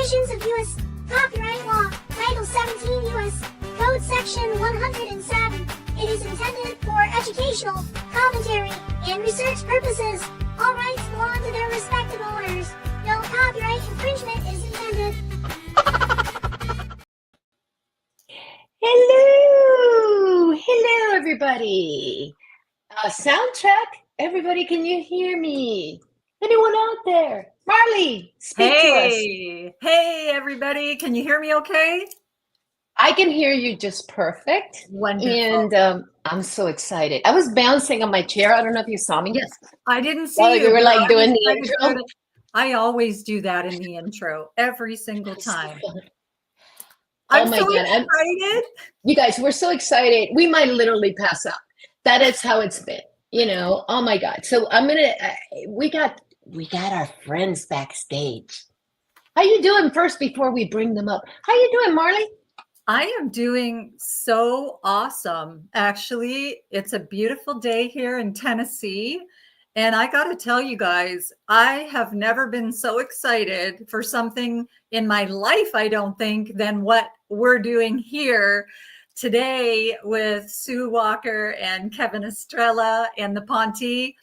Provisions of U.S. Copyright Law, Title 17 U.S. Code Section 107. It is intended for educational, commentary, and research purposes. All rights belong to their respective owners. No copyright infringement is intended. Hello, everybody. Soundtrack, everybody, can you hear me? Anyone out there? Marley, speak to us. Hey, everybody. Can you hear me okay? I can hear you just perfect. Wonderful. And I'm so excited. I was bouncing on my chair. I don't know if you saw me. Yes, I didn't see While you. we were but like I doing was the excited intro. about it. I always do that in the intro every single It's so time. fun. I'm Oh my so God. excited. You guys, we're so excited. We might literally pass out. That is how it's been, Oh my God. So I'm gonna. We got our friends backstage. How you doing first before we bring them up? How you doing, Marley? I am doing so awesome. Actually, it's a beautiful day here in Tennessee. And I got to tell you guys, I have never been so excited for something in my life, I don't think, than what we're doing here today with Sue Walker and Kevin Estrella and the Ponte.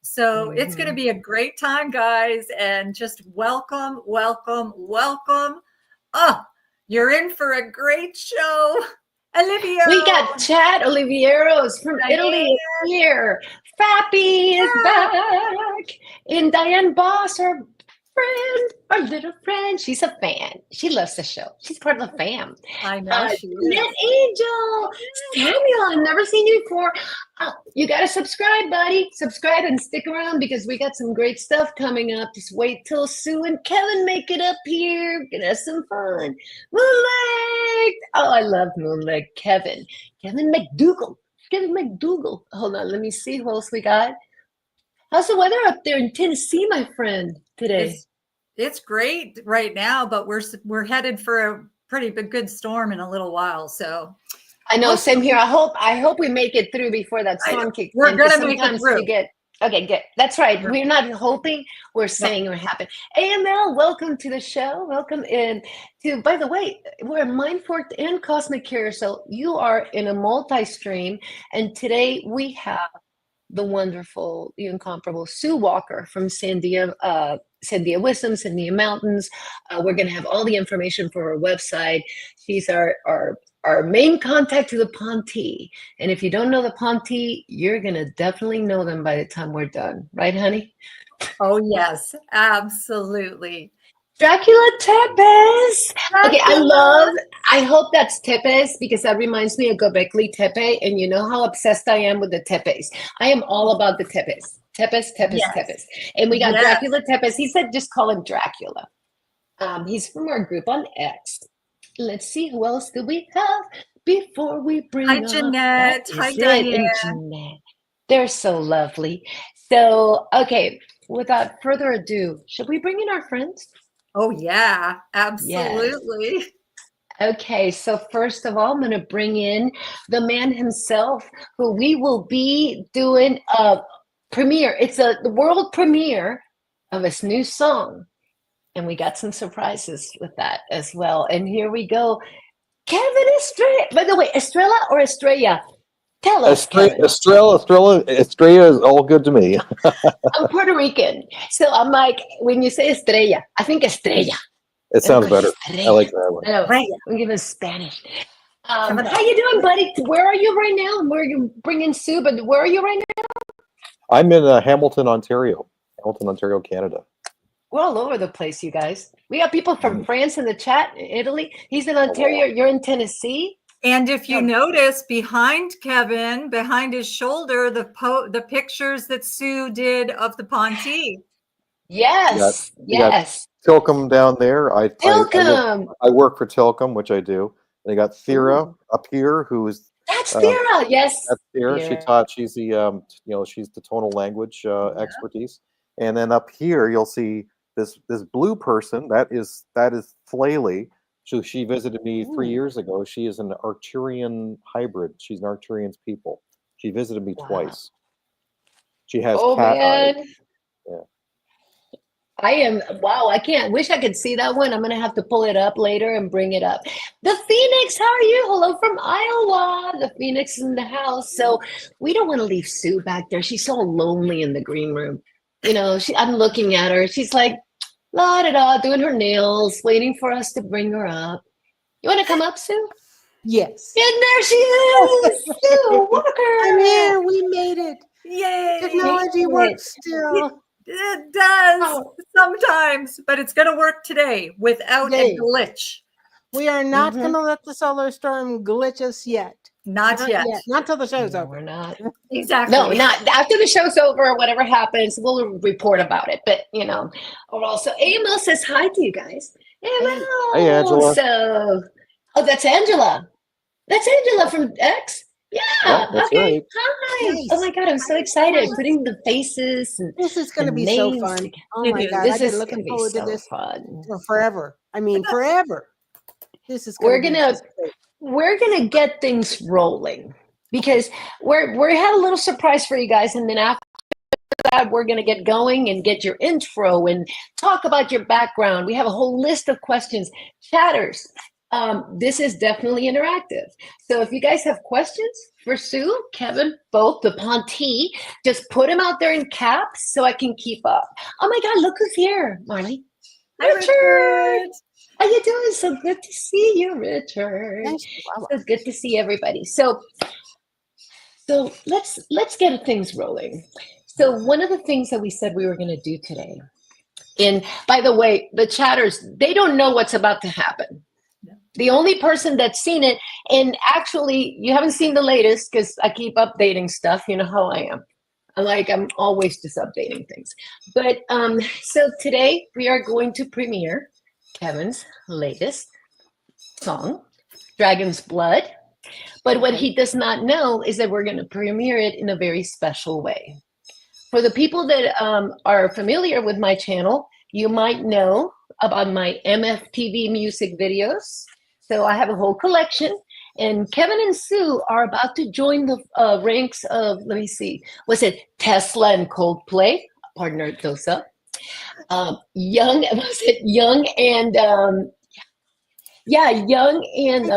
So it's going to be a great time, guys. And just welcome. Oh, you're in for a great show. Olivia. We got Chad Olivieros from Italy here. Fappy is back. And Diane Boss, our friend, our little friend. She's a fan. She loves the show. She's part of the fam. I know she is. Net Angel. Samuel, I've never seen you before. You got to subscribe, buddy. Subscribe and stick around because we got some great stuff coming up. Just wait till Sue and Kevin make it up here. We're gonna have some fun. Moonlight. Oh, I love Moonlight. Kevin McDougal. Hold on, let me see who else we got. How's the weather up there in Tennessee, my friend, today? It's great right now, but we're headed for a pretty good storm in a little while. So I know, same here. I hope we make it through before that storm kicks in. We're gonna make it through. Okay, good. That's right. We're not hoping, we're saying it will happen. AML, welcome to the show. Welcome in to, by the way, we're Mindforked and Cosmic Carousel. You are in a multi-stream, and today we have the wonderful, the incomparable Sue Walker from Sandia Wisdom, Sandia Mountains. We're going to have all the information for her website. She's our main contact to the Ponte. And if you don't know the Ponte, you're going to definitely know them by the time we're done. Right, honey? Oh, yes, absolutely. Dracula Tepes. Okay, I hope that's Tepes because that reminds me of Göbekli Tepe. And you know how obsessed I am with the Tepes. I am all about the Tepes. Tepes. And we got Dracula Tepes. He said just call him Dracula. He's from our group on X. Let's see, who else do we have before we bring Hi, Jeanette. Hi, Diane. Jeanette. They're so lovely. So, okay, without further ado, should we bring in our friends? Oh, yeah, absolutely. Yes. Okay, so first of all, I'm going to bring in the man himself, who we will be doing a premiere. It's the world premiere of his new song. And we got some surprises with that as well. And here we go. Kevin Estrella. By the way, Estrella or Estrella? Tell us. Estrella is all good to me. I'm Puerto Rican. So I'm like, when you say Estrella, I think Estrella. It sounds better. Estrella. I like that one. I know. Right. I'm giving Spanish. How you doing, buddy? Where are you right now? Where are you bringing Sue? But where are you right now? I'm in Hamilton, Ontario, Canada. We're all over the place, you guys. We got people from France in the chat, Italy. He's in Ontario. You're in Tennessee. And if you notice behind Kevin, behind his shoulder, the pictures that Sue did of the Ponte. Yes. Tilcom down there. Tilcom. I work for Tilcom, which I do. They got Thera up here, who's that's Thera. Yes, that's Thera. She's the she's the tonal language expertise. And then up here, you'll see this blue person. That is Flaley. So she visited me 3 years ago. She is an Arcturian hybrid. She's an Arcturian's people. She visited me twice. She has cat eyes. Yeah. I am, wow, I can't, wish I could see that one. I'm going to have to pull it up later and bring it up. The Phoenix, how are you? Hello from Iowa. The Phoenix is in the house. So we don't want to leave Sue back there. She's so lonely in the green room. You know, I'm looking at her. She's like, la da da, doing her nails, waiting for us to bring her up. You want to come up, Sue? Yes. And there she is, Sue Walker. I'm here. We made it. Yay! Technology works still. It does Oh. sometimes, but it's going to work today without Today. a glitch. We are not Mhm. going to let the solar storm glitch us yet. Not yet. Not till the show's No, over. we're not. Exactly. No, not after the show's over, whatever happens, we'll report about it. But you know, also AML says hi to you guys. AML. Hey, Angela. So, oh, that's Angela. That's Angela from X. Yeah. Yeah, that's Okay. right. Hi. Nice. Oh my God, I'm so excited. Putting the faces and This is going to the be so names fun. together. Oh It my is. God. This I've been is looking gonna be forward to so this fun. for forever. I mean, forever. This is We're going to be gonna just great. we're gonna get things rolling because we have a little surprise for you guys, and then after that we're gonna get going and get your intro and talk about your background. We have a whole list of questions. Chatters, this is definitely interactive. So if you guys have questions for Sue, Kevin, both the Ponte, just put them out there in caps so I can keep up. Oh my God, look who's here, Marley. Hi, Richard. Richard. How you doing? So good to see you, Richard. Nice. Wow. So good to see everybody. So let's get things rolling. So one of the things that we said we were going to do today, and by the way, the chatters, they don't know what's about to happen. Yeah. The only person that's seen it, and actually you haven't seen the latest because I keep updating stuff. You know how I am. I'm always just updating things. But so today we are going to premiere Kevin's latest song, Dragon's Blood. But what he does not know is that we're going to premiere it in a very special way. For the people that are familiar with my channel, you might know about my MFTV music videos. So I have a whole collection, and Kevin and Sue are about to join the ranks of, let me see, was it Tesla and Coldplay? Partner those up. Young and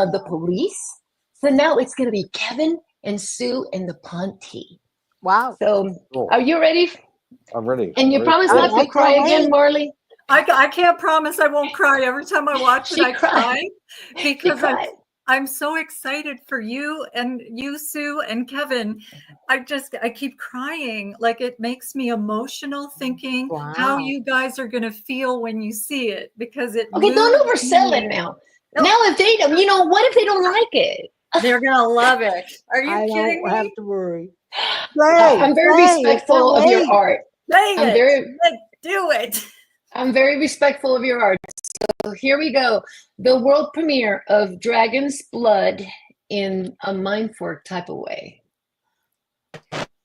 the Police. So now it's going to be Kevin and Sue and the Ponte. Wow. So Cool. are you ready? I'm ready. And you I'm ready. promise not to I cry can't again, wait. Marley? I can't promise I won't cry. Every time I watch it, She I cry She because cried. I'm so excited for you and you, Sue and Kevin. I keep crying. Like it makes me emotional thinking how Wow. you guys are going to feel when you see it because it Okay, don't moves oversell me. it now. No. Now, if they don't, what if they don't like it? They're going to love it. Are you I kidding don't me? have to worry. Play. I'm very play. respectful of your Wait. art. Say I'm it. very- Do it. I'm very respectful of your art. So here we go. The world premiere of Dragon's Blood in a Mindfork type of way.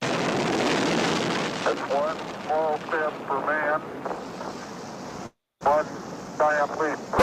That's one small step for man, one giant leap for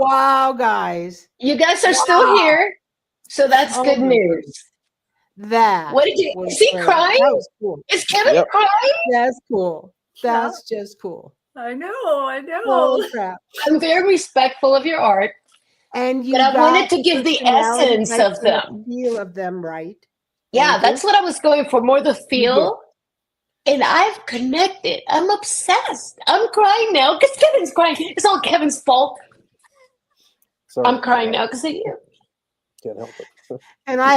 Wow, guys. You guys are still here, so that's Oh good my news. goodness. That What did you? was Is he great. crying? That was cool. Is Kevin Yep. crying? That's cool. That's just cool. I know. Holy crap. I'm very respectful of your art, And you but I got wanted to give the personality essence right of and the them. feel of them right. Yeah, Thank that's you. what I was going for, more the did. feel. And I've connected. I'm obsessed. I'm crying now because Kevin's crying. It's all Kevin's fault. So I'm crying now because of you. can't help it. And I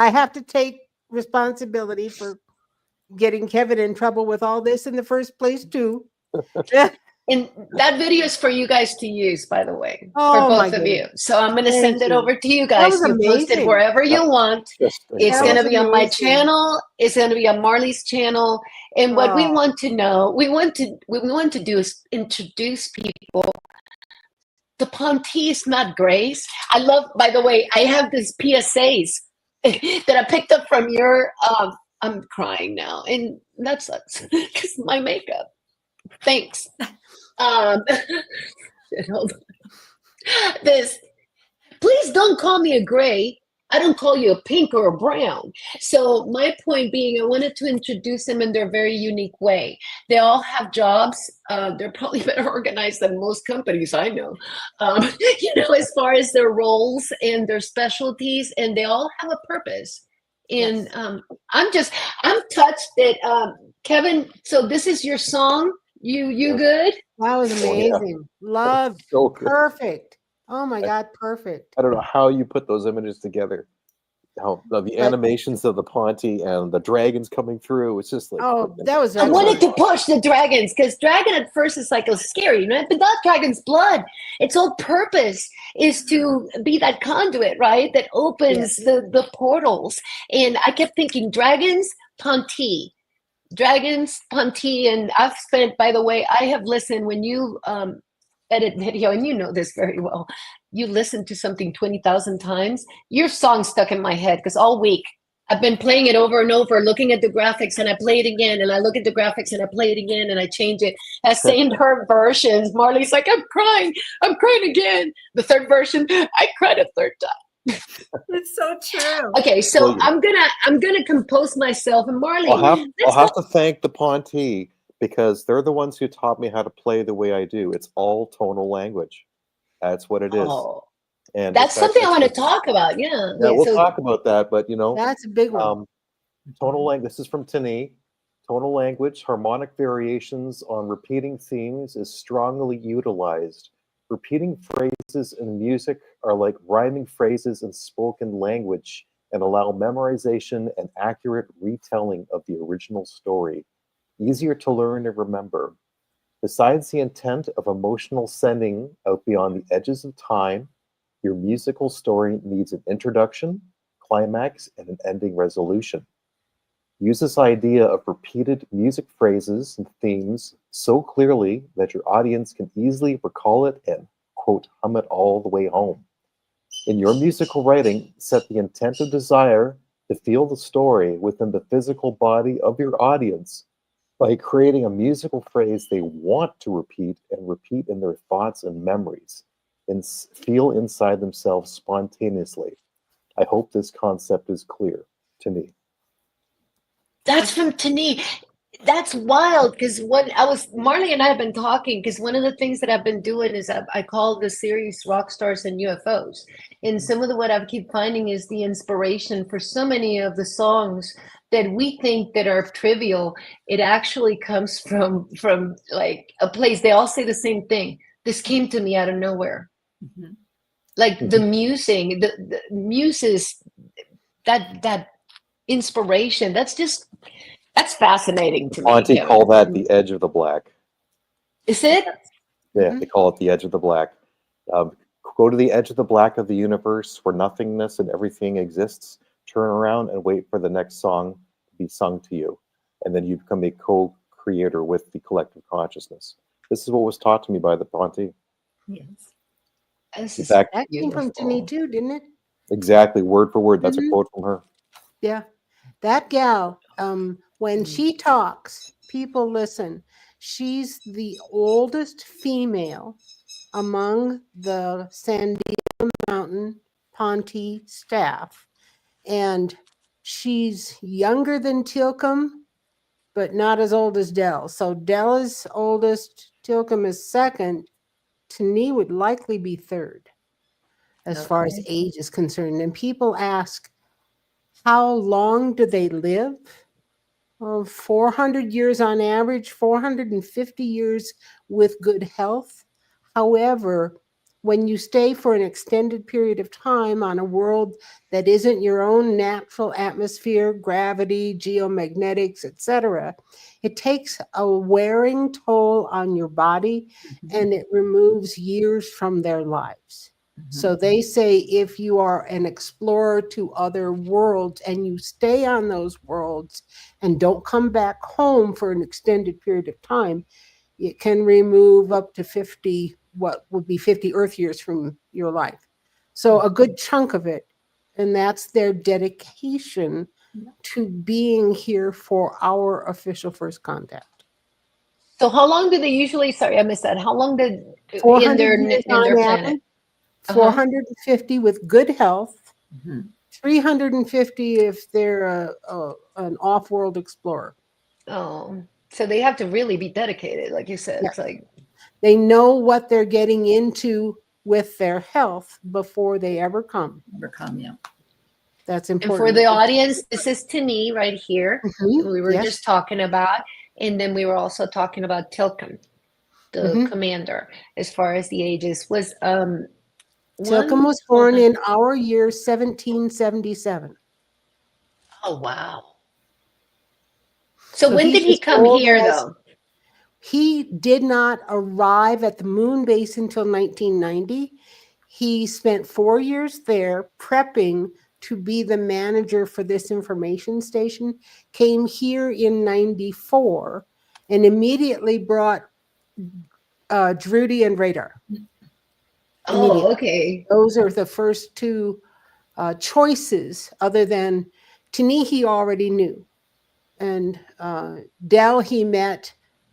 have to take responsibility for getting Kevin in trouble with all this in the first place too. And that video is for you guys to use, by the way, for Oh my both of you. goodness. So I'm going to Thank send it you. over to you That guys. was You post it amazing. wherever you want. Just It's That going to was be on my amazing. channel. It's going to be on Marley's channel. And what we Oh. want to know, what we want to do is introduce people. The Ponte is not grace. I love, by the way, I have these PSAs that I picked up from your, I'm crying now. And that sucks because my makeup. Thanks. Hold on. This, please don't call me a gray. I don't call you a pink or a brown. So my point being, I wanted to introduce them in their very unique way. They all have jobs. They're probably better organized than most companies I know. As far as their roles and their specialties, and they all have a purpose. And I'm touched that Kevin. So this is your song. You good? That was Oh, yeah. amazing. Loved. So good. Perfect. Oh my God, perfect. I don't know how you put those images together. How the animations of the Ponte and the dragons coming through. It's just like Oh, that was I wanted excellent. to push the dragons because dragon at first is like scary, but not dragon's blood. Its whole purpose is to be that conduit, right? That opens the portals. And I kept thinking dragons, Ponte. Dragons, Ponte, and I've spent, by the way, I have listened when you edit video, and you know this very well. You listen to something 20,000 times. Your song stuck in my head because all week I've been playing it over and over, looking at the graphics, and I play it again, and I look at the graphics, and I play it again, and I change it. I seen her versions. Marley's like, I'm crying again. The third version, I cried a third time. It's so true. Okay, so Well, I'm gonna compose myself, and Marley, I'll have to thank the Ponte because they're the ones who taught me how to play the way I do. It's all tonal language. That's what it is. Oh, And that's something I want to that's- talk about. Yeah. Yeah, we'll So- talk about that, but That's a big one. tonal language. This is from Tini. Tonal language, harmonic variations on repeating themes is strongly utilized. Repeating phrases in music are like rhyming phrases in spoken language and allow memorization and accurate retelling of the original story. Easier to learn and remember. Besides the intent of emotional sending out beyond the edges of time, your musical story needs an introduction, climax, and an ending resolution. Use this idea of repeated music phrases and themes so clearly that your audience can easily recall it and, quote, hum it all the way home. In your musical writing, set the intent of desire to feel the story within the physical body of your audience by creating a musical phrase they want to repeat and repeat in their thoughts and memories and feel inside themselves spontaneously. I hope this concept is clear to me. That's from Tani. That's wild because when Marley and I have been talking, because one of the things that I've been doing is I call the series Rock Stars and UFOs. And some of what I keep finding is the inspiration for so many of the songs that we think that are trivial. It actually comes from like a place. They all say the same thing. This came to me out of nowhere. Mhm. Like the musing, the muses, that inspiration. That's fascinating to me. Auntie Kevin. call that the edge of the black. Is it? Yeah, they call it the edge of the black. Go to the edge of the black of the universe where nothingness and everything exists. Turn around and wait for the next song to be sung to you. And then you become a co-creator with the collective consciousness. This is what was taught to me by the Ponte. Yes. This is That That came from Tini too, didn't it? exactly, word for word. That's a Mhm. quote from her. Yeah. That gal, when she talks, people listen. She's the oldest female among the Sandia Mountain Ponte staff. And she's younger than Tilcom, but not as old as Dell. So Dell is oldest, Tilcom is second. Tani would likely be third as far as age is concerned. And people ask, how long do they live? 400 years on average, 450 years with good health. However, when you stay for an extended period of time on a world that isn't your own natural atmosphere, gravity, geomagnetics, etc., it takes a wearing toll on your body and it removes years from their lives. So they say if you are an explorer to other worlds and you stay on those worlds and don't come back home for an extended period of time, it can remove up to 50, what would be 50 Earth years from your life. So a good chunk of it, and that's their dedication to being here for our official first contact. So how long do they usually, sorry, I missed that. How long did, 400 years in their on planet? average, 450 with good health, 350 if they're an off-world explorer. Oh, so they have to really be dedicated, like you said. Yeah. It's like, They know what they're getting into with their health before they ever come. Yeah. That's and important. for the audience, this is Tani right here. Mhm, We were yes. just talking about, and then we were also talking about Tilcom, the commander, as far as the ages was. Tilcom was born in our year 1777. Oh wow! So when he's did he as come old here, as- though? He did not arrive at the moon base until 1990. He spent 4 years there prepping to be the manager for this information station, came here in 94, and immediately brought Drudy and Radar. Oh, Immediately. okay. Those are the first two choices, other than Tani he already knew. And Dell he met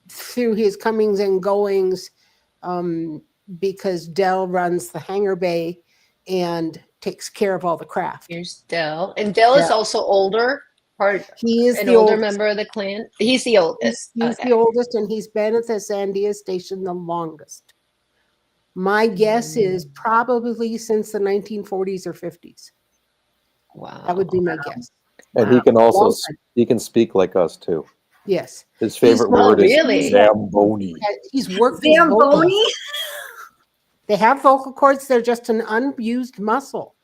through his comings and goings, because Dell runs the hangar bay and takes care of all the craft. Here's Dell, and Dell is also older. He is an the older oldest. member of the clan. He's the oldest. He's the oldest, and he's been at the Sandia station the longest. My guess is probably since the 1940s or 50s. Wow. That would be my guess. And he can also Long time. he can speak like us too. Yes. His favorite He's- word really? is Zamboni. He's worked his vocal. Zamboni? They have vocal cords. They're just an unused muscle.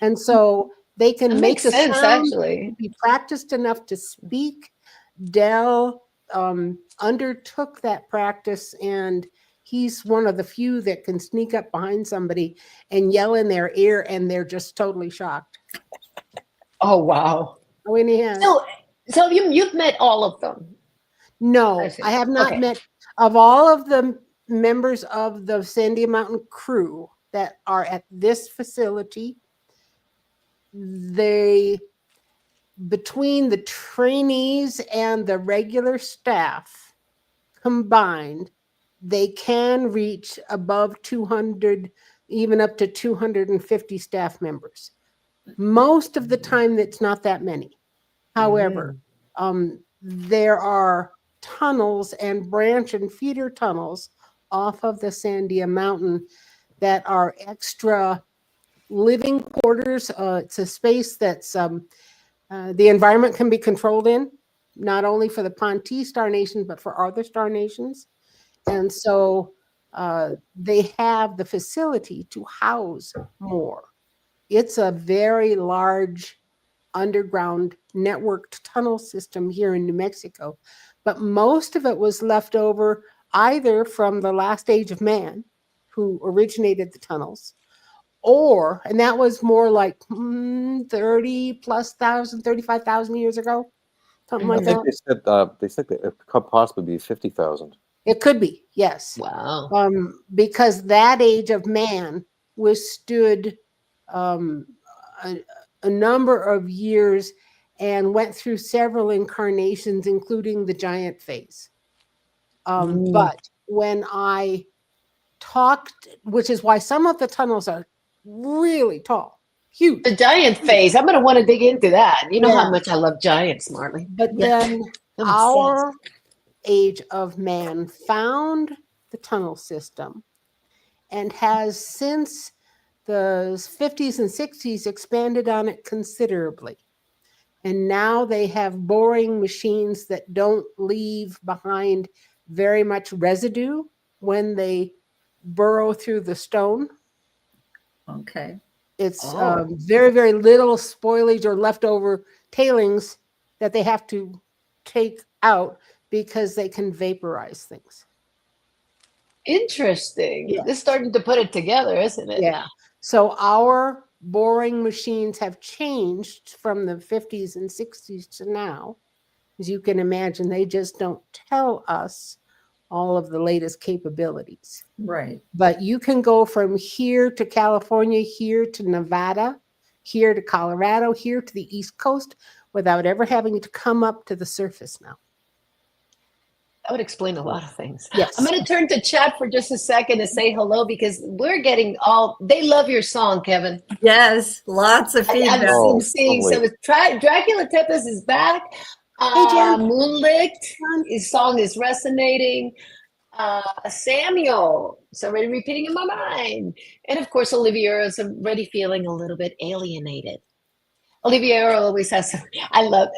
And so they can That make makes the sense, sound, actually. be practiced enough to speak. Dell undertook that practice, and he's one of the few that can sneak up behind somebody and yell in their ear, and they're just totally shocked. Oh wow. Oh, and he has. So you've met all of them. No, I see. I have not Okay. met, of all of the members of the Sandia Mountain crew that are at this facility, between the trainees and the regular staff combined, they can reach above 200, even up to 250 staff members. Most of the time, it's not that many. However, there are tunnels and branch and feeder tunnels off of the Sandia Mountain that are extra living quarters. It's a space that's the environment can be controlled in, not only for the Ponte Star Nation, but for other star nations. And so they have the facility to house more. It's a very large underground networked tunnel system here in New Mexico, but most of it was left over either from the last age of man, who originated the tunnels, or, and that was more like 30 plus thousand, 35,000 years ago, something I like think that. they said that it could possibly be 50,000. It could be, yes. Wow. Because that age of man withstood a number of years and went through several incarnations, including the giant phase. But when I talked, which is why some of the tunnels are really tall, huge. The giant phase. I'm going to want to dig into that. You know Yeah. how much I love giants, Marley. But Yeah. then I'm our obsessed. age of man found the tunnel system and has since the 50s and 60s expanded on it considerably. And now they have boring machines that don't leave behind very much residue when they burrow through the stone. Okay. It's Oh. very, very little spoilage or leftover tailings that they have to take out because they can vaporize things. Interesting. Yes. This is starting to put it together, isn't it? Yeah. So our boring machines have changed from the 50s and 60s to now. As you can imagine, they just don't tell us all of the latest capabilities. Right. But you can go from here to California, here to Nevada, here to Colorado, here to the East Coast without ever having to come up to the surface now. That would explain a lot of things. Yes. I'm going to turn to chat for just a second to say hello because we're getting they love your song, Kevin. Yes, lots of feedback. I'm seeing lovely. so it's Dracula Tempest is back. Hey, Jen. Moonlit, his song is resonating. Samuel, it's already repeating in my mind. And of course, Olivia is already feeling a little bit alienated. Olivia always has some, I love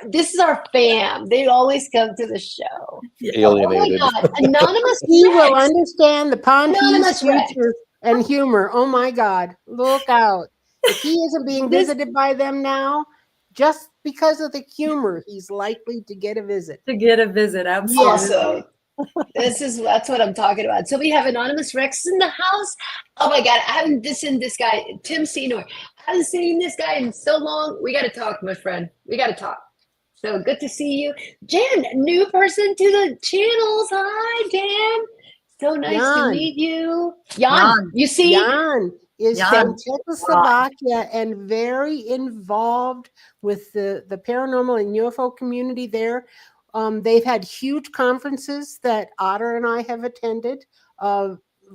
this is our fam. They always come to the show. Alienated. Oh my God. Anonymous He will Rex. understand the Anonymous Ponti's Rex. future and humor. Oh my God. Look out. If he isn't being This- visited by them now, just because of the humor, he's likely to get a visit. To get a visit, absolutely. Awesome. That's what I'm talking about. So we have Anonymous Rex in the house. Oh my God, I haven't seen this guy, Tim Senor. I haven't seen this guy in so long. We got to talk, my friend. We got to talk. So good to see you. Jan, new person to the channels. Hi, Jan. So nice to Jan. meet you. Jan, Jan. you see? Jan is Jan. from Czechoslovakia and very involved with the paranormal and UFO community there. They've had huge conferences that Otter and I have attended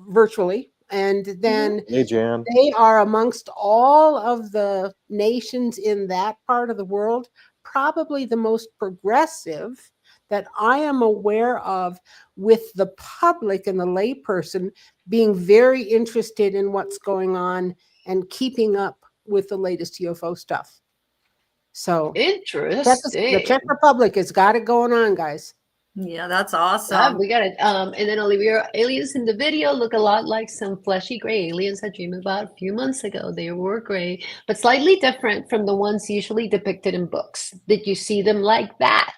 virtually. And then Hey, Jan. they are amongst all of the nations in that part of the world, probably the most progressive that I am aware of, with the public and the layperson being very interested in what's going on and keeping up with the latest UFO stuff. So Interesting. the Czech Republic has got it going on, guys. Yeah, that's awesome. We got it. And then Olivia, aliens in the video look a lot like some fleshy gray aliens I dreamed about a few months ago. They were gray, but slightly different from the ones usually depicted in books. Did you see them like that?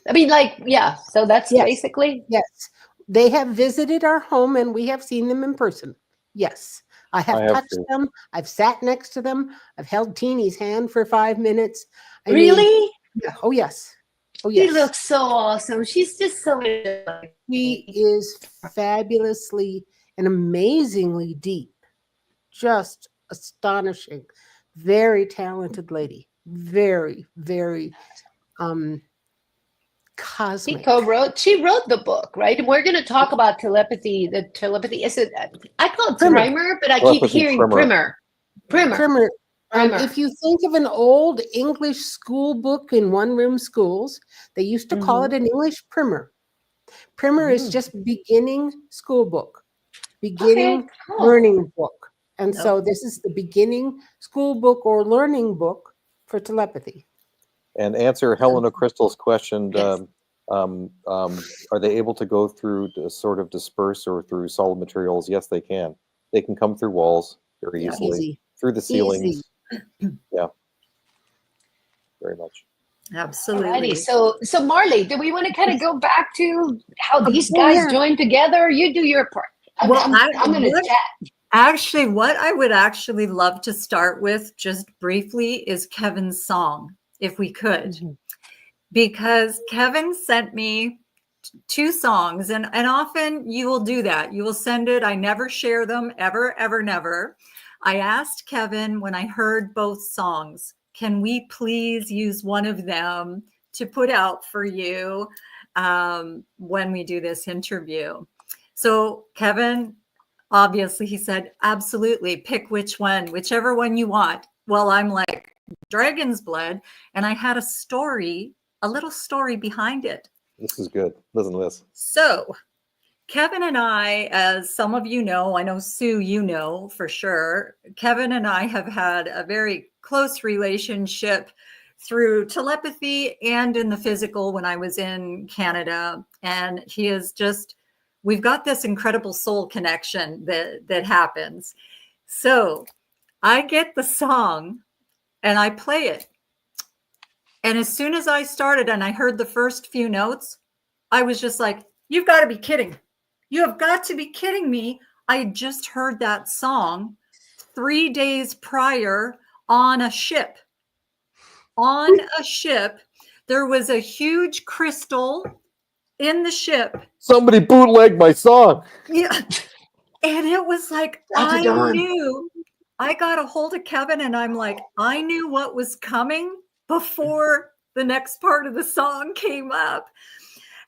I mean, yeah. So that's Yes. basically. Yes. They have visited our home and we have seen them in person. Yes. I have touched too. them. I've sat next to them. I've held Teeny's hand for 5 minutes. I mean, Really? yeah. Oh, yes. Oh, She yes. looks so awesome. She's just so. She is fabulously and amazingly deep. Just astonishing. Very talented lady. Very, very cosmic. She wrote the book, right? And we're going to talk about telepathy. The telepathy is it? I call it Primer. primer, but I keep Telepathy hearing primer. Primer. Primer. If you think of an old English school book in one-room schools, they used to call it an English primer. Primer is just beginning school book, beginning Okay, cool. learning book. And so this is the beginning school book or learning book for telepathy. And answer Helena Crystal's question. Yes. Are they able to go through sort of disperse or through solid materials? Yes, they can. They can come through walls very easily, Easy. through the ceilings. Easy. Yeah, very much. Absolutely. Alrighty. So Marley, do we want to kind of go back to how these Oh, guys yeah. joined together? You do your part. I'm going to chat. Actually, what I would actually love to start with just briefly is Kevin's song, if we could. Because Kevin sent me 2 songs, and often you will do that. You will send it. I never share them, ever, ever, never. I asked Kevin when I heard both songs, can we please use one of them to put out for you when we do this interview? So Kevin, obviously, he said, absolutely, pick which one, whichever one you want. Well, I'm like, Dragon's Blood. And I had a little story behind it. This is good. Listen to this. So Kevin and I, as some of you know, I know Sue, you know for sure, Kevin and I have had a very close relationship through telepathy and in the physical when I was in Canada. And he is just, we've got this incredible soul connection that happens. So I get the song and I play it. And as soon as I started and I heard the first few notes, I was just like, you've got to be kidding. You have got to be kidding me. I just heard that song 3 days prior on a ship. On a ship, there was a huge crystal in the ship. Somebody bootlegged my song. Yeah. And it was like, I knew. I got a hold of Kevin and I'm like, I knew what was coming before the next part of the song came up.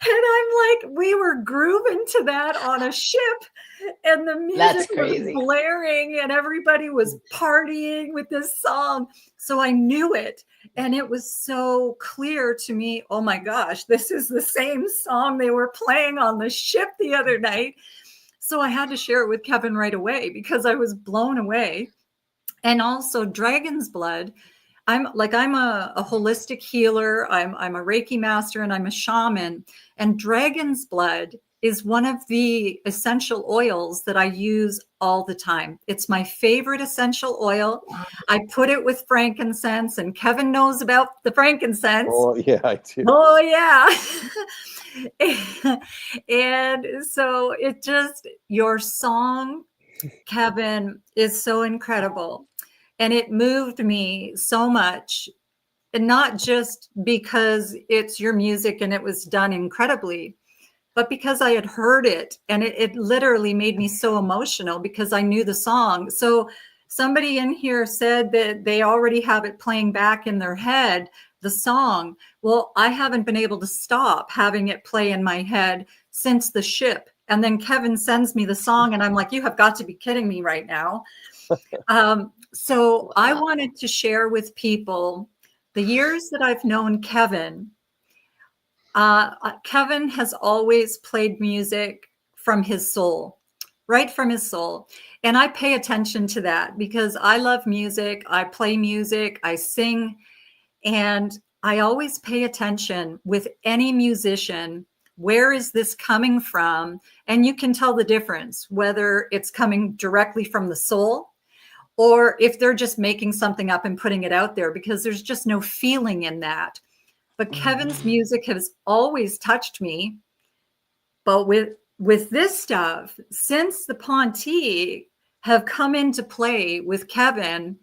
And I'm like, we were grooving to that on a ship and the music was blaring and everybody was partying with this song. So I knew it. And it was so clear to me, oh my gosh, this is the same song they were playing on the ship the other night. So I had to share it with Kevin right away because I was blown away. And also Dragon's Blood. I'm a holistic healer. I'm a Reiki master and I'm a shaman. And Dragon's Blood is one of the essential oils that I use all the time. It's my favorite essential oil. I put it with frankincense, and Kevin knows about the frankincense. Oh, yeah, I do. Oh, yeah. And so it just, your song, Kevin, is so incredible. And it moved me so much, and not just because it's your music and it was done incredibly, but because I had heard it and it literally made me so emotional because I knew the song. So somebody in here said that they already have it playing back in their head, the song. Well, I haven't been able to stop having it play in my head since the ship. And then Kevin sends me the song and I'm like, you have got to be kidding me right now. So I wanted to share with people the years that I've known Kevin. Kevin has always played music from his soul, right from his soul. And I pay attention to that because I love music. I play music, I sing, and I always pay attention with any musician. Where is this coming from? And you can tell the difference, whether it's coming directly from the soul or if they're just making something up and putting it out there, because there's just no feeling in that. But Kevin's music has always touched me. But with this stuff, since the Ponte have come into play with Kevin,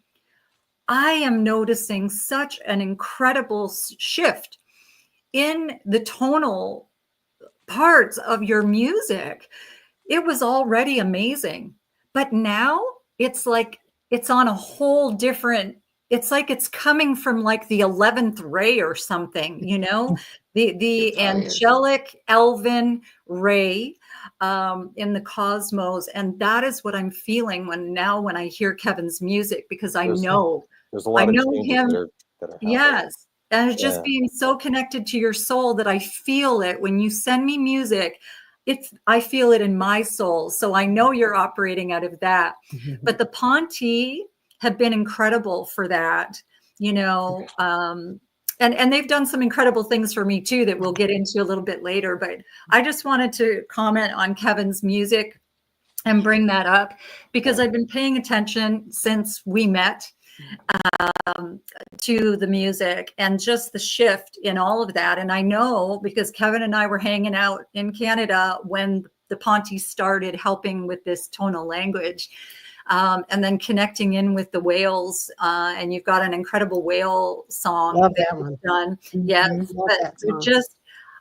I am noticing such an incredible shift in the tonal parts of your music. It was already amazing, but now it's like it's on a whole different, it's like it's coming from like the 11th ray or something, you know, the angelic elven ray in the cosmos. And that is what I'm feeling when I hear Kevin's music, because there's a lot of changes that are happening. Yes. And it's just being so connected to your soul that I feel it when you send me music. I feel it in my soul. So I know you're operating out of that. But the Ponte have been incredible for that, you know, and they've done some incredible things for me too that we'll get into a little bit later. But I just wanted to comment on Kevin's music and bring that up because I've been paying attention since we met to the music and just the shift in all of that. And I know because Kevin and I were hanging out in Canada when the Ponte started helping with this tonal language, and then connecting in with the whales. And you've got an incredible whale song. Love that one. Done. Yes. But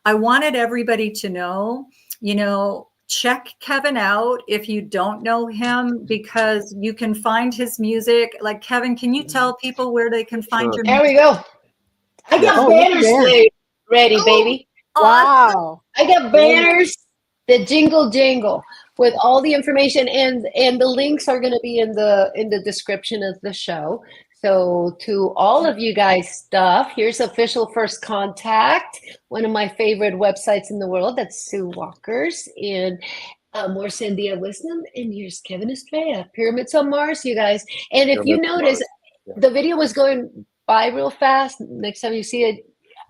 I wanted everybody to know, you know, check Kevin out if you don't know him, because you can find his music. Like, Kevin, can you tell people where they can find your music? There we go. I got banners ready, baby. Wow. I got banners that jingle. with all the information, and the links are going to be in the description of the show. So to all of you guys stuff, here's Official First Contact, one of my favorite websites in the world. That's Sue Walker's, and more Sandia Wisdom, and here's Kevin Estrella, Pyramids on Mars, you guys. And if you Pyramids on notice, Mars. the video was going by real fast. Next time you see it,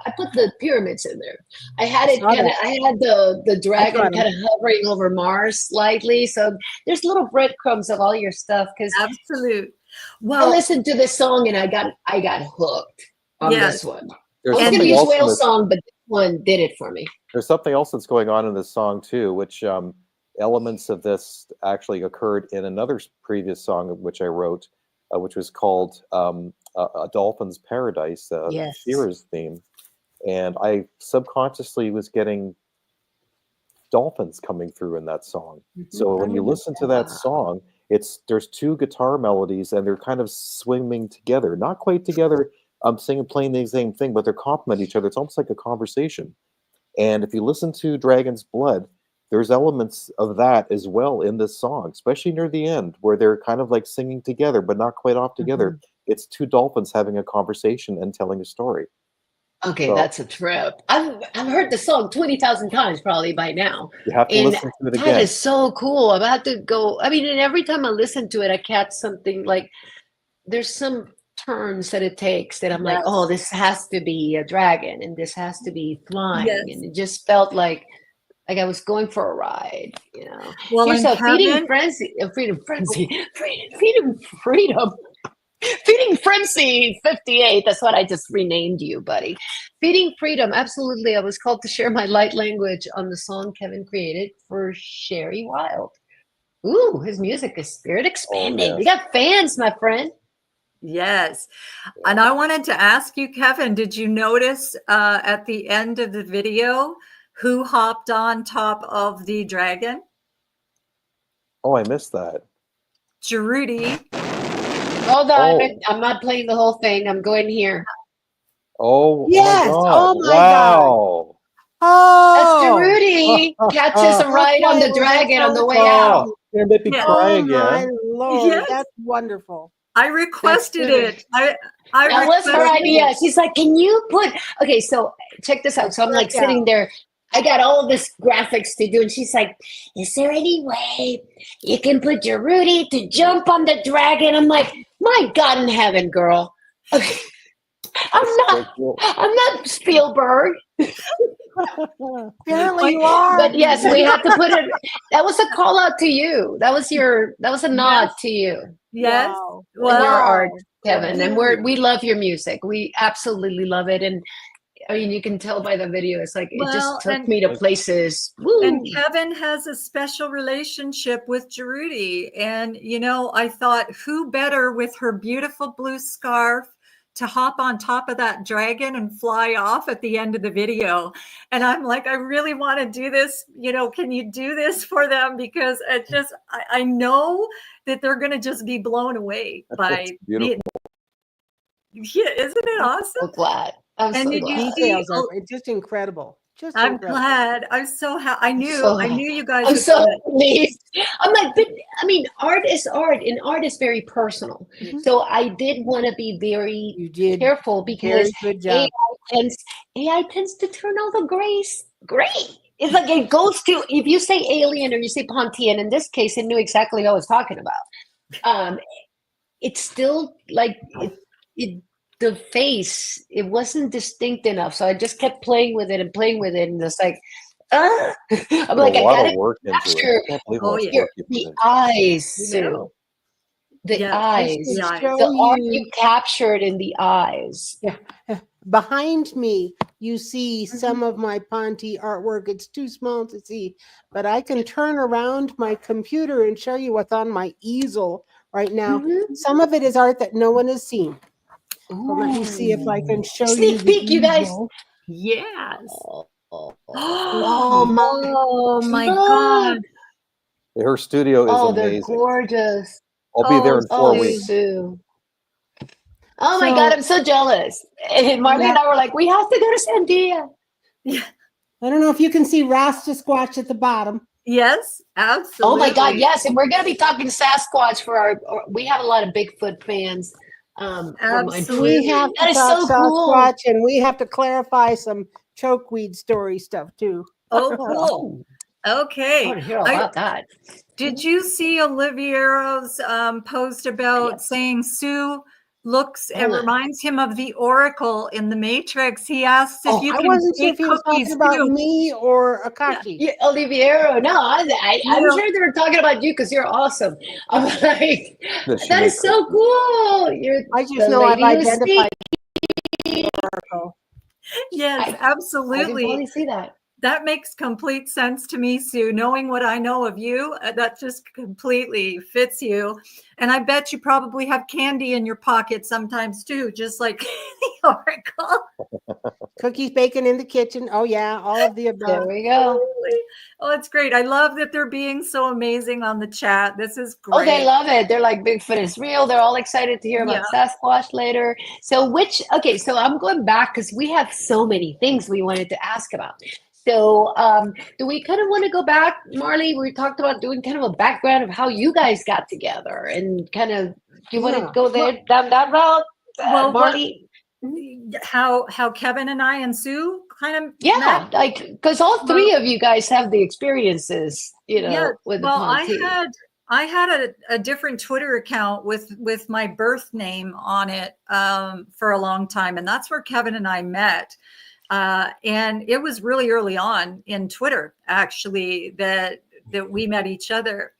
I put the pyramids in there. I had it kind of, I had the dragon kind of hovering over Mars slightly. So there's little breadcrumbs of all your stuff, because Absolute. I Well, listened to this song and I got hooked on this one. There's I was going to something use else in Whale this- Song, but this one did it for me. There's something else that's going on in this song too, which elements of this actually occurred in another previous song which I wrote, which was called A Dolphin's Paradise, Shira's theme. And I subconsciously was getting dolphins coming through in that song. So when you listen to that song, there's two guitar melodies and they're kind of swimming together, not quite together. I'm playing the same thing, but they're complementing each other. It's almost like a conversation. And if you listen to Dragon's Blood, there's elements of that as well in this song, especially near the end, where they're kind of like singing together, but not quite off together. It's two dolphins having a conversation and telling a story. Okay, that's a trip. I've heard the song 20,000 times probably by now. You have to listen to it again. That is so cool. I'm about to go. I mean, and every time I listen to it, I catch something like there's some turns that it takes that I'm like, oh, this has to be a dragon and this has to be flying. And it just felt like I was going for a ride, you know. Well, Here's a Feeding Frenzy 58. That's what I just renamed you, buddy. Feeding Freedom. Absolutely. I was called to share my light language on the song Kevin created for Sherry Wild. Ooh, his music is spirit expanding. We got fans, my friend. Yes. And I wanted to ask you, Kevin, did you notice at the end of the video who hopped on top of the dragon? Oh, I missed that. Gerudy. Hold on. I'm not playing the whole thing. I'm going here. Oh, yes. Oh my God. That's Gerudy. Catches a ride on the dragon on the way out. You're gonna make me cry again. My Lord, that's wonderful. I requested it. I that was her idea. She's like, can you put, okay, so check this out. So I'm like sitting there. I got all this graphics to do. And she's like, is there any way you can put Gerudy to jump on the dragon? I'm like, my God in heaven, girl. Okay. I'm not Spielberg. Apparently you are. But yes, we have to put it. That was a call out to you. That was a nod to you. Yes. Wow. Well, your art, Kevin, and we love your music. We absolutely love it, and I mean, you can tell by the video. It's like it just took me to places. Woo. And Kevin has a special relationship with Gerudy, and you know, I thought, who better with her beautiful blue scarf to hop on top of that dragon and fly off at the end of the video. And I'm like, I really want to do this. You know, can you do this for them? Because it just, I know that they're going to just be blown away by beautiful. Yeah, isn't it awesome? I'm so glad. I'm so glad. Details are just incredible. I'm incredible. glad. I'm so happy. I knew you guys. I'm so pleased. I'm like, but I mean, art is art, and art is very personal. So I did want to be very careful because AI tends to turn all the grays gray. It's like it goes to, if you say alien or you say Pontian, in this case, it knew exactly what I was talking about. It's still like the face, it wasn't distinct enough. So I just kept playing with it. And it's like, I'm like, I gotta capture the eyes, Sue. The eyes. The art you captured in the eyes. Yeah. Behind me, you see some of my Ponti artwork. It's too small to see, but I can turn around my computer and show you what's on my easel right now. Some of it is art that no one has seen. So let me see if I can show you. Sneak peek, you guys. Yes. Oh my God. Her studio is amazing. They're gorgeous. I'll be there in 4 weeks. Sue. Oh my God, I'm so jealous. And Marley and I were like, we have to go to Sandia. Yeah. I don't know if you can see Rasta Squatch at the bottom. Yes, absolutely. Oh my God, yes. And we're going to be talking Sasquatch we have a lot of Bigfoot fans. For Mindful. We have That to is talk so cool. Sasquatch, and we have to clarify some chokeweed story stuff too. Oh, cool. I Okay. want to hear all about that. Did you see Oliviero's post about saying Sue looks and Hold on. reminds him of the Oracle in the Matrix? He asks if you I can wasn't sure bake if he was cookies talking about too. me or Akashi. Yeah, Oliviero. No, I'm No. sure they were talking about you because you're awesome. I'm like, That she that made is so cookies. cool. You're I just the know I've lady who identified speaks. Oracle. Yes, I can absolutely. totally see that. That makes complete sense to me, Sue. Knowing what I know of you, that just completely fits you. And I bet you probably have candy in your pocket sometimes too, just like the Oracle. Cookies baking in the kitchen. Oh yeah, all of the above. There we go. Totally. Oh, it's great. I love that they're being so amazing on the chat. This is Oh, they great. love it. They're like, Bigfoot is real. They're all excited to hear about Sasquatch later. So so I'm going back because we have so many things we wanted to ask about. So do we kind of want to go back, Marley? We talked about doing kind of a background of how you guys got together and kind of, do you want to go there down that route, Well, Marley? how Kevin and I and Sue kind of Yeah, met? like because all three of you guys have the experiences, with the well, Ponte. I had a different Twitter account with my birth name on it for a long time, and that's where Kevin and I met. And it was really early on in Twitter, actually, that we met each other.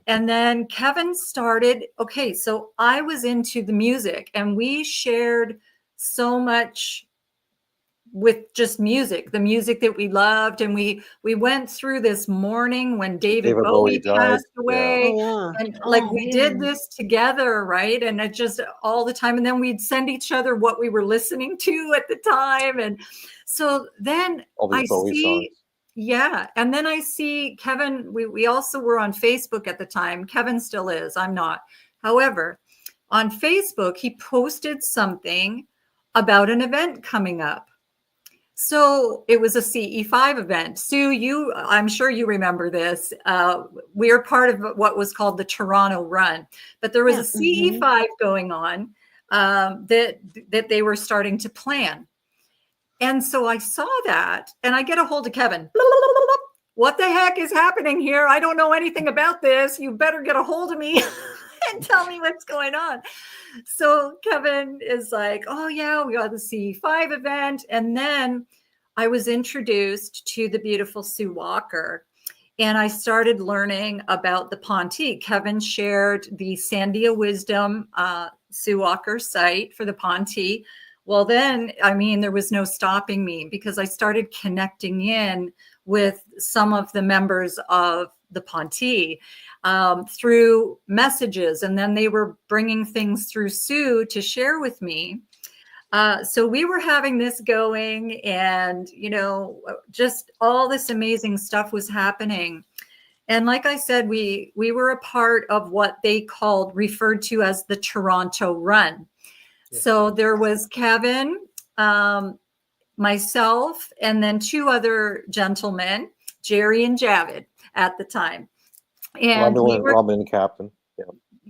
And then Kevin started, okay, so I was into the music and we shared so much with just music, the music that we loved. And we went through this mourning when David Bowie died. passed Yeah. away. Oh, yeah. And like Oh, we man. did this together, right? And it just all the time. And then we'd send each other what we were listening to at the time. And so then All these Bowie songs. yeah. And then I see Kevin, we also were on Facebook at the time. Kevin still is, I'm not. However, on Facebook, he posted something about an event coming up. So it was a CE5 event. Sue, I'm sure you remember this. We are part of what was called the Toronto Run, but there was a CE5 going on that they were starting to plan. And so I saw that and I get a hold of Kevin. What the heck is happening here? I don't know anything about this. You better get a hold of me and tell me what's going on. So Kevin is like, oh yeah, we got the C5 event. And then I was introduced to the beautiful Sue Walker. And I started learning about the Ponte. Kevin shared the Sandia Wisdom Sue Walker site for the Ponte. Well, then, there was no stopping me because I started connecting in with some of the members of the Ponte through messages. And then they were bringing things through Sue to share with me. So we were having this going and, just all this amazing stuff was happening. And like I said, we were a part of what they referred to as the Toronto Run. So there was Kevin, myself, and then two other gentlemen, Jerry and Javid at the time. And Robin and Captain. Yeah.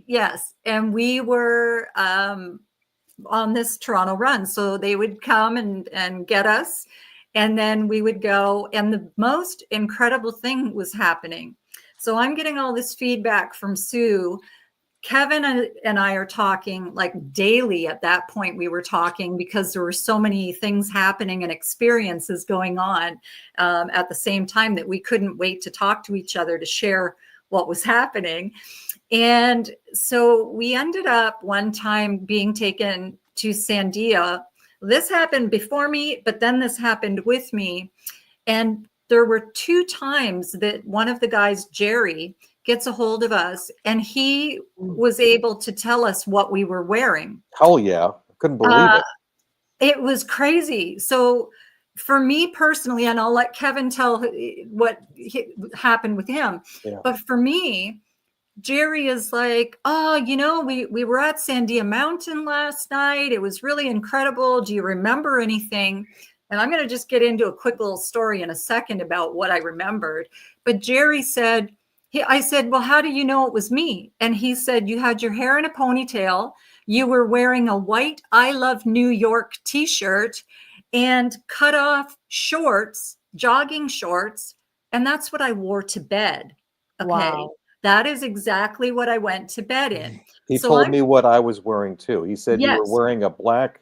Yes. And we were on this Toronto Run. So they would come and get us. And then we would go. And the most incredible thing was happening. So I'm getting all this feedback from Sue. Kevin and I are talking like daily at that point. We were talking because there were so many things happening and experiences going on at the same time that we couldn't wait to talk to each other to share what was happening. And so we ended up one time being taken to Sandia. This happened before me, but then this happened with me. And there were two times that one of the guys, Jerry, gets a hold of us and he was able to tell us what we were wearing. Hell yeah. I couldn't believe it. It was crazy. So for me personally, and I'll let Kevin tell what happened with him. Yeah. But for me, Jerry is like, oh, we were at Sandia Mountain last night. It was really incredible. Do you remember anything? And I'm going to just get into a quick little story in a second about what I remembered. But Jerry said, I said, well, how do you know it was me? And he said, you had your hair in a ponytail. You were wearing a white I Love New York t-shirt and cut off shorts, jogging shorts. And that's what I wore to bed. Okay. Wow. That is exactly what I went to bed in. He So told I'm- me what I was wearing too. He said you were Yes. wearing a black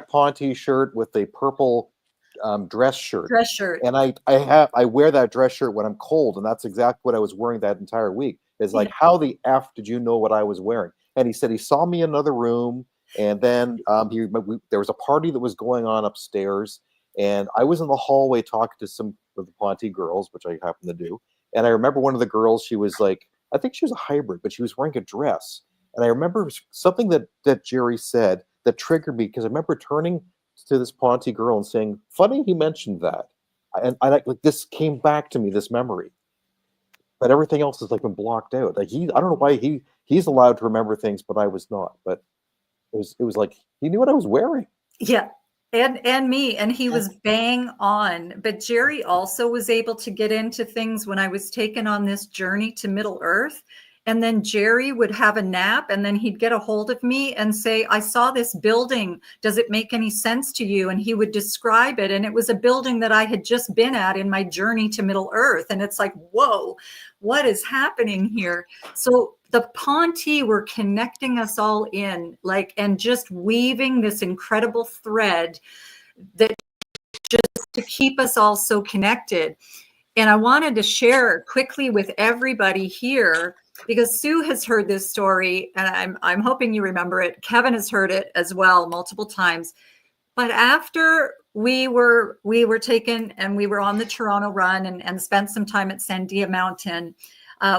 Ponte shirt with a purple dress shirt. Dress shirt. And I wear that dress shirt when I'm cold, and that's exactly what I was wearing that entire week. It's like, how the F did you know what I was wearing? And he said he saw me in another room, and then there was a party that was going on upstairs, and I was in the hallway talking to some of the Ponte girls, which I happen to do. And I remember one of the girls, she was like, I think she was a hybrid, but she was wearing a dress. And I remember something that Jerry said that triggered me, because I remember turning to this Ponte girl and saying, funny he mentioned that. And I like this came back to me, this memory. But everything else has like been blocked out. Like I don't know why he's allowed to remember things, but I was not. But it was like he knew what I was wearing. Yeah. And me, and he was bang on. But Jerry also was able to get into things when I was taken on this journey to Middle Earth. And then Jerry would have a nap, and then he'd get a hold of me and say, I saw this building. Does it make any sense to you? And he would describe it. And it was a building that I had just been at in my journey to Middle Earth. And it's like, whoa, what is happening here? So the Ponte were connecting us all in, like, and just weaving this incredible thread that just to keep us all so connected. And I wanted to share quickly with everybody here, because Sue has heard this story, and I'm hoping you remember it. Kevin has heard it as well multiple times. But after we were taken and we were on the Toronto run and spent some time at Sandia Mountain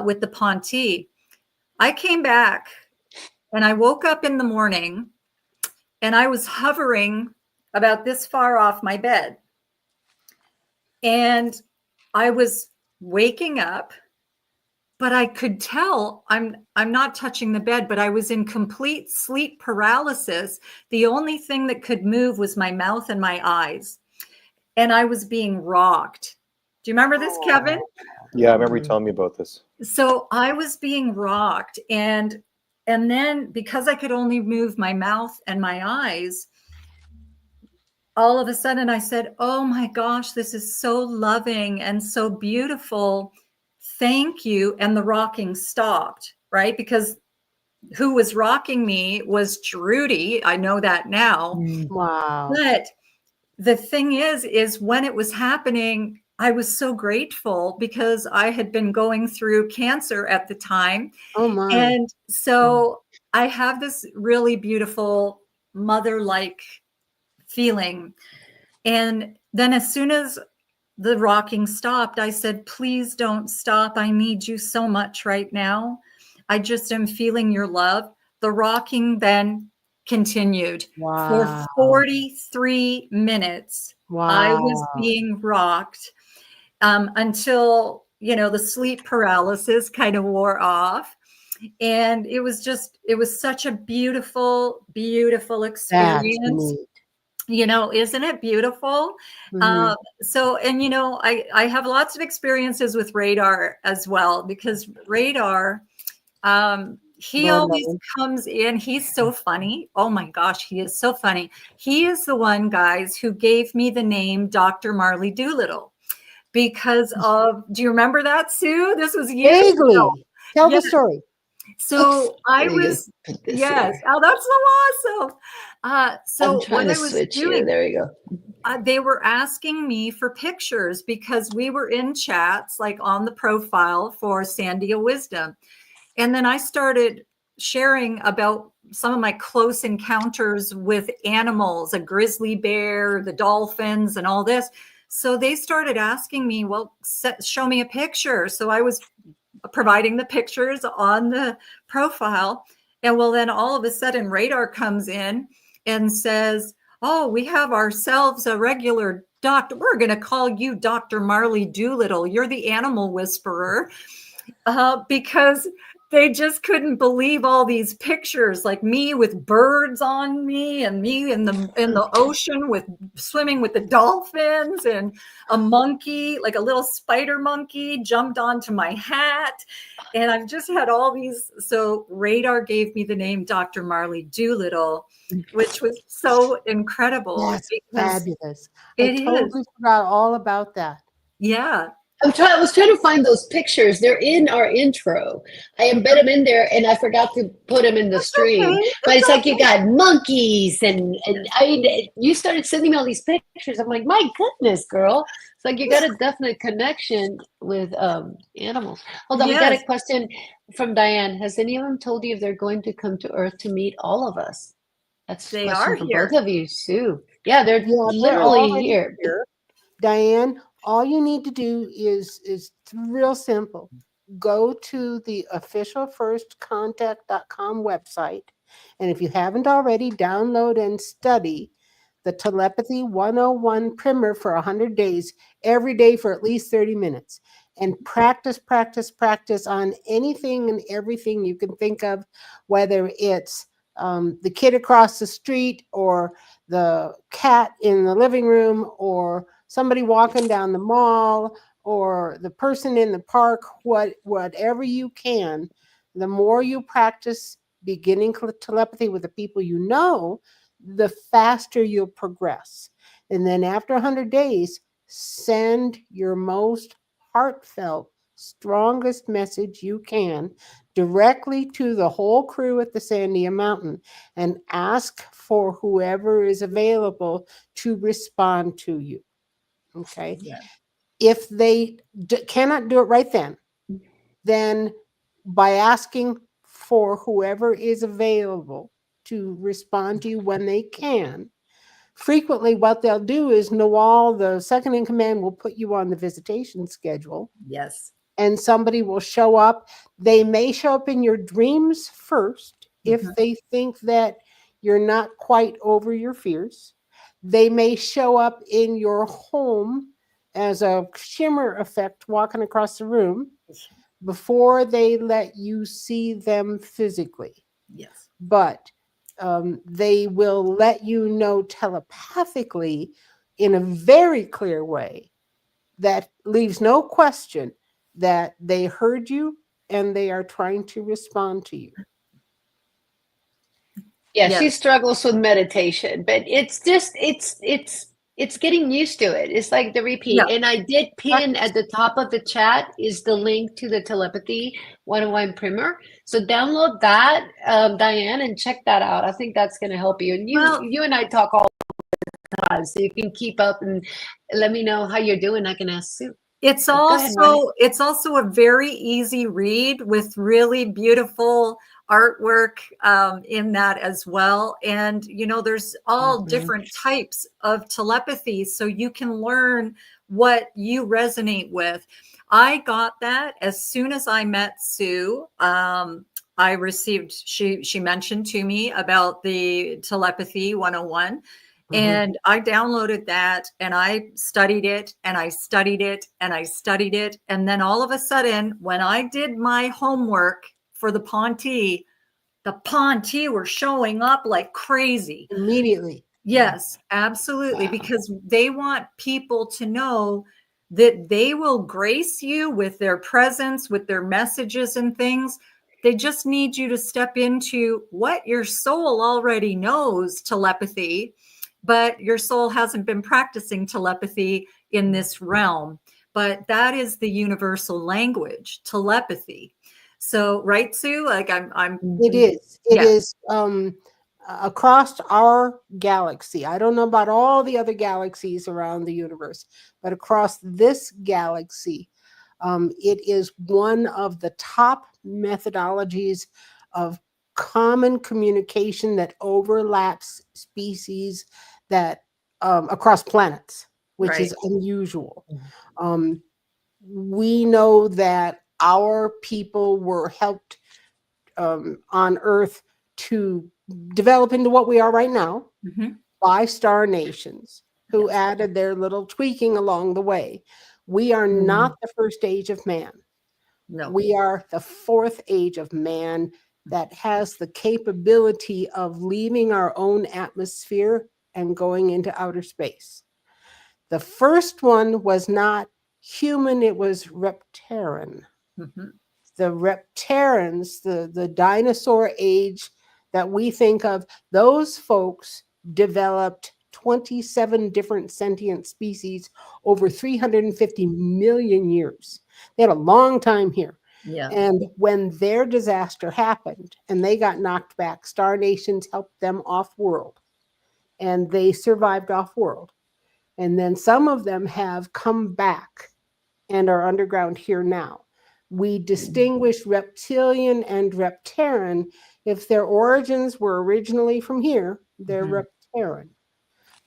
with the Ponte, I came back and I woke up in the morning and I was hovering about this far off my bed. And I was waking up, but I could tell I'm not touching the bed, but I was in complete sleep paralysis. The only thing that could move was my mouth and my eyes. And I was being rocked. Do you remember this, Kevin? Yeah, I remember you telling me about this. So I was being rocked. And then because I could only move my mouth and my eyes, all of a sudden I said, oh my gosh, this is so loving and so beautiful. Thank you. And the rocking stopped, right? Because who was rocking me was Trudy. I know that now. Wow. But the thing is when it was happening, I was so grateful because I had been going through cancer at the time. Oh my. And so I have this really beautiful mother-like feeling. And then as soon as the rocking stopped, I said, please don't stop. I need you so much right now. I just am feeling your love. The rocking then continued for 43 minutes. Wow. I was being rocked until, the sleep paralysis kind of wore off. And it was such a beautiful, beautiful experience. Isn't it beautiful? Mhm. So, and I have lots of experiences with Radar as well, because Radar, he always comes in. He's so funny. Oh my gosh, he is so funny. He is the one, guys, who gave me the name Dr. Marley Doolittle because of, do you remember that, Sue? This was years ago. Tell the story. So I was, yes. Here. Oh, that's so awesome. So I'm trying what to I was switch doing, here. There you go. they were asking me for pictures because we were in chats, like on the profile for Sandia Wisdom. And then I started sharing about some of my close encounters with animals, a grizzly bear, the dolphins, and all this. So they started asking me, well, show me a picture. So I was providing the pictures on the profile. And well, then all of a sudden Radar comes in and says, oh, we have ourselves a regular doctor. We're going to call you Dr. Marley Doolittle. You're the animal whisperer. Because they just couldn't believe all these pictures, like me with birds on me and me in the ocean with swimming with the dolphins, and a monkey, like a little spider monkey, jumped onto my hat. And I've just had all these. So Radar gave me the name Dr. Marley Doolittle, which was so incredible. That's because fabulous. it I is. totally forgot all about that. Yeah. I was trying to find those pictures. They're in our intro. I embed them in there, and I forgot to put them in the stream. Okay. But it's like you got monkeys, and you started sending me all these pictures. I'm like, my goodness, girl! It's like you got a definite connection with animals. Hold on, we got Yes. a question from Diane. Has any of them told you if they're going to come to Earth to meet all of us? That's a They question are for here. both of you, Sue. Yeah, they're Yeah, they're literally already here. here. Diane, all you need to do is real simple. Go to the official firstcontact.com website, and if you haven't already, download and study the Telepathy 101 primer for 100 days, every day for at least 30 minutes. And practice, practice, practice on anything and everything you can think of, whether it's the kid across the street, or the cat in the living room, or somebody walking down the mall, or the person in the park, whatever you can. The more you practice beginning telepathy with the people you know, the faster you'll progress. And then after 100 days, send your most heartfelt, strongest message you can directly to the whole crew at the Sandia Mountain, and ask for whoever is available to respond to you. Okay. Yeah. If they cannot do it right then by asking for whoever is available to respond to you when they can, frequently what they'll do is Nawal, the second in command, will put you on the visitation schedule, Yes. and somebody will show up. They may show up in your dreams first if they think that you're not quite over your fears. They may show up in your home as a shimmer effect walking across the room before they let you see them physically. Yes. But they will let you know telepathically in a very clear way that leaves no question that they heard you and they are trying to respond to you. Yeah, Yes. she struggles with meditation, but it's just it's getting used to it. It's like the repeat. Yeah. And I did pin at the top of the chat is the link to the Telepathy 101 primer. So download that, Diane, and check that out. I think that's going to help you. And you and I talk all the time, so you can keep up and let me know how you're doing. I can ask Sue. It's Go ahead, Ronnie. also a very easy read with really beautiful artwork in that as well. And there's all different types of telepathy, so you can learn what you resonate with. I got that as soon as I met Sue. I received, she mentioned to me about the Telepathy 101. And I downloaded that and I studied it and I studied it and I studied it. And then all of a sudden, when I did my homework for the Ponte were showing up like crazy. Immediately. Yes, absolutely. Because they want people to know that they will grace you with their presence, with their messages and things. They just need you to step into what your soul already knows, telepathy, but your soul hasn't been practicing telepathy in this realm. But that is the universal language, telepathy. So, right, Sue? Like It is. It is across our galaxy. I don't know about all the other galaxies around the universe, but across this galaxy, it is one of the top methodologies of common communication that overlaps species that across planets, which is unusual. We know that our people were helped on Earth to develop into what we are right now by star nations who added their little tweaking along the way. We are not the first age of man. No. We are the fourth age of man that has the capability of leaving our own atmosphere and going into outer space. The first one was not human, it was reptarian. Mhm. The reptarians, the dinosaur age that we think of, those folks developed 27 different sentient species over 350 million years. They had a long time here. Yeah. And when their disaster happened and they got knocked back, Star Nations helped them off world and they survived off world. And then some of them have come back and are underground here now. We distinguish reptilian and reptarian. If their origins were originally from here, they're Mhm. reptarian.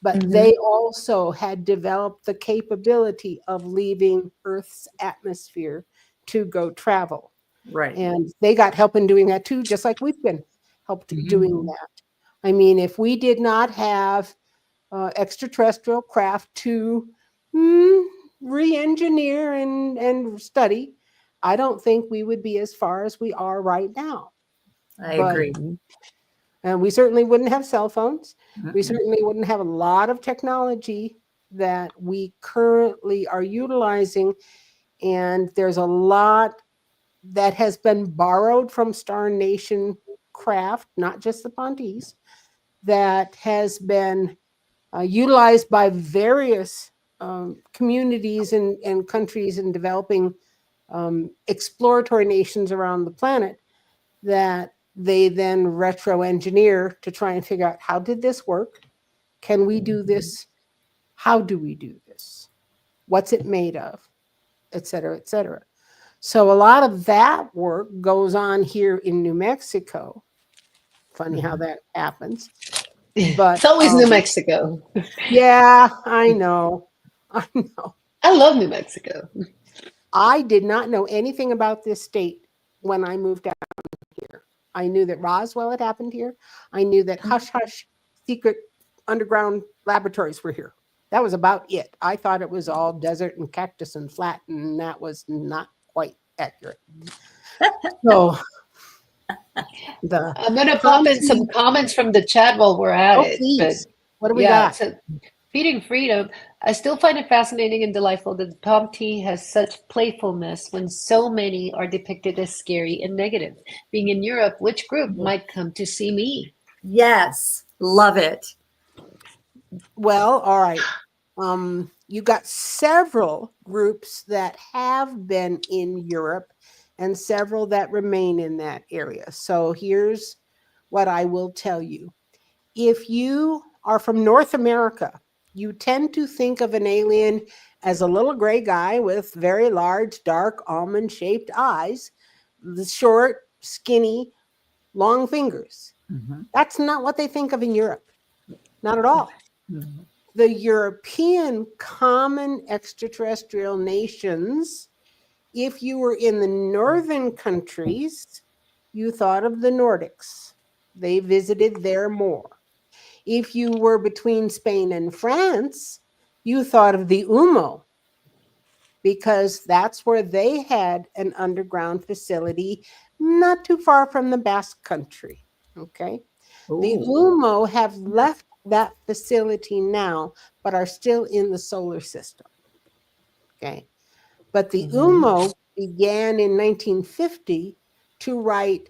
But Mhm. they also had developed the capability of leaving Earth's atmosphere to go travel. Right. And they got help in doing that too, just like we've been helped doing Mhm. that. I mean, if we did not have extraterrestrial craft to re-engineer and study, I don't think we would be as far as we are right now. I But agree. and we certainly wouldn't have cell phones. We Mm-mm. certainly wouldn't have a lot of technology that we currently are utilizing. And there's a lot that has been borrowed from Star Nation craft, not just the Pontes, that has been utilized by various communities and countries and developing exploratory nations around the planet that they then retro engineer to try and figure out, how did this work? Can we do this? How do we do this? What's it made of? Et cetera, et cetera. So a lot of that work goes on here in New Mexico. Funny how that happens. But It's always New Mexico. yeah, I know. I know. I love New Mexico. I did not know anything about this state when I moved down here. I knew that Roswell had happened here. I knew that hush hush secret underground laboratories were here. That was about it. I thought it was all desert and cactus and flat, and that was not quite accurate. So the I'm going to top pop in some team- comments from the chat while we're at oh, it. please. But What do we yeah, got? so feeding freedom. I still find it fascinating and delightful that the Tom T has such playfulness when so many are depicted as scary and negative. Being in Europe, which group might come to see me? Yes. Love it. Well, all right. You got several groups that have been in Europe and several that remain in that area. So here's what I will tell you. If you are from North America, you tend to think of an alien as a little gray guy with very large, dark, almond shaped eyes, short, skinny, long fingers. Mhm. That's not what they think of in Europe. Not at all. Mhm. The European common extraterrestrial nations, if you were in the northern countries, you thought of the Nordics. They visited there more. If you were between Spain and France, you thought of the UMO, because that's where they had an underground facility not too far from the Basque Country. Okay. The Ooh. UMO have left that facility now, but are still in the solar system. Okay. But the UMO began in 1950 to write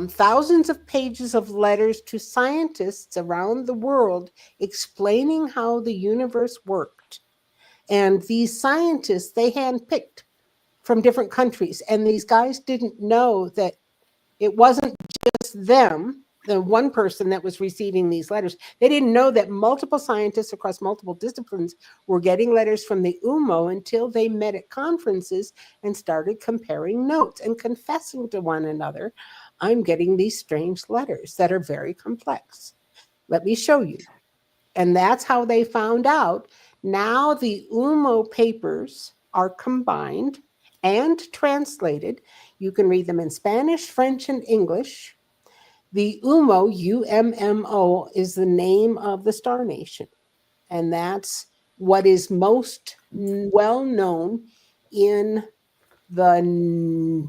thousands of pages of letters to scientists around the world explaining how the universe worked. And these scientists, they handpicked from different countries. And these guys didn't know that it wasn't just them, the one person that was receiving these letters. They didn't know that multiple scientists across multiple disciplines were getting letters from the UMO until they met at conferences and started comparing notes and confessing to one another, I'm getting these strange letters that are very complex. Let me show you. And that's how they found out. Now the UMO papers are combined and translated. You can read them in Spanish, French, and English. The UMO, UMMO, is the name of the Star Nation. And that's what is most well known in the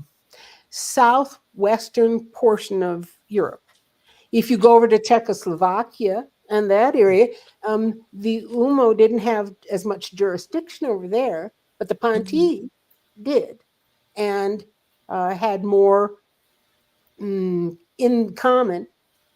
southwestern portion of Europe. If you go over to Czechoslovakia and that area, the UMO didn't have as much jurisdiction over there, but the Ponti did, and had more in common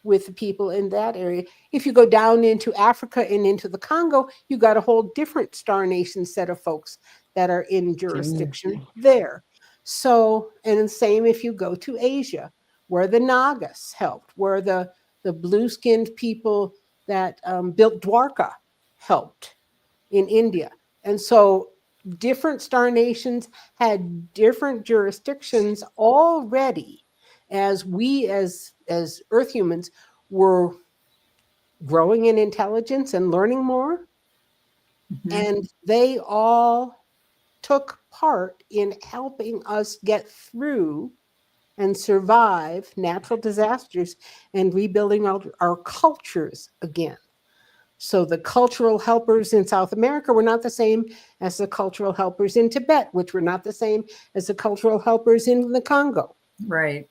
with the people in that area. If you go down into Africa and into the Congo, you got a whole different Star Nation set of folks that are in jurisdiction there. So, and the same if you go to Asia, where the Nagas helped, where the blue-skinned people that built Dwarka helped in India. And so different Star Nations had different jurisdictions already as we as Earth humans were growing in intelligence and learning more. And they all took part in helping us get through and survive natural disasters and rebuilding our cultures again. So the cultural helpers in South America were not the same as the cultural helpers in Tibet, which were not the same as the cultural helpers in the Congo. Right.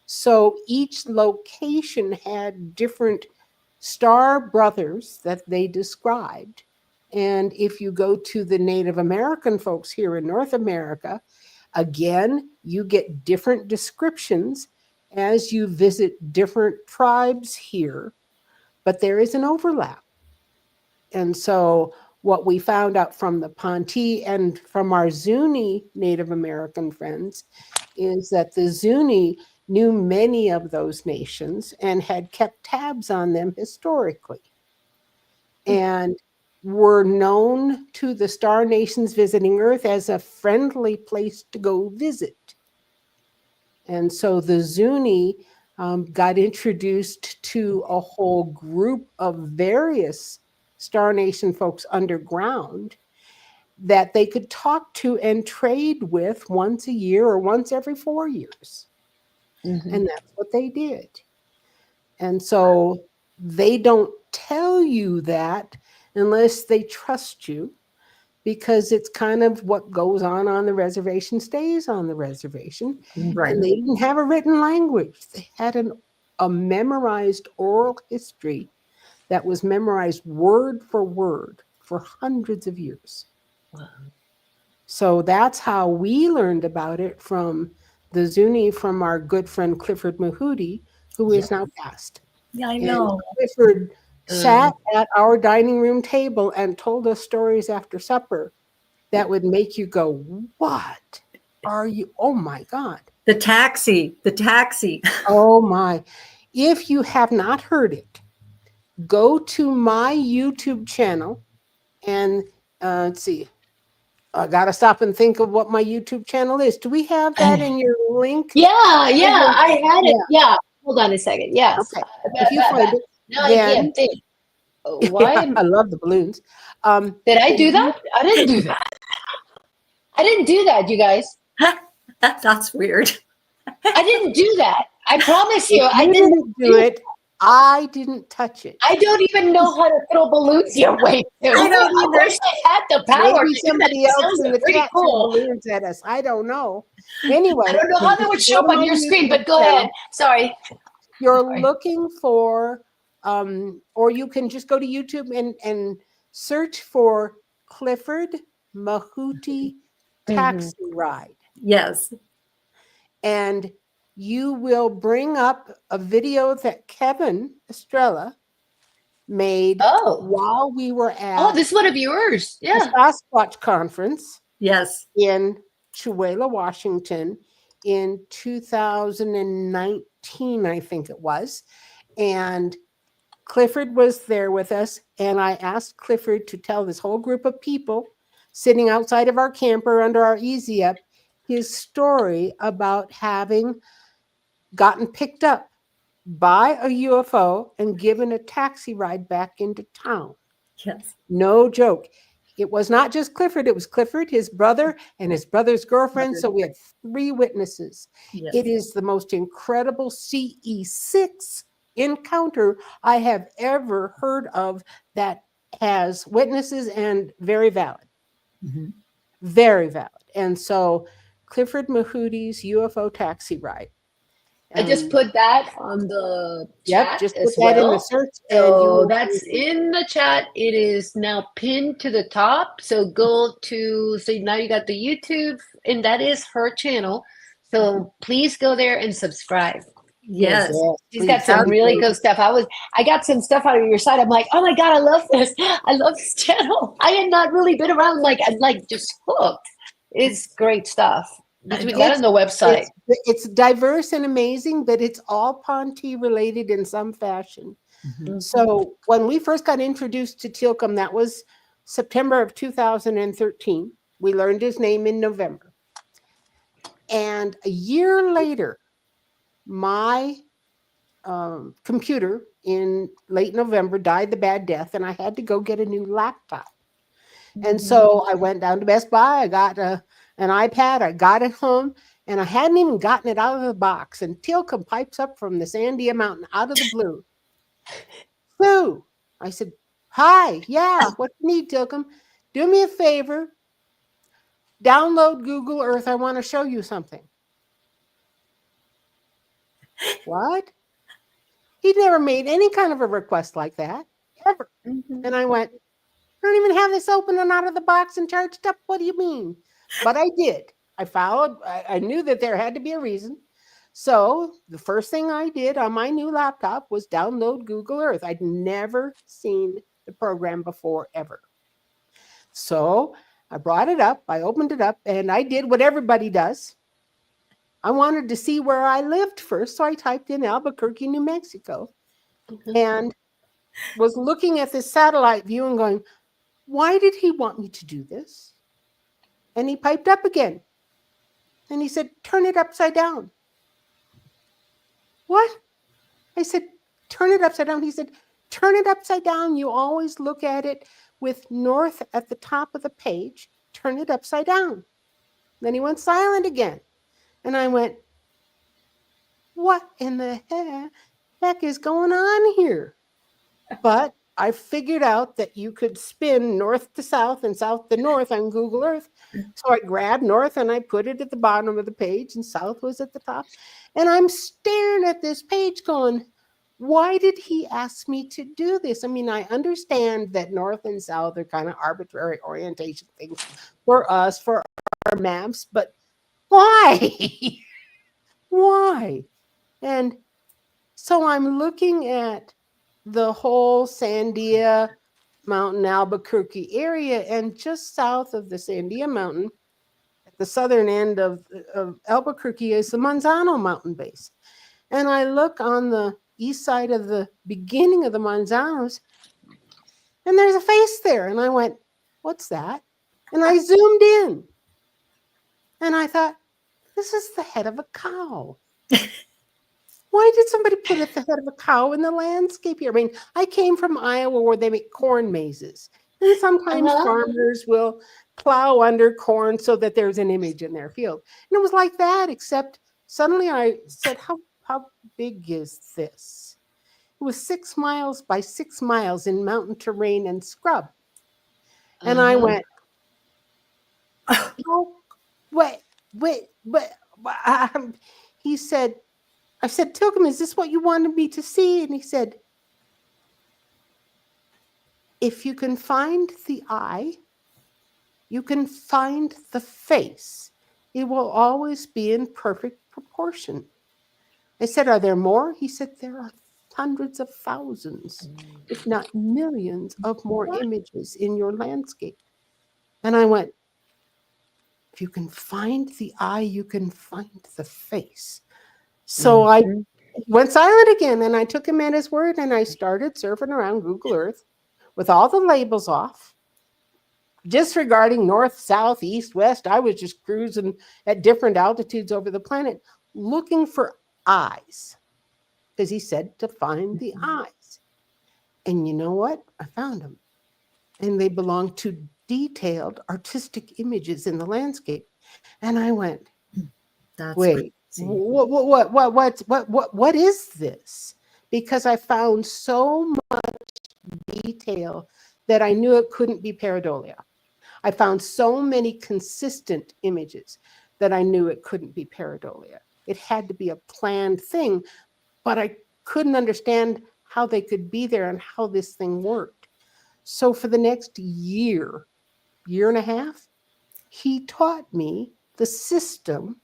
So each location had different star brothers that they described. And if you go to the Native American folks here in North America, again, you get different descriptions as you visit different tribes here, but there is an overlap. And so what we found out from the Ponti and from our Zuni Native American friends is that the Zuni knew many of those nations and had kept tabs on them historically, and were known to the Star Nations visiting Earth as a friendly place to go visit. And so the Zuni got introduced to a whole group of various Star Nation folks underground that they could talk to and trade with once a year or once every 4 years. And that's what they did. And so they don't tell you that unless they trust you, because it's kind of what goes on the reservation stays on the reservation. Right. And they didn't have a written language. They had a memorized oral history that was memorized word for word for hundreds of years. Wow. So that's how we learned about it from the Zuni, from our good friend Clifford Mahudi, who is now passed. Yeah, I And know. Clifford sat at our dining room table and told us stories after supper that would make you go, what are you? Oh my God. The taxi. Oh my. If you have not heard it, go to my YouTube channel and let's see. I got to stop and think of what my YouTube channel is. Do we have that in your link? Yeah, I had it. Yeah. Hold on a second. Yes. Okay. If you find it, No, I can't think. Why? I love the balloons. Did I do that? I didn't do that. I didn't do that, you guys. That's weird. I didn't do that. I promise you, I You didn't do it. I didn't touch it. I don't even know how to throw balloons your way. I wish I had the power. Maybe somebody else in the pretty chat cool. threw balloons at us. I don't know. Anyway, I don't know how they would show up on your screen, but go ahead. Sorry. You're looking for, or you can just go to YouTube and search for Clifford Mahudi Taxi Ride. Yes. And you will bring up a video that Kevin Estrella made while we were at this is one of yours. Yeah. the Sasquatch conference Yes. in Chewela, Washington in 2019, I think it was. And Clifford was there with us. And I asked Clifford to tell this whole group of people sitting outside of our camper under our easy up his story about having gotten picked up by a UFO and given a taxi ride back into town. Yes. No joke. It was not just Clifford. It was Clifford, his brother, and his brother's girlfriend. So we had 3 witnesses. Yes. It is the most incredible CE6 encounter I have ever heard of that has witnesses and very valid. Very valid. And so Clifford Mahoody's UFO taxi ride. I just Um, put that on the Yep, chat just as put that in the well. search, and you So will that's in the chat. It is now pinned to the top. So go to, so now you got the YouTube, and that is her channel. So please go there and subscribe. Yes. Yes, She's got please. some That'd be really great. good stuff. I got some stuff out of your site. I'm like, oh my God, I love this. I love this channel. I had not really been around, like, I'm like just hooked. It's great stuff. Between that and the website. It's diverse and amazing, but it's all Ponte related in some fashion. Mhm. So when we first got introduced to Teal'c, that was September of 2013. We learned his name in November. And a year later, my computer in late November died the bad death, and I had to go get a new laptop. And so I went down to Best Buy. I got an iPad. I got it home, and I hadn't even gotten it out of the box. And Teal'c pipes up from the Sandia Mountain out of the blue. Sue, I said, hi, yeah, what do you need, Teal'c? Do me a favor. Download Google Earth. I want to show you something. What? He'd never made any kind of a request like that, ever. And I went, I don't even have this open and out of the box and charged up. What do you mean? But I did. I followed. I knew that there had to be a reason. So the first thing I did on my new laptop was download Google Earth. I'd never seen the program before, ever. So I brought it up. I opened it up, and I did what everybody does. I wanted to see where I lived first. So I typed in Albuquerque, New Mexico, and was looking at this satellite view and going, why did he want me to do this? And he piped up again. And he said, turn it upside down. What? I said, turn it upside down. He said, turn it upside down. You always look at it with north at the top of the page. Turn it upside down. Then he went silent again. And I went, what in the heck is going on here? But I figured out that you could spin north to south and south to north on Google Earth. So I grabbed north and I put it at the bottom of the page, and south was at the top. And I'm staring at this page going, why did he ask me to do this? I mean, I understand that north and south are kind of arbitrary orientation things for us, for our maps, but why? Why? And so I'm looking at the whole Sandia Mountain, Albuquerque area, and just south of the Sandia Mountain, at the southern end of Albuquerque, is the Manzano Mountain base. And I look on the east side of the beginning of the Manzanos, and there's a face there. And I went, what's that? And I zoomed in, and I thought, this is the head of a cow. Why did somebody put at the head of a cow in the landscape here? I mean, I came from Iowa where they make corn mazes. And sometimes farmers will plow under corn so that there's an image in their field. And it was like that, except suddenly I said, how big is this? It was 6 miles by 6 miles in mountain terrain and scrub. And I went, oh, wait. He said, I said, Teal'c, is this what you wanted me to see? And he said, if you can find the eye, you can find the face. It will always be in perfect proportion. I said, are there more? He said, there are hundreds of thousands, if not millions of more images in your landscape. And I went, if you can find the eye, you can find the face. So I went silent again, and I took him at his word, and I started surfing around Google Earth with all the labels off, disregarding north, south, east, west. I was just cruising at different altitudes over the planet looking for eyes, because he said to find the eyes. And you know what? I found them. And they belong to detailed artistic images in the landscape. And I went, wait, what is this? Because I found so much detail that I knew it couldn't be pareidolia. I found so many consistent images. that I knew it couldn't be pareidolia. It had to be a planned thing, but I couldn't understand how they could be there and how this thing worked. So for the next year and a half, he taught me the system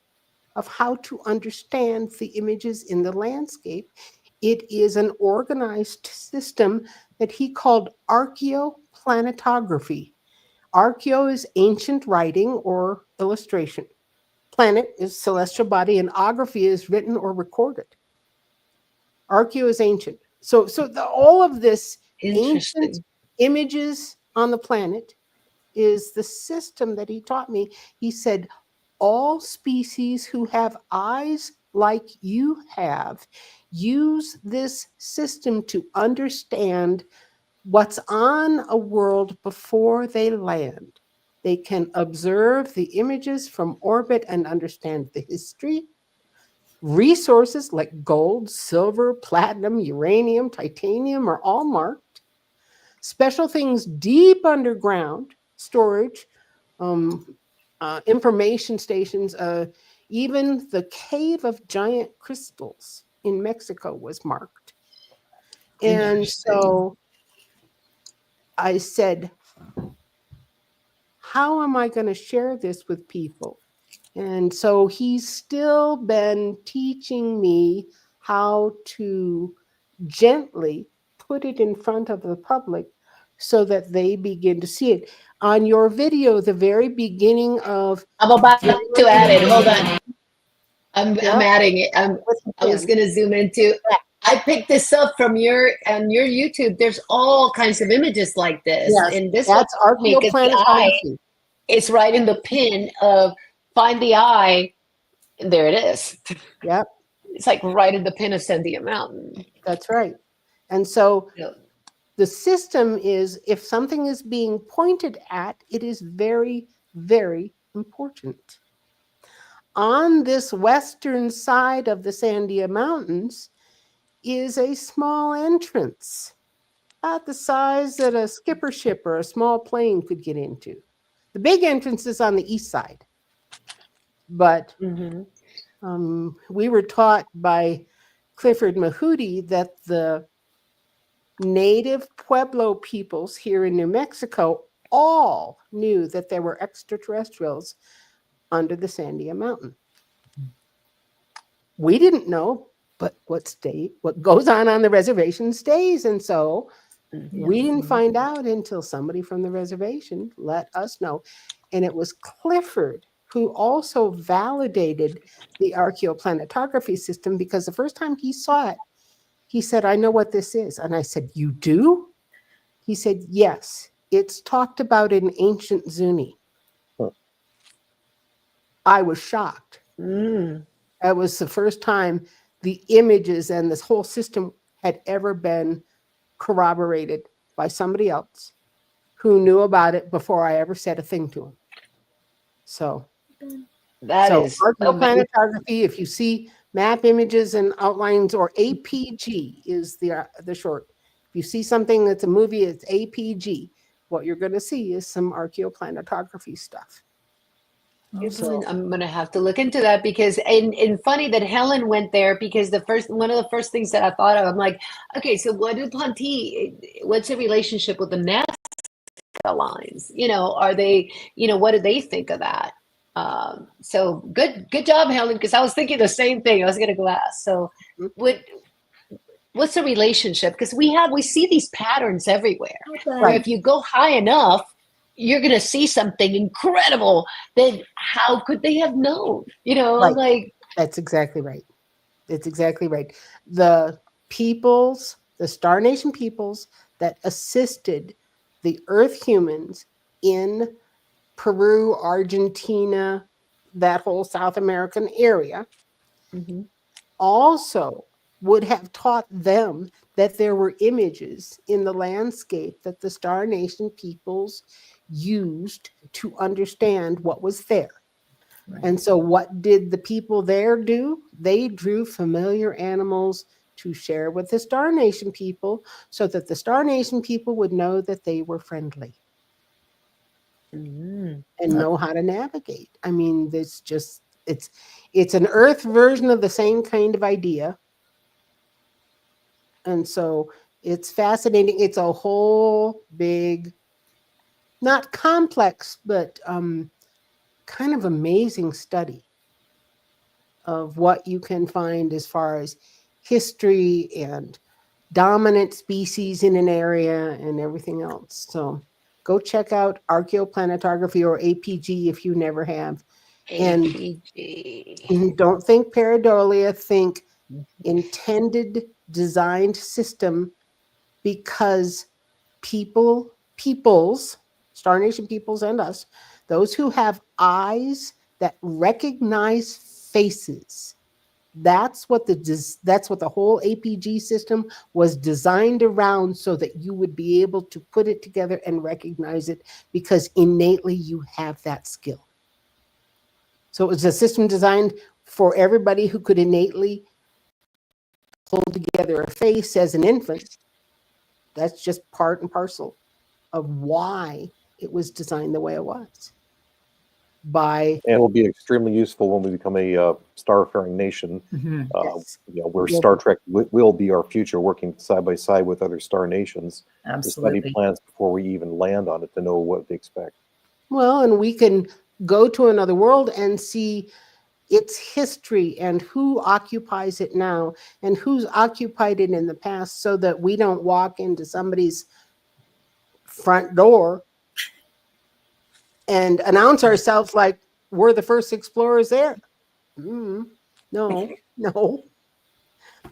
of how to understand the images in the landscape. It is an organized system that he called archaeoplanetography. Archeo is ancient writing or illustration. Planet is celestial body, and ography is written or recorded. Archeo is ancient. So all of this ancient Interesting. images on the planet is the system that he taught me. He said, all species who have eyes like you have use this system to understand what's on a world before they land. They can observe the images from orbit and understand the history. Resources like gold, silver, platinum, uranium, titanium are all marked. Special things deep underground, storage, information stations, even the cave of giant crystals in Mexico was marked. And Interesting. so I said, how am I going to share this with people? And so he's still been teaching me how to gently put it in front of the public so that they begin to see it. On your video, the very beginning of I'm about to add it. Hold on. I'm adding it. I was going to zoom into. I picked this up from your YouTube. There's all kinds of images like this, Yes, and this that's one because the eye archaeoplanetography. is right in the pin of find the eye. And there it is. Yep, It's like right in the pin of Sandia Mountain. that's right. And so Yeah. the system is, if something is being pointed at, it is very, very important. On this western side of the Sandia Mountains is a small entrance, about the size that a skipper ship or a small plane could get into. The big entrance is on the east side. But we were taught by Clifford Mahudi that the native Pueblo peoples here in New Mexico all knew that there were extraterrestrials under the Sandia Mountain. We didn't know, but what goes on the reservation stays. And so we didn't find out until somebody from the reservation let us know. And it was Clifford who also validated the archaeoplanetography system, because the first time he saw it, he said, I know what this is. And I said, you do? He said, yes, it's talked about in ancient Zuni. I was shocked. That was the first time the images and this whole system had ever been corroborated by somebody else who knew about it before I ever said a thing to him. So archaeoplanetography, if you see map images and outlines, or APG is the short. If you see something that's a movie, it's APG. What you're going to see is some archaeoplanetography stuff. So I'm gonna have to look into that, because and funny that Helen went there, because one of the first things that I thought of, I'm like, okay, so what's the relationship with the Nazca lines? Are they, what do they think of that? So good job, Helen, because I was thinking the same thing. I was gonna go ask. So what's the relationship? Because we see these patterns everywhere. Right. If you go high enough, you're going to see something incredible. Then how could they have known? Right. That's exactly right. That's exactly right. The Star Nation peoples that assisted the Earth humans in Peru, Argentina, that whole South American area, also would have taught them that there were images in the landscape that the Star Nation peoples used to understand what was there. Right. And so what did the people there do? They drew familiar animals to share with the Star Nation people, so that the Star Nation people would know that they were friendly and know how to navigate. I mean, it's just It's an Earth version of the same kind of idea. And so it's fascinating. It's a whole big, not complex, but kind of amazing study of what you can find as far as history and dominant species in an area and everything else. So go check out archaeoplanetography, or APG, if you never have. And APG. don't think pareidolia, think intended designed system, because peoples, Star Nation peoples and us, those who have eyes that recognize faces, that's what the whole APG system was designed around, so that you would be able to put it together and recognize it, because innately you have that skill. So it was a system designed for everybody who could innately hold together a face as an infant. That's just part and parcel of why it was designed the way it was. And it will be extremely useful when we become a starfaring nation. Yes. Where Star Trek will be our future, working side by side with other star nations to study plans before we even land on it, to know what to expect. Well, and we can go to another world and see its history and who occupies it now and who's occupied it in the past, so that we don't walk into somebody's front door and announce ourselves like we're the first explorers there. No.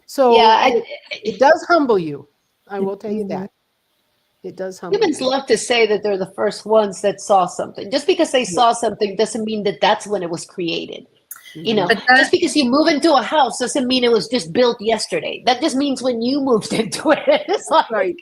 So it does humble you. I will tell you that. It does humble Humans you. love to say that they're the first ones that saw something. Just because they saw something doesn't mean that that's when it was created. Just because you move into a house doesn't mean it was just built yesterday. That just means when you moved into it. It's like, Right.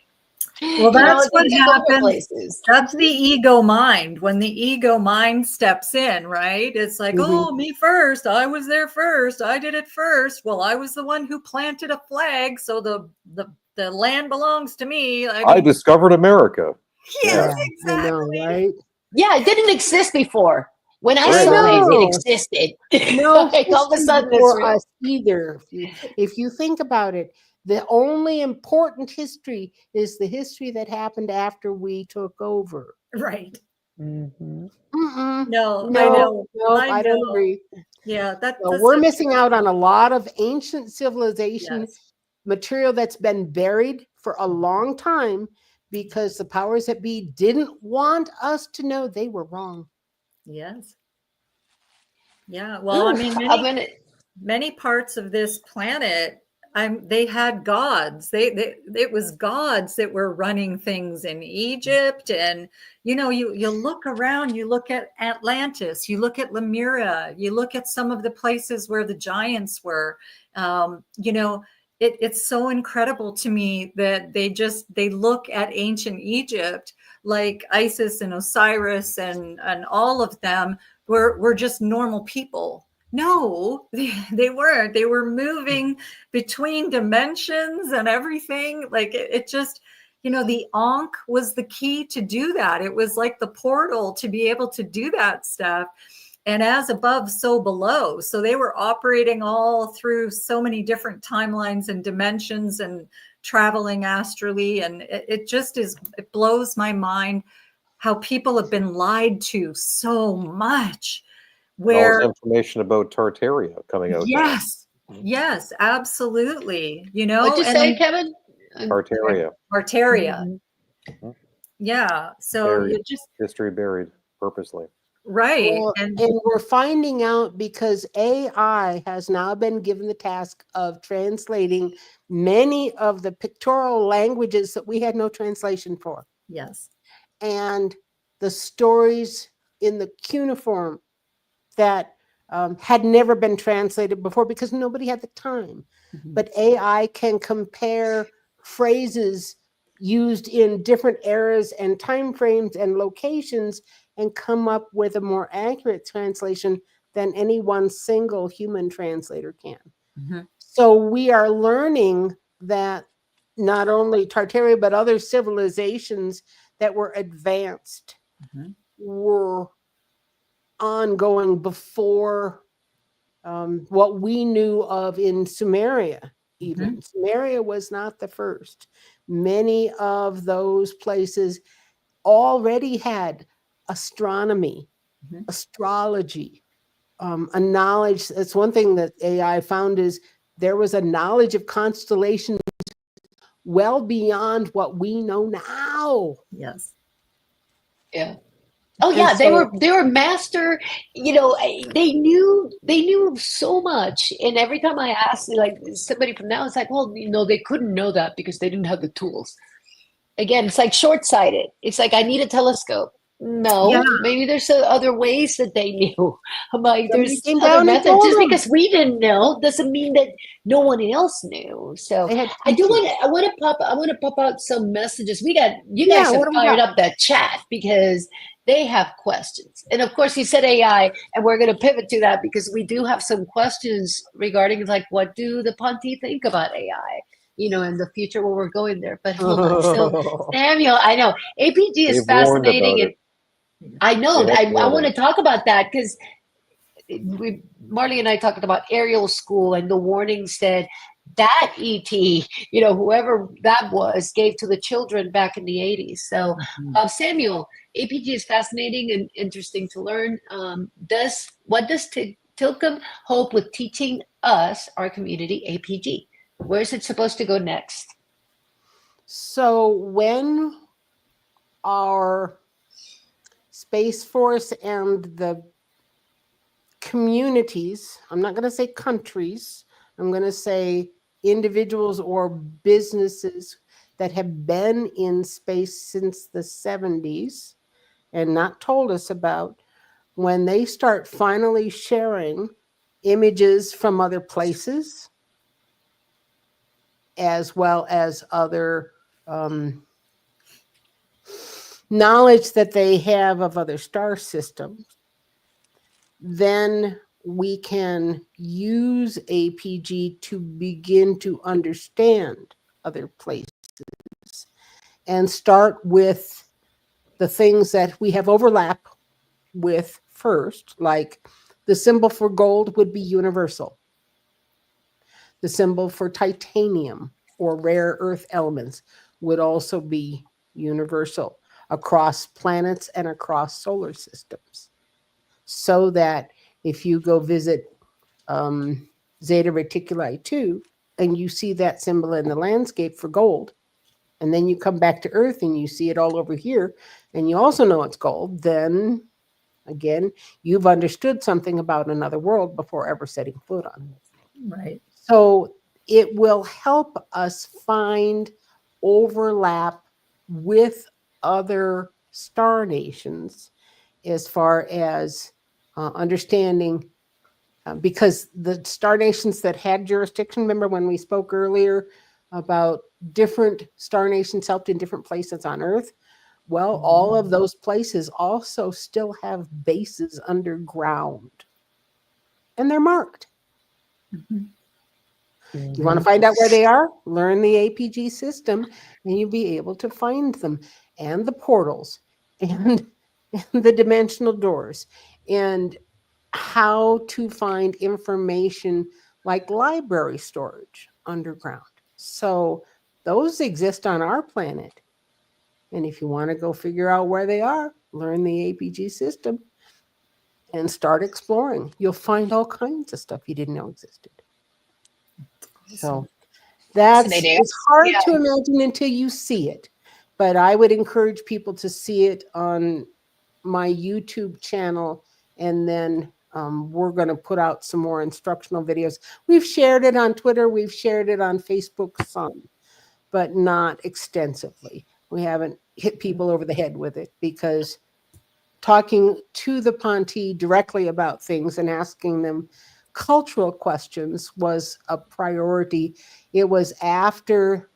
Well, that's what happens. Places. That's the ego mind. When the ego mind steps in, right? It's like, oh, me first. I was there first. I did it first. Well, I was the one who planted a flag, so the land belongs to me. I discovered America. Yes, I exactly. know, right? Yeah, it didn't exist before. When I Right. saw it, No. it existed. No, Like, all of a sudden, it's for real. us either. If you think about it, the only important history is the history that happened after we took over. Right. Mhm. No, I know. I don't agree. Yeah, that's We're missing out on a lot of ancient civilization material that's been buried for a long time, because the powers that be didn't want us to know they were wrong. Yes. Yeah. Well, I mean, many parts of this planet, they had gods. It was gods that were running things in Egypt. And you look around, you look at Atlantis, you look at Lemuria, you look at some of the places where the giants were. It's so incredible to me that they look at ancient Egypt like Isis and Osiris and all of them were just normal people. No, they weren't. They were moving between dimensions and everything. Like it just, the Ankh was the key to do that. It was like the portal to be able to do that stuff. And as above, so below. So they were operating all through so many different timelines and dimensions and traveling astrally. And it blows my mind how people have been lied to so much. Where information about Tartaria coming out. Yes, absolutely. What'd you say, Kevin? Tartaria. Mm-hmm. Yeah. So buried. History buried purposely. Right. Well, and we're finding out because AI has now been given the task of translating many of the pictorial languages that we had no translation for. Yes. And the stories in the cuneiform that had never been translated before because nobody had the time. But AI can compare phrases used in different eras and time frames and locations and come up with a more accurate translation than any one single human translator can. So we are learning that not only Tartaria, but other civilizations that were advanced were ongoing before what we knew of in Sumeria, even. Sumeria was not the first. Many of those places already had astronomy, astrology, a knowledge. That's one thing that AI found, is there was a knowledge of constellations well beyond what we know now. Yes. Yeah. Oh And yeah, so- they were master, you know, they knew so much. And every time I asked like somebody from now, it's like, well, you know, they couldn't know that because they didn't have the tools. Again, it's like short-sighted. It's like, I need a telescope. No, Yeah. maybe there's other ways that they knew. I'm like, Somebody there's came other down and methods. told Just them. because we didn't know doesn't mean that no one else knew. So They had I teachers. want to pop out some messages. You guys Yeah, have what do we fired got? up that chat because they have questions. And of course, you said AI, and we're going to pivot to that because we do have some questions regarding like, what do the Ponti think about AI? You know, in the future when we're going there. But hold on. So Samuel, I know APG is They've warned fascinating, about and I know They have I warned want to us. talk about that because Marley and I talked about aerial school and the warnings that ET, you know, whoever that was, gave to the children back in the 80s. So, Samuel, APG is fascinating and interesting to learn. What does Tilcom hope with teaching us, our community, APG? Where is it supposed to go next? So when our Space Force and the communities, I'm not going to say countries, I'm going to say individuals or businesses that have been in space since the 70s and not told us about, when they start finally sharing images from other places, as well as other knowledge that they have of other star systems, then we can use APG to begin to understand other places and start with the things that we have overlap with first, like the symbol for gold would be universal. The symbol for titanium or rare earth elements would also be universal across planets and across solar systems. So that if you go visit Zeta Reticuli 2 and you see that symbol in the landscape for gold, and then you come back to Earth and you see it all over here, and you also know it's gold, then again, you've understood something about another world before ever setting foot on it. Right. So it will help us find overlap with other star nations as far as understanding, because the star nations that had jurisdiction, remember when we spoke earlier about different star nations helped in different places on Earth? Well, all of those places also still have bases underground, and they're marked. You want to find out where they are? Learn the APG system, and you'll be able to find them, and the portals, and the dimensional doors, and how to find information like library storage underground. So those exist on our planet. And if you want to go figure out where they are, learn the APG system and start exploring. You'll find all kinds of stuff you didn't know existed. So Fascinating. it's hard Yeah. to imagine until you see it. But I would encourage people to see it on my YouTube channel, and then we're going to put out some more instructional videos. We've shared it on Twitter, we've shared it on Facebook some, but not extensively. We haven't hit people over the head with it, because talking to the Ponti directly about things and asking them cultural questions was a priority. It was after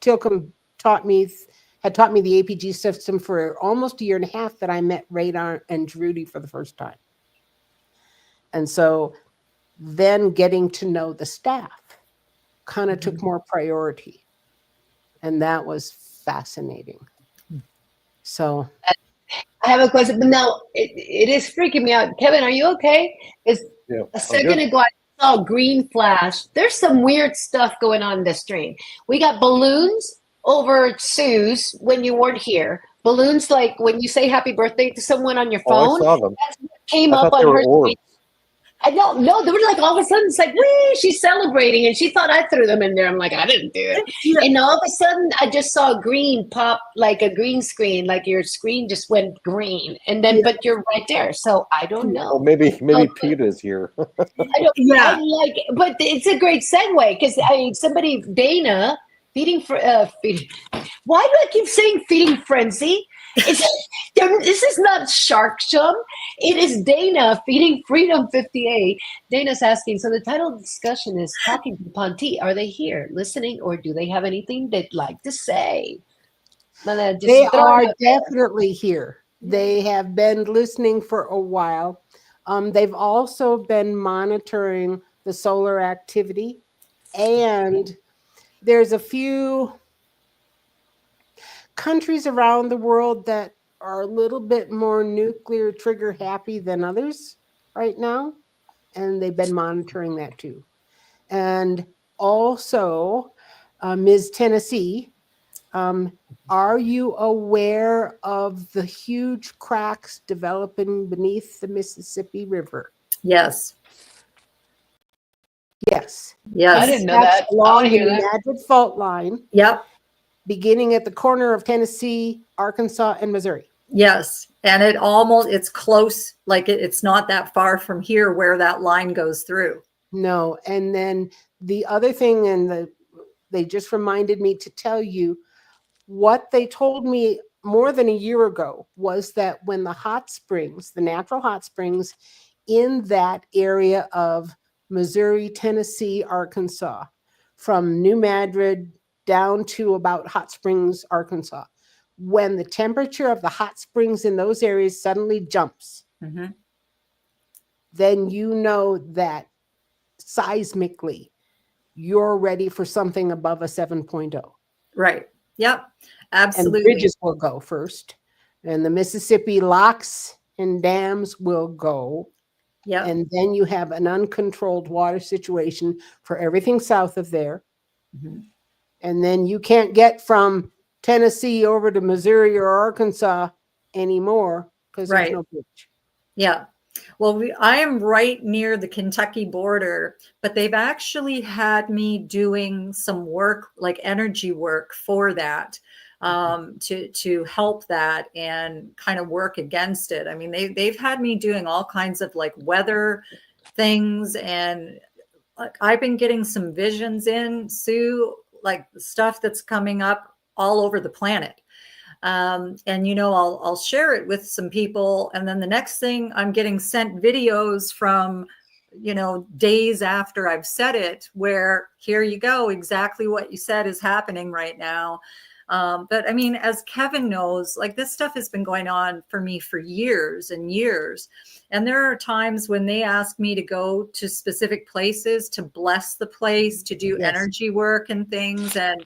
Tilcom had taught me the APG system for almost a year and a half that I met Radar and Drudy for the first time. And so then getting to know the staff kind of took more priority. And that was fascinating. So I have a question, but now it is freaking me out. Kevin, are you okay? Because Yeah. A Oh, second good. ago, I saw a green flash. There's some weird stuff going on in the stream. We got balloons over at Sue's when you weren't here. Balloons like when you say happy birthday to someone on your Oh, I phone. saw them. That's what came I up thought they on were her screen. orbs. I don't know. They were like all of a sudden, it's like, wee, she's celebrating. And she thought I threw them in there. I'm like, I didn't do it. Yeah. And all of a sudden, I just saw green pop, like a green screen, like your screen just went green. And then, but you're right there. So I don't Well, know. maybe Okay. PETA's here. I don't, Yeah. I like, but it's a great segue because somebody, Dana, feeding. Why do I keep saying feeding frenzy? This is not Shark Chum. It is Dana feeding Freedom 58. Dana's asking, so the title of the discussion is Talking to Ponte. Are they here listening or do they have anything they'd like to say? They are definitely here. They have been listening for a while. They've also been monitoring the solar activity, and there's a few countries around the world that are a little bit more nuclear trigger happy than others right now, and they've been monitoring that too. And also, Ms. Tennessee, are you aware of the huge cracks developing beneath the Mississippi River? Yes. Yes. Yes. I didn't know That's that. I along want to the hear that. Madrid Fault Line, Yep. beginning at the corner of Tennessee, Arkansas, and Missouri. Yes. And it's close. Like it's not that far from here where that line goes through. No. And then the other thing, and they just reminded me to tell you, what they told me more than a year ago was that when the hot springs, the natural hot springs in that area of Missouri, Tennessee, Arkansas, from New Madrid down to about Hot Springs, Arkansas, when the temperature of the hot springs in those areas suddenly jumps, Mm-hmm. then you know that seismically you're ready for something above a 7.0. Right. Yep. And Absolutely. bridges will go first, and the Mississippi locks and dams will go. Yep. And then you have an uncontrolled water situation for everything south of there. Mhm. And then you can't get from Tennessee over to Missouri or Arkansas anymore because there's Right. no bridge. Yeah. Well, I am right near the Kentucky border, but they've actually had me doing some work, like energy work for that, to help that and kind of work against it. I mean, they've had me doing all kinds of like weather things, and I've been getting some visions in, Sue, like stuff that's coming up all over the planet. And I'll share it with some people, and then the next thing I'm getting sent videos from days after I've said it, where here you go, exactly what you said is happening right now. But I mean, as Kevin knows, like this stuff has been going on for me for years and years. And there are times when they ask me to go to specific places to bless the place, to do Yes. energy work and things. And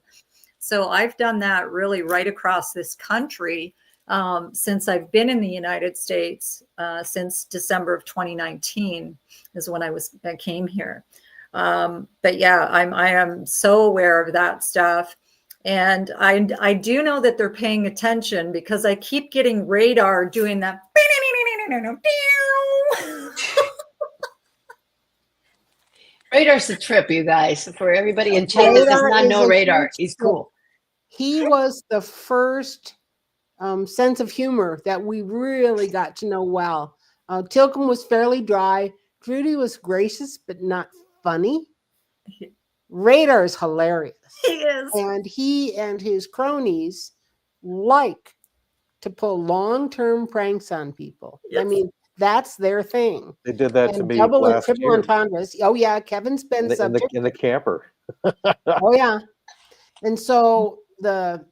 so I've done that really right across this country since I've been in the United States, since December of 2019 is when I came here. But yeah, I am so aware of that stuff. And I do know that they're paying attention because I keep getting radar doing that. Radar's a trip, you guys. For everybody in chat that does Radar not is know a Radar, huge he's trip. cool. He was the first sense of humor that we really got to know well. Tilcom was fairly dry. Trudy was gracious but not funny. Radar is hilarious. He is. And he and his cronies like to pull long-term pranks on people. I Yes. mean, that's their thing. They did that to And me double and last triple year entendres. Oh yeah, Kevin's been in the subject. in the camper. Oh yeah. And so the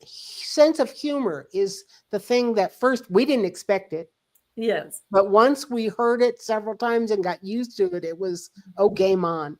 sense of humor is the thing that first we didn't expect it, Yes. but once we heard it several times and got used to it, it was game on.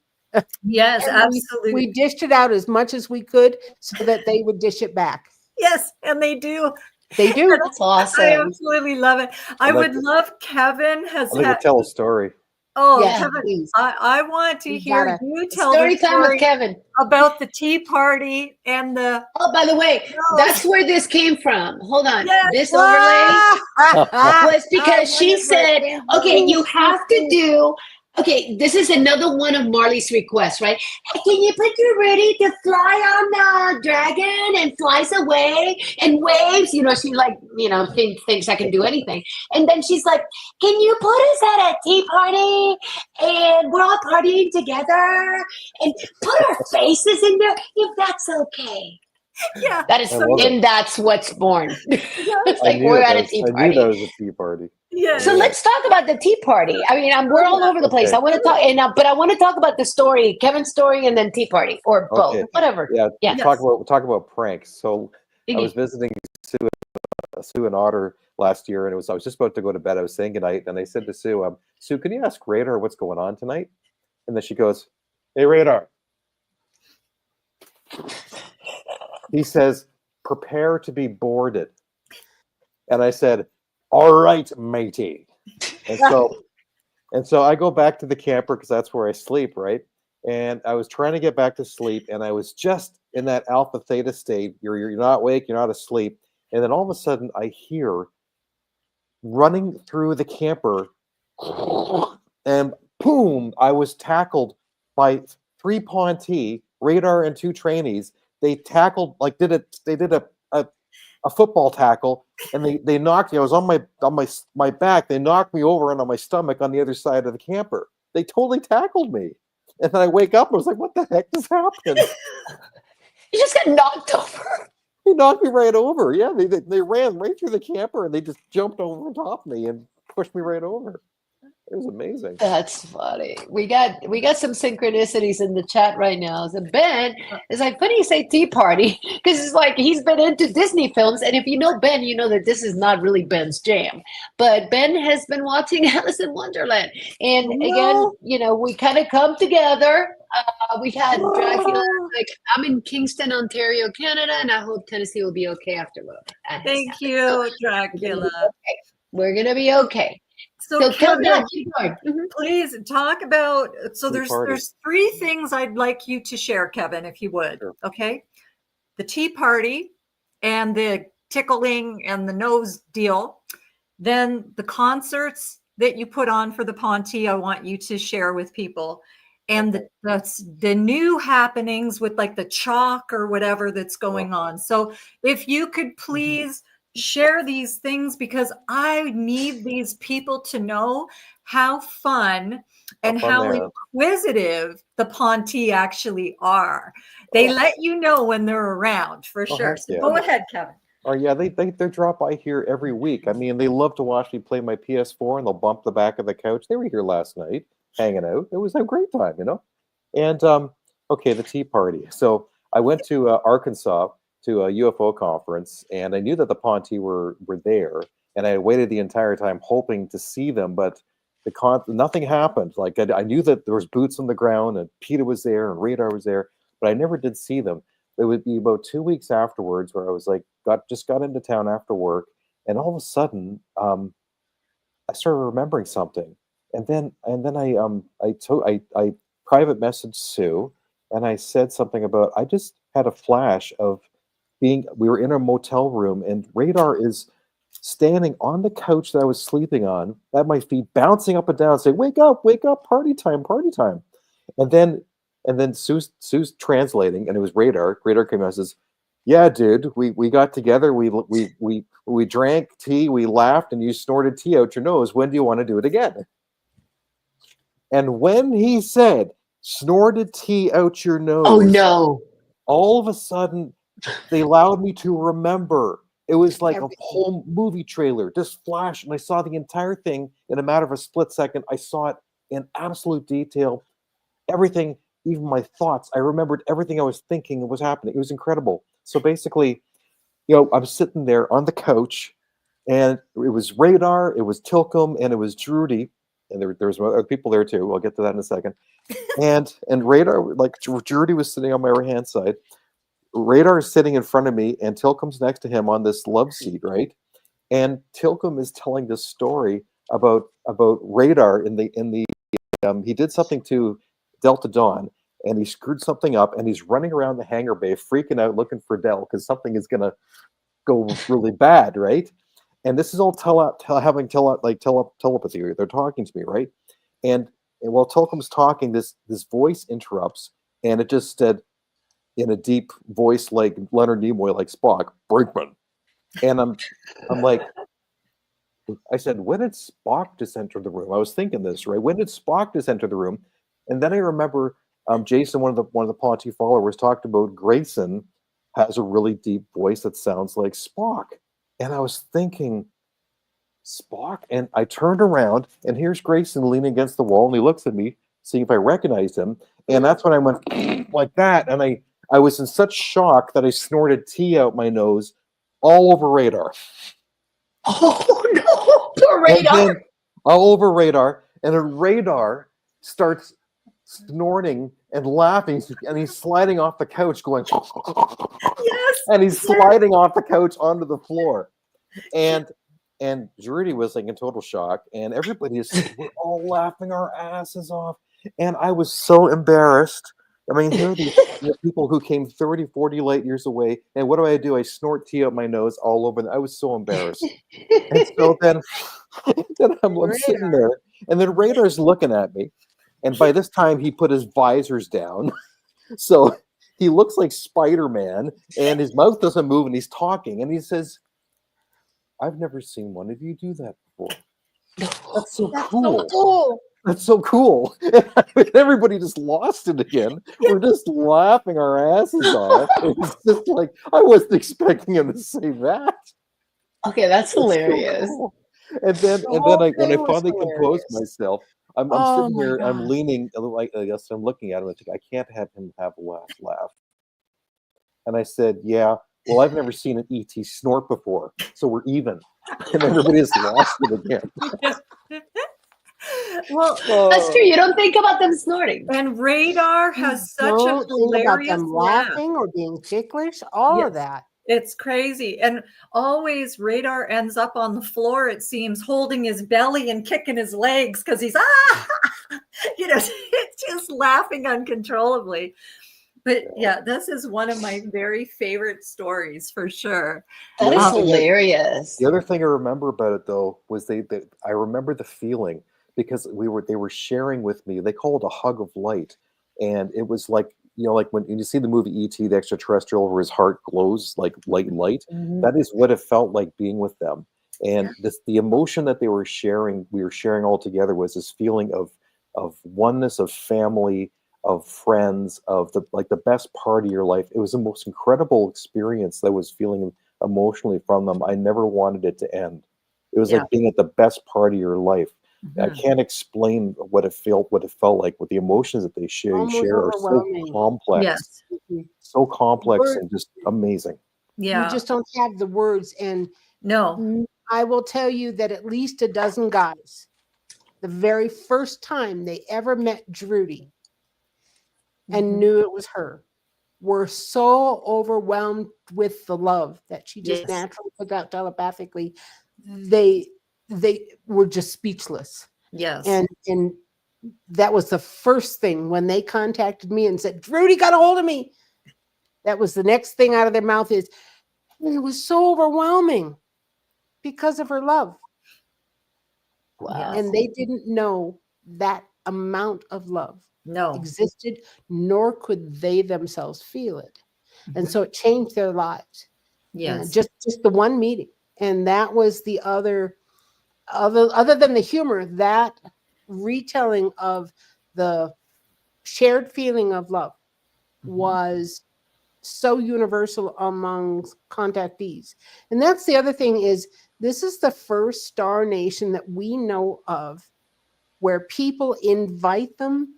Yes, And absolutely. we dished it out as much as we could so that they would dish it back. Yes, and they do. They do. That's awesome. I absolutely love it. I I'd like would love Kevin has I'd like had to tell a story. Oh, Yeah, Kevin, please. I want to You hear gotta- you tell Story the time with story Kevin. about the tea party and the Oh, by the way, that's where this came from. Hold on. Yes. This overlay was because I she wonder said, what okay, they you have to do, okay, this is another one of Marley's requests, right? Hey, can you put you ready to fly on the dragon and flies away and waves? You know, she like, you know, thinks I can do anything. And then she's like, can you put us at a tea party and we're all partying together and put our faces in there if that's okay. yeah. That is, I love it. and that's what's born. It's I like knew we're that at a was, tea I knew party. that was a tea party. Yeah. So Yeah. let's talk about the tea party. I mean, we're all over the place. Okay. I want to talk, but I want to talk about the story, Kevin's story, and then tea party, or both, Okay. whatever. Yeah. Yeah. We'll talk about pranks. So I was Mhm. visiting Sue and Otter last year, and I was just about to go to bed. I was saying goodnight, and I said to Sue, Sue, can you ask Radar what's going on tonight? And then she goes, hey, Radar. He says, prepare to be boarded. And I said, all right, matey. And so I go back to the camper because that's where I sleep, right? And I was trying to get back to sleep, and I was just in that alpha theta state. You're not awake, you're not asleep. And then all of a sudden I hear running through the camper, and boom, I was tackled by 3 Ponty, Radar, and 2 trainees. They tackled, like they did a football tackle, and they knocked me. I was on my back. They knocked me over and on my stomach on the other side of the camper. They totally tackled me. And then I wake up, I was like, what the heck just happened? You just got knocked over. They knocked me right over. Yeah, they ran right through the camper, and they just jumped over on top of me and pushed me right over. It was amazing. That's funny. We got some synchronicities in the chat right now. So Ben is like, funny you say tea party, because it's like he's been into Disney films, and if you know Ben, you know that this is not really Ben's jam. But Ben has been watching Alice in Wonderland, and again, you know, we kind of come together. We had Dracula. Like, I'm in Kingston, Ontario, Canada, and I hope Tennessee will be okay after what. Thank you, Dracula. We're gonna be okay. So Kevin, keep going. Mhm. please talk about. So Tea party. there's 3 things I'd like you to share, Kevin, if you would. Sure. Okay, the tea party and the tickling and the nose deal. Then the concerts that you put on for the Ponty, I want you to share with people. And the new happenings with like the chalk or whatever that's going on. So if you could please share these things, because I need these people to know how fun and how inquisitive the Ponty actually are. They let you know when they're around, for sure. So go ahead, Kevin. Oh yeah, they drop by here every week. I mean, they love to watch me play my PS4, and they'll bump the back of the couch. They were here last night, hanging out. It was a great time, you know. And okay, the tea party. So I went to Arkansas to a UFO conference, and I knew that the Ponty were there, and I waited the entire time hoping to see them, but nothing happened. Like I knew that there was boots on the ground, and Peter was there, and Radar was there, but I never did see them. It would be about 2 weeks afterwards where I was like, just got into town after work, and all of a sudden, I started remembering something, and then I private messaged Sue, and I said something about, I just had a flash of we were in a motel room, and Radar is standing on the couch that I was sleeping on at my feet, bouncing up and down, saying, wake up, party time, party time. And then Sue's translating, and it was Radar. Radar came out and says, yeah, dude, we got together, we drank tea, we laughed, and you snorted tea out your nose. When do you want to do it again? And when he said, snorted tea out your nose, Oh no. all of a sudden, they allowed me to remember. It was like a whole movie trailer just flashed, and I saw the entire thing in a matter of a split second. I saw it in absolute detail, everything, even my thoughts. I remembered everything I was thinking and was happening. It was incredible. So basically, you know, I'm sitting there on the couch, and it was Radar, it was Tilcom, and it was Drudy, and there was other people there too. I'll get to that in a second. And Radar, like Drudy was sitting on my right hand side. Radar is sitting in front of me, and Tilcom's next to him on this love seat, right? And Tilcom is telling this story about Radar in the he did something to Delta Dawn, and he screwed something up, and he's running around the hangar bay, freaking out, looking for Del because something is gonna go really bad, right? And this is all telepathy. They're talking to me, right? And while Telcom's talking, this voice interrupts, and it just said in a deep voice like Leonard Nimoy, like Spock, Brinkman. And I'm like, I said, when did Spock just enter the room? I was thinking this, right? When did Spock just enter the room? And then I remember Jason, one of the Ponty followers, talked about Grayson has a really deep voice that sounds like Spock. And I was thinking, Spock? And I turned around, and here's Grayson leaning against the wall, and he looks at me, seeing if I recognized him. And that's when I went like that. And I was in such shock that I snorted tea out my nose all over radar. Oh no, poor And radar. then all over radar, and a radar starts snorting and laughing, and he's sliding off the couch, going, Yes. and he's sliding off the couch onto the floor. And Judy was like in total shock, and everybody we're all laughing our asses off. And I was so embarrassed. I mean, here are these people who came 30, 40 light years away, and what do? I snort tea out my nose all over. I was so embarrassed. And so then I'm sitting there, and then Radar's looking at me, and by this time he put his visors down, so he looks like Spider-Man, and his mouth doesn't move, and he's talking, and he says, "I've never seen one of you do that before. That's so cool. So cool. That's so cool." And everybody just lost it again. We're just laughing our asses off. It's just like, I wasn't expecting him to say that. Okay, that's It's so hilarious. cool. And then The when whole I thing was finally composed hilarious. myself, I'm Oh sitting my here, I'm God. leaning, like, yes, I'm looking at him. I think I can't have him have a laugh. And I said, "Yeah, well, I've never seen an ET snort before, so we're even." And everybody just lost it again. Well, That's true. You don't think about them snorting. and Radar has such a Don't think about hilarious them laugh. laughing or being ticklish. All of Yes. that. It's crazy. And always Radar ends up on the floor, it seems, holding his belly and kicking his legs because he's, just laughing uncontrollably. But yeah, this is one of my very favorite stories for sure. That The is other thing hilarious. The other thing I remember about it though was I remember the feeling because they were sharing with me. They call it a hug of light, and it was like, like when you see the movie E.T. the Extraterrestrial, where his heart glows like light. Mhm. That is what it felt like being with them, and the emotion that we were sharing all together was this feeling of oneness, of family, of friends, of the best part of your life. It was the most incredible experience that I was feeling emotionally from them. I never wanted it to end. It was like being at the best part of your life. I can't explain what it felt like. With the emotions that they share Almost are so overwhelming. complex. Yes. Mhm. So complex Word- and just amazing. Yeah. You just don't have the words. And No. I will tell you that at least a dozen guys, the very first time they ever met Drudy and knew it was her, were so overwhelmed with the love that she just Yes. naturally put out telepathically. They were just speechless. Yes. And that was the first thing when they contacted me and said, "Drudy got a hold of me." That was the next thing out of their mouth is, "And it was so overwhelming because of her love." Wow. And they didn't know that amount of love No. existed, nor could they themselves feel it. And so it changed their lives. Yes. Just the one meeting. And that was the other than the humor, that retelling of the shared feeling of love was so universal among contactees. And that's the other thing is, this is the first star nation that we know of where people invite them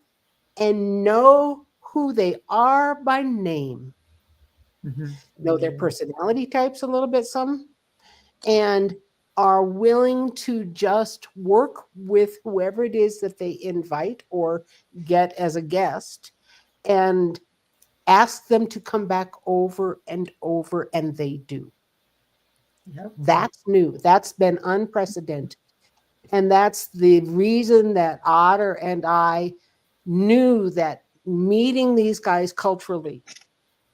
and know who they are by name, know their personality types a little bit, some, and are willing to just work with whoever it is that they invite or get as a guest and ask them to come back over and over, and they do. Yep. That's new. That's been unprecedented. And that's the reason that Otter and I knew that meeting these guys culturally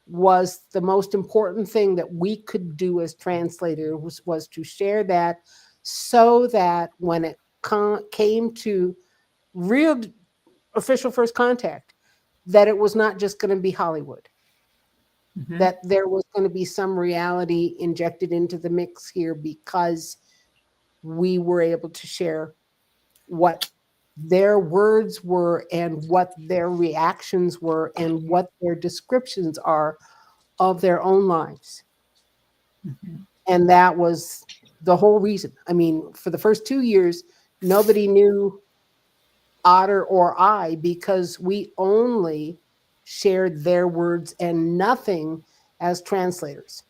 was the most important thing that we could do as translators, was to share that, so that when it came to real official first contact, that it was not just going to be Hollywood, that there was going to be some reality injected into the mix here, because we were able to share what their words were and what their reactions were and what their descriptions are of their own lives. And that was the whole reason. I mean, for the first 2 years, nobody knew Otter or I, because we only shared their words and nothing as translators.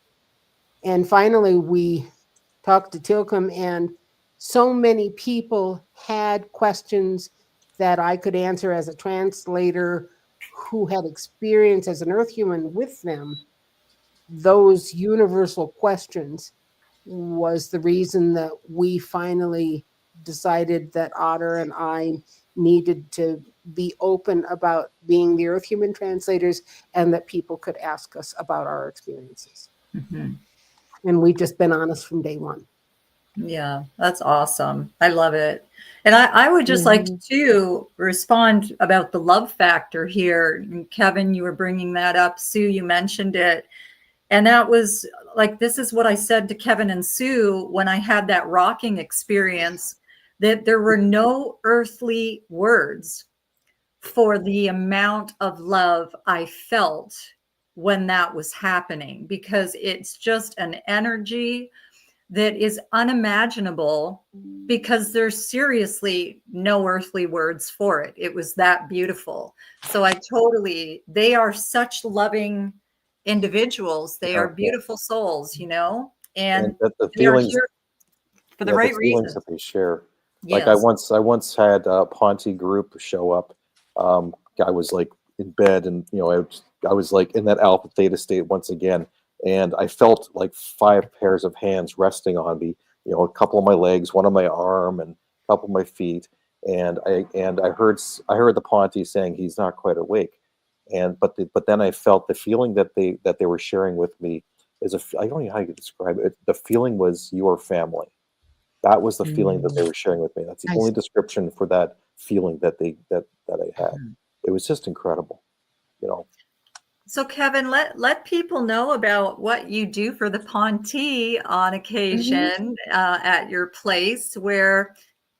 And finally, we talked to Tilcom, and so many people had questions that I could answer as a translator who had experience as an Earth human with them. Those universal questions was the reason that we finally decided that Otter and I needed to be open about being the Earth human translators, and that people could ask us about our experiences. And we've just been honest from day one. Yeah, that's awesome. I love it. And I would just like to respond about the love factor here. And Kevin, you were bringing that up. Sue, you mentioned it. And that was like, this is what I said to Kevin and Sue when I had that rocking experience, that there were no earthly words for the amount of love I felt when that was happening, because it's just an energy that is unimaginable, because there's seriously no earthly words for it. It was that beautiful. So they are such loving individuals. They are beautiful souls, you know, and the they are feelings here for the right reasons that they share. Yes. Like I once had a Ponte group show up. I was like in bed, and I was like in that alpha theta state once again, and I felt like 5 pairs of hands resting on me. A couple of my legs, one on my arm, and a couple of my feet. And I heard the Ponte saying he's not quite awake. But then I felt the feeling that they were sharing with me is I don't know how you could describe it. The feeling was your family. That was the feeling that they were sharing with me. That's the only description for that feeling that I had. It was just incredible, So Kevin, let people know about what you do for the Ponte on occasion at your place, where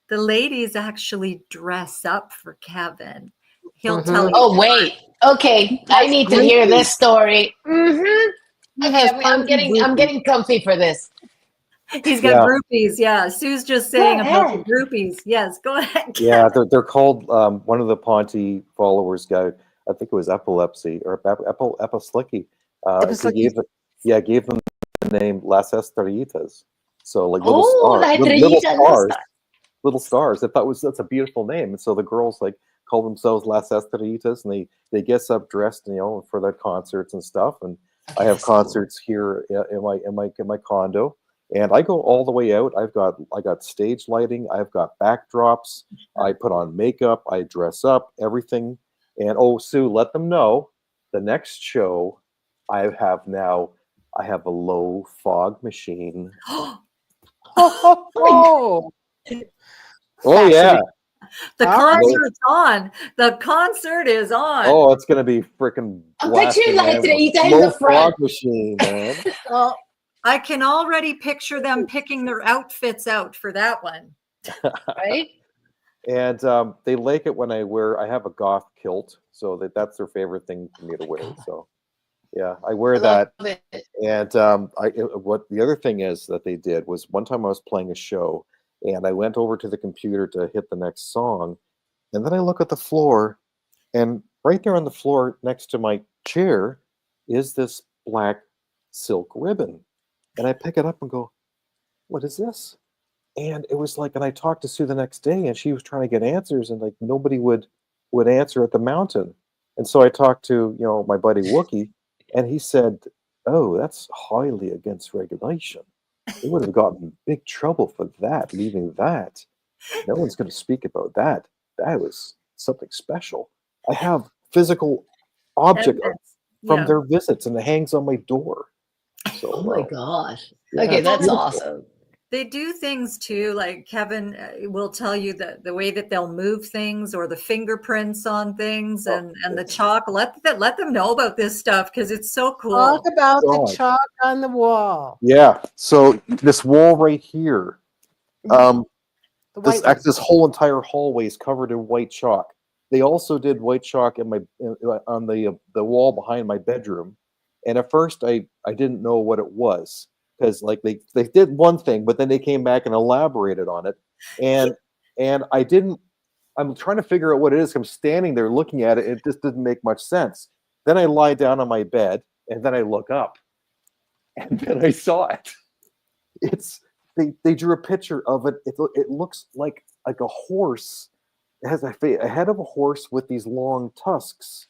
the ladies actually dress up for Kevin. He'll tell you. Oh, wait. Okay. I need to hear this story. Okay, I'm getting comfy for this. He's got groupies. Yeah. Sue's just saying about the groupies. Yes. Go ahead. Kevin. Yeah, they're called, one of the Ponte followers guy, I think it was Epilepsy or Epislicky. Gave them the name Las Estrellitas. So like little stars. That's a beautiful name. And so the girls like call themselves Las Estrellitas, and they get up dressed, for their concerts and stuff. And I have concerts here in my condo, and I go all the way out. I got stage lighting. I've got backdrops. I put on makeup. I dress up, everything. And Sue, let them know the next show I have a low fog machine. Oh yeah. The concert's on. The concert is on. Oh, it's gonna be freaking blasting. Low fog machine, man. Well, I can already picture them picking their outfits out for that one. Right? And they like it when I have a goth kilt, so that's their favorite thing for me to wear. So yeah, I wear that. And what the other thing is that they did was, one time I was playing a show, and I went over to the computer to hit the next song, and then I look at the floor, and right there on the floor next to my chair is this black silk ribbon. And I pick it up and go, what is this? And it was like, and I talked to Sue the next day, and she was trying to get answers, and like nobody would answer at the mountain. And so I talked to, my buddy Wookie, and he said, oh, that's highly against regulation. They would have gotten in big trouble for that, leaving that. No one's going to speak about that. That was something special. I have physical object Evidence. from Yeah. their visits, and it hangs on my door. So, Oh my gosh. yeah, Okay, it's that's beautiful. awesome. They do things too, like Kevin will tell you that the way that they'll move things or the fingerprints on things and the chalk. Let them know about this stuff because it's so cool. Talk about the God. chalk on the wall. Yeah. So this wall right here, The white one. this whole entire hallway is covered in white chalk. They also did white chalk on the wall behind my bedroom, and at first I didn't know what it was because like they did one thing, but then they came back and elaborated on it, and I didn't. I'm trying to figure out what it is. I'm standing there looking at it. It just didn't make much sense. Then I lie down on my bed, and then I look up, and then I saw it. It's they drew a picture of it. It looks like a horse. It has a head of a horse with these long tusks,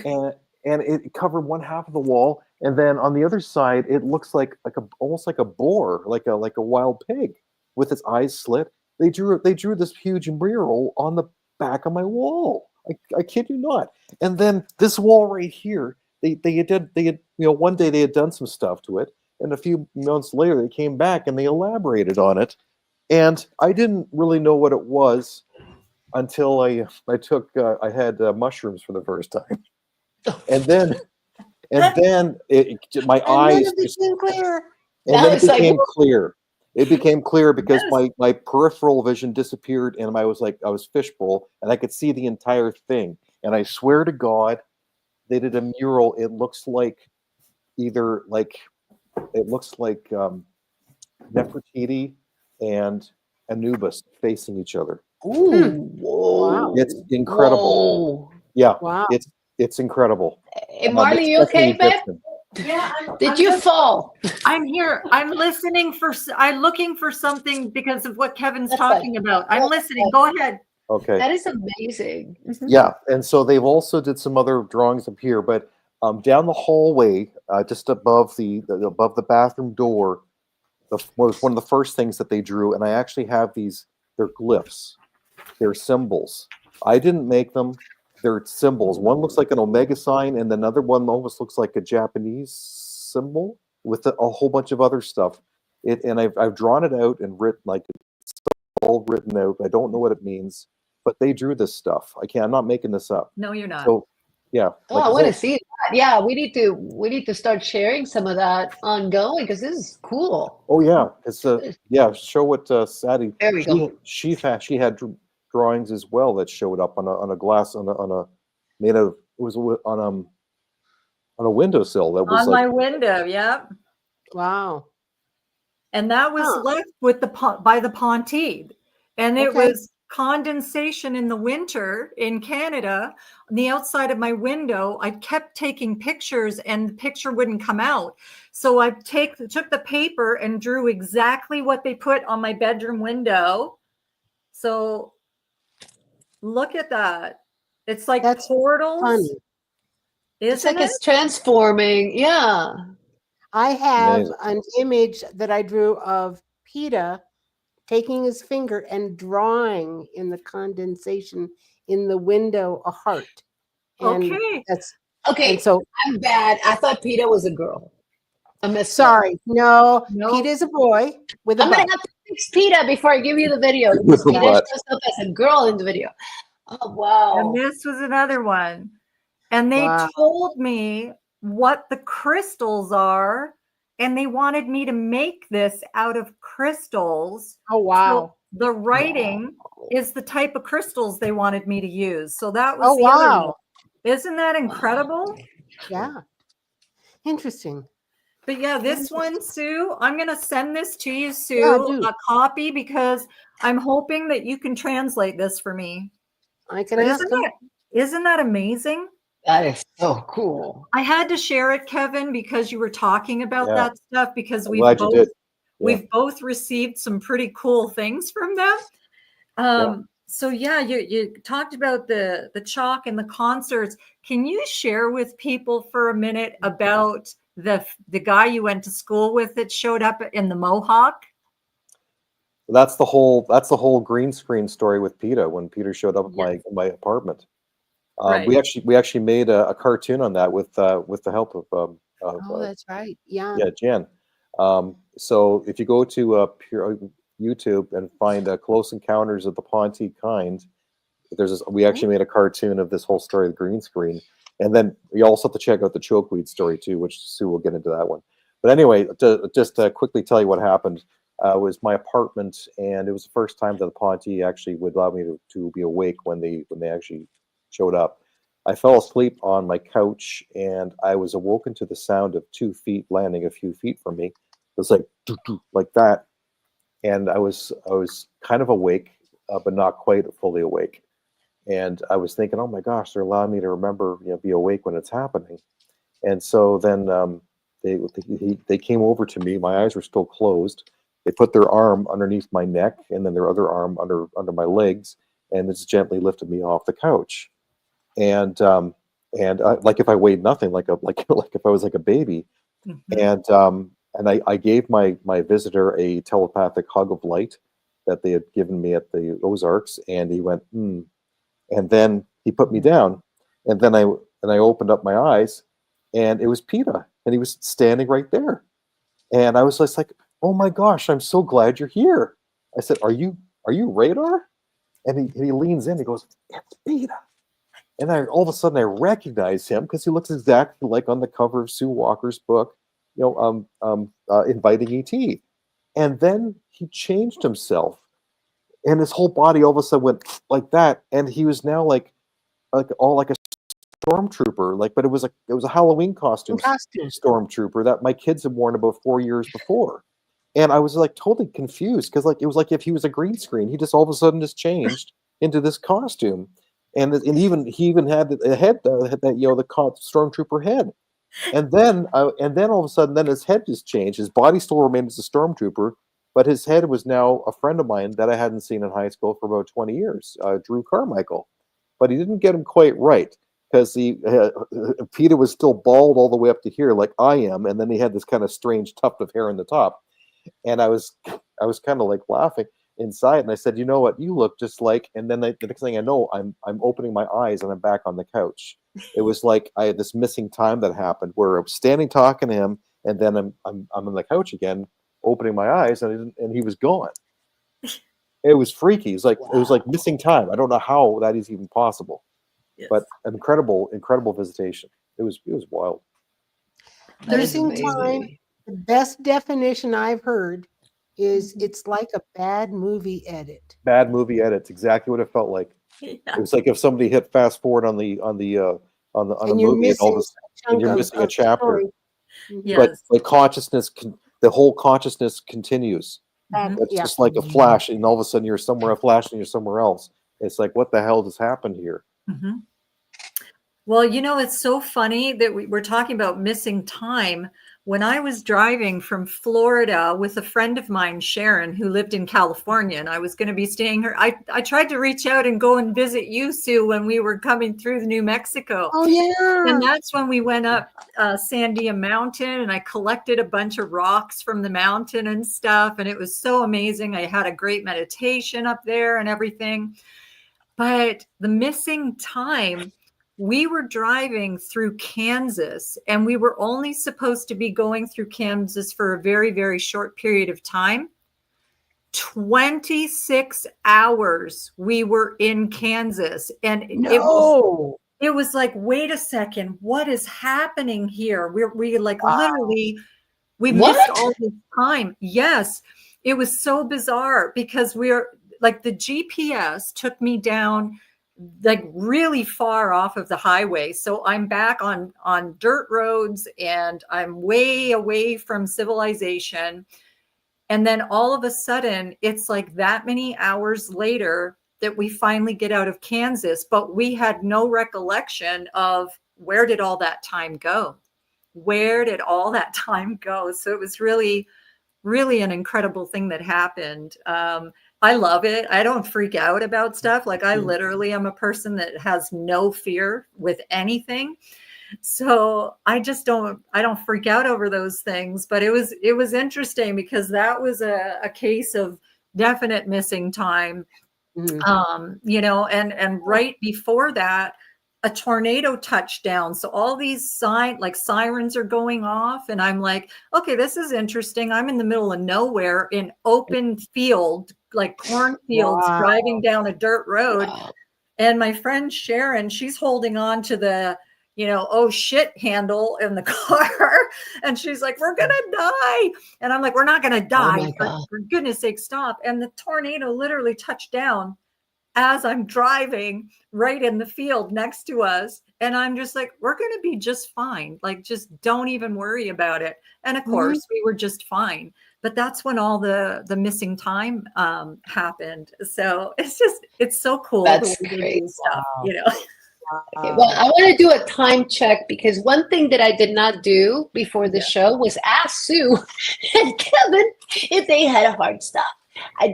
and it covered one half of the wall, and then on the other side it looks like almost like a boar, like a wild pig with its eyes slit. They drew this huge mural on the back of my wall. I kid you not. And then this wall right here, they had one day they had done some stuff to it, and a few months later they came back and they elaborated on it, and I didn't really know what it was until I had mushrooms for the first time, and then my eyes And then it became clear. and Now then it it's like, became clear. It became clear because my peripheral vision disappeared, and I was fishbowl, and I could see the entire thing. And I swear to God, they did a mural. It looks like Nefertiti and Anubis facing each other. Ooh, whoa. It's incredible. Whoa. Yeah, Wow. it's incredible. Hey, Marley, you It's okay, definitely babe? Egyptian. Yeah, Did you fall? I'm here. I'm listening I'm looking for something because of what Kevin's That's talking about. I'm listening. Go ahead. Okay. That is amazing. Mhm. Yeah, and so they've also did some other drawings up here, but down the hallway, just above the bathroom door, was one of the first things that they drew, and I actually have these. They're glyphs, they're symbols. I didn't make them. They're symbols. One looks like an omega sign, and another one almost looks like a Japanese symbol with a whole bunch of other stuff. And I've drawn it out and written it's all written out. I don't know what it means, but they drew this stuff. I'm not making this up. No, you're not. So, yeah. Oh, I want to see that. Yeah, we need to start sharing some of that ongoing because this is cool. Oh yeah, it's show what Sati. There we go. She had drawings as well that showed up on a glass on a made of it was on a windowsill that was On my window, yeah. Wow. And that was left with by the Ponte. And it Okay. was condensation in the winter in Canada on the outside of my window. I kept taking pictures and the picture wouldn't come out. So I took the paper and drew exactly what they put on my bedroom window. So look at that. It's like That's portals. funny. It's Isn't like it? it's transforming. Yeah. I have Amazing. an image that I drew of PETA taking his finger and drawing in the condensation in the window a heart. And Okay. that's Okay, and so I'm bad. I thought PETA was a girl. I missed that. sorry, no, No. PETA is a boy with a I'm gonna butt. have to fix PETA before I give you the video. With Because the PETA butt. shows up as a girl in the video. Oh wow. And this was another one. And they Wow. told me what the crystals are. And they wanted me to make this out of crystals. Oh wow. So the writing is the type of crystals they wanted me to use. So that was Oh the other wow. one. Isn't that incredible? Yeah. Interesting. But yeah, this one, Sue, I'm going to send this to you, Sue, Yeah, do. a copy because I'm hoping that you can translate this for me. I can But ask him. isn't that amazing? That is so cool. I had to share it, Kevin, because you were talking about Yeah. that stuff because I'm glad you did. Yeah. we've both received some pretty cool things from them. So yeah, you talked about the chalk and the concerts. Can you share with people for a minute about the guy you went to school with that showed up in the Mohawk? That's the whole green screen story with PETA when Peter showed up at my apartment. Right. We actually made a cartoon on that with the help of Oh, that's right. Yeah. Jen. So if you go to YouTube and find Close Encounters of the Ponte Kind, we actually made a cartoon of this whole story of the green screen, and then you also have to check out the chokeweed story too, which Sue will get into that one. But anyway, just to quickly tell you what happened. Was my apartment, and it was the first time that the Ponte actually would allow me to be awake when they actually showed up. I fell asleep on my couch, and I was awoken to the sound of 2 feet landing a few feet from me. It was like doo, doo, like that, and I was kind of awake, but not quite fully awake. And I was thinking, oh my gosh, they're allowing me to remember, be awake when it's happening. And so then they came over to me. My eyes were still closed. They put their arm underneath my neck and then their other arm under my legs, and just gently lifted me off the couch. And like if I weighed nothing, like if I was like a baby. Mhm. And I gave my visitor a telepathic hug of light that they had given me at the Ozarks, and he went, and then he put me down, and then I opened up my eyes, and it was PETA, and he was standing right there. And I was just like, oh my gosh, I'm so glad you're here. I said, are you Radar? And he leans in, he goes, it's PETA. And all of a sudden I recognize him because he looks exactly like on the cover of Sue Walker's book, Inviting ET. And then he changed himself, and his whole body all of a sudden went like that, and he was now like a stormtrooper, but it was a Halloween costume stormtrooper that my kids had worn about 4 years before. And I was like totally confused because it was like if he was a green screen, he just all of a sudden just changed into this costume, and he even had a head that the stormtrooper head, and then all of a sudden then his head just changed. His body still remained as a stormtrooper, but his head was now a friend of mine that I hadn't seen in high school for about 20 years, Drew Carmichael, but he didn't get him quite right. Because PETA was still bald all the way up to here, like I am, and then he had this kind of strange tuft of hair on the top. And I was kind of like laughing inside, and I said, "You know what? You look just like." And then the next thing I know, I'm opening my eyes and I'm back on the couch. It was like I had this missing time that happened where I'm standing talking to him, and then I'm on the couch again, opening my eyes, and he was gone. It was freaky. It was like missing time. I don't know how that is even possible. Yes. But incredible visitation. It was wild. That is Missing time. amazing. The best definition I've heard is it's like a bad movie edit. Bad movie edits. Exactly what it felt like. Yeah. It was like if somebody hit fast forward on a movie, and you're missing a chapter. Yes. But consciousness, the whole consciousness continues. It's just like a flash, and all of a sudden you're somewhere, a flash, and you're somewhere else. It's like, what the hell just happened here? Mm-hmm. Well, it's so funny that we're talking about missing time. When I was driving from Florida with a friend of mine, Sharon, who lived in California, and I was going to be staying here, I tried to reach out and go and visit you, Sue, when we were coming through New Mexico. Oh, yeah. And that's when we went up Sandia Mountain, and I collected a bunch of rocks from the mountain and stuff. And it was so amazing. I had a great meditation up there and everything. But the missing time, we were driving through Kansas, and we were only supposed to be going through Kansas for a very, very short period of time. 26 hours we were in Kansas, and it was like, wait a second, what is happening here? We literally, we missed all this time. Yes, it was so bizarre because we're like, the GPS took me down like really far off of the highway. So I'm back on dirt roads, and I'm way away from civilization. And then all of a sudden, it's like that many hours later that we finally get out of Kansas, but we had no recollection of where did all that time go? Where did all that time go? So it was really, really an incredible thing that happened. I love it. I don't freak out about stuff. Like, I literally am a person that has no fear with anything. So I don't freak out over those things. But it was interesting because that was a case of definite missing time. Mhm. You know, and right before that, a tornado touched down. So all these sirens are going off. And I'm like, okay, this is interesting. I'm in the middle of nowhere in open field, like cornfields, Wow. driving down a dirt road. Wow. And my friend Sharon, she's holding on to the, you know, oh shit handle in the car. And she's like, we're going to die. And I'm like, we're not going to Oh die. my God. For goodness sake, stop. And the tornado literally touched down as I'm driving right in the field next to us. And I'm just like, we're going to be just fine. Like, just don't even worry about it. And of course, we were just fine. But that's when all the missing time happened. So it's so cool That's the way they great. do stuff, Wow. you know. Okay, well, I want to do a time check because one thing that I did not do before the show was ask Sue and Kevin if they had a hard stop.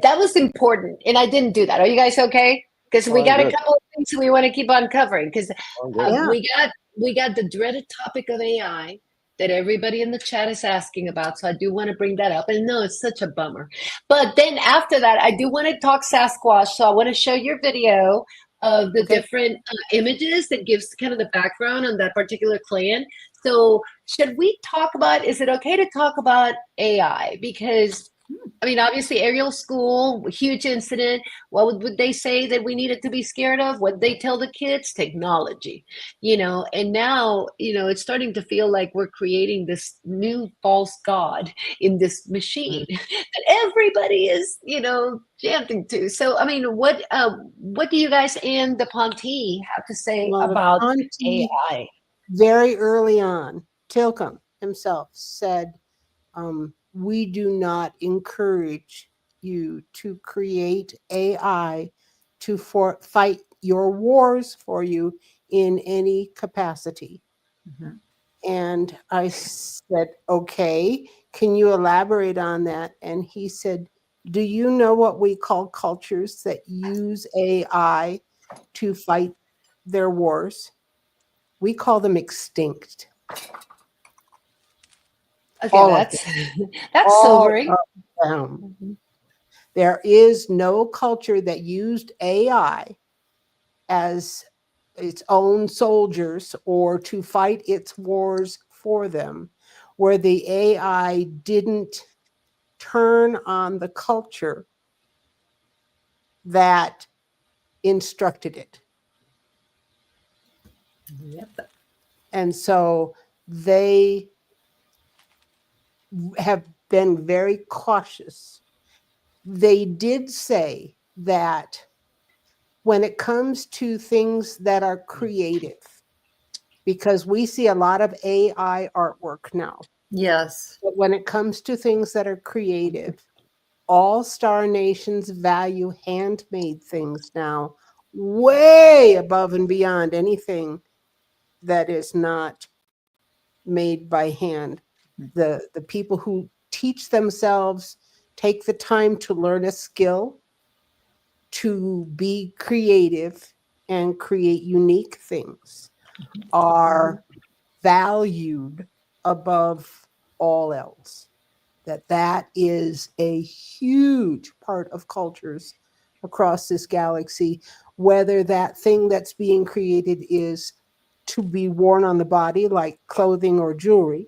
That was important, and I didn't do that. Are you guys okay? Because we Oh, got a good. couple of things we want to keep on covering. Because Oh, good. Yeah. we got the dreaded topic of AI that everybody in the chat is asking about. So I do want to bring that up. And no, it's such a bummer. But then after that, I do want to talk Sasquatch. So I want to show your video of the Okay. different images that gives kind of the background on that particular clan. So should we talk about, is it okay to talk about AI? Because I mean, obviously, Ariel School, huge incident. What would they say that we needed to be scared of? What they tell the kids? Technology, you know. And now, you know, it's starting to feel like we're creating this new false god in this machine that everybody is, you know, chanting to. So, I mean, what do you guys and the Ponte have to say Well, the about Ponte, AI? very early on, Tilcom himself said, we do not encourage you to create AI to fight your wars for you in any capacity. Mhm. And I said, okay, can you elaborate on that? And he said, do you know what we call cultures that use AI to fight their wars? We call them extinct. Okay, All of that's all sobering. of them. There is no culture that used AI as its own soldiers or to fight its wars for them, where the AI didn't turn on the culture that instructed it. Yep. And so they have been very cautious. They did say that when it comes to things that are creative, because we see a lot of AI artwork now, Yes. but when it comes to things that are creative, all star nations value handmade things now way above and beyond anything that is not made by hand. The people who teach themselves, take the time to learn a skill, to be creative and create unique things, are valued above all else. That is a huge part of cultures across this galaxy, whether that thing that's being created is to be worn on the body like clothing or jewelry,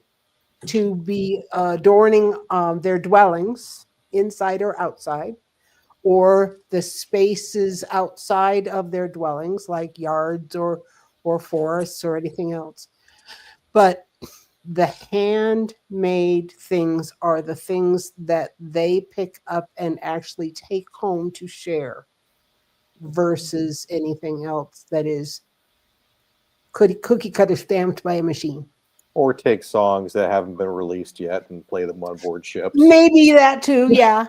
to be adorning their dwellings inside or outside, or the spaces outside of their dwellings like yards or forests or anything else. But the handmade things are the things that they pick up and actually take home to share versus anything else that is cookie cutter stamped by a machine. Or take songs that haven't been released yet and play them on board ships. Maybe that too, yeah.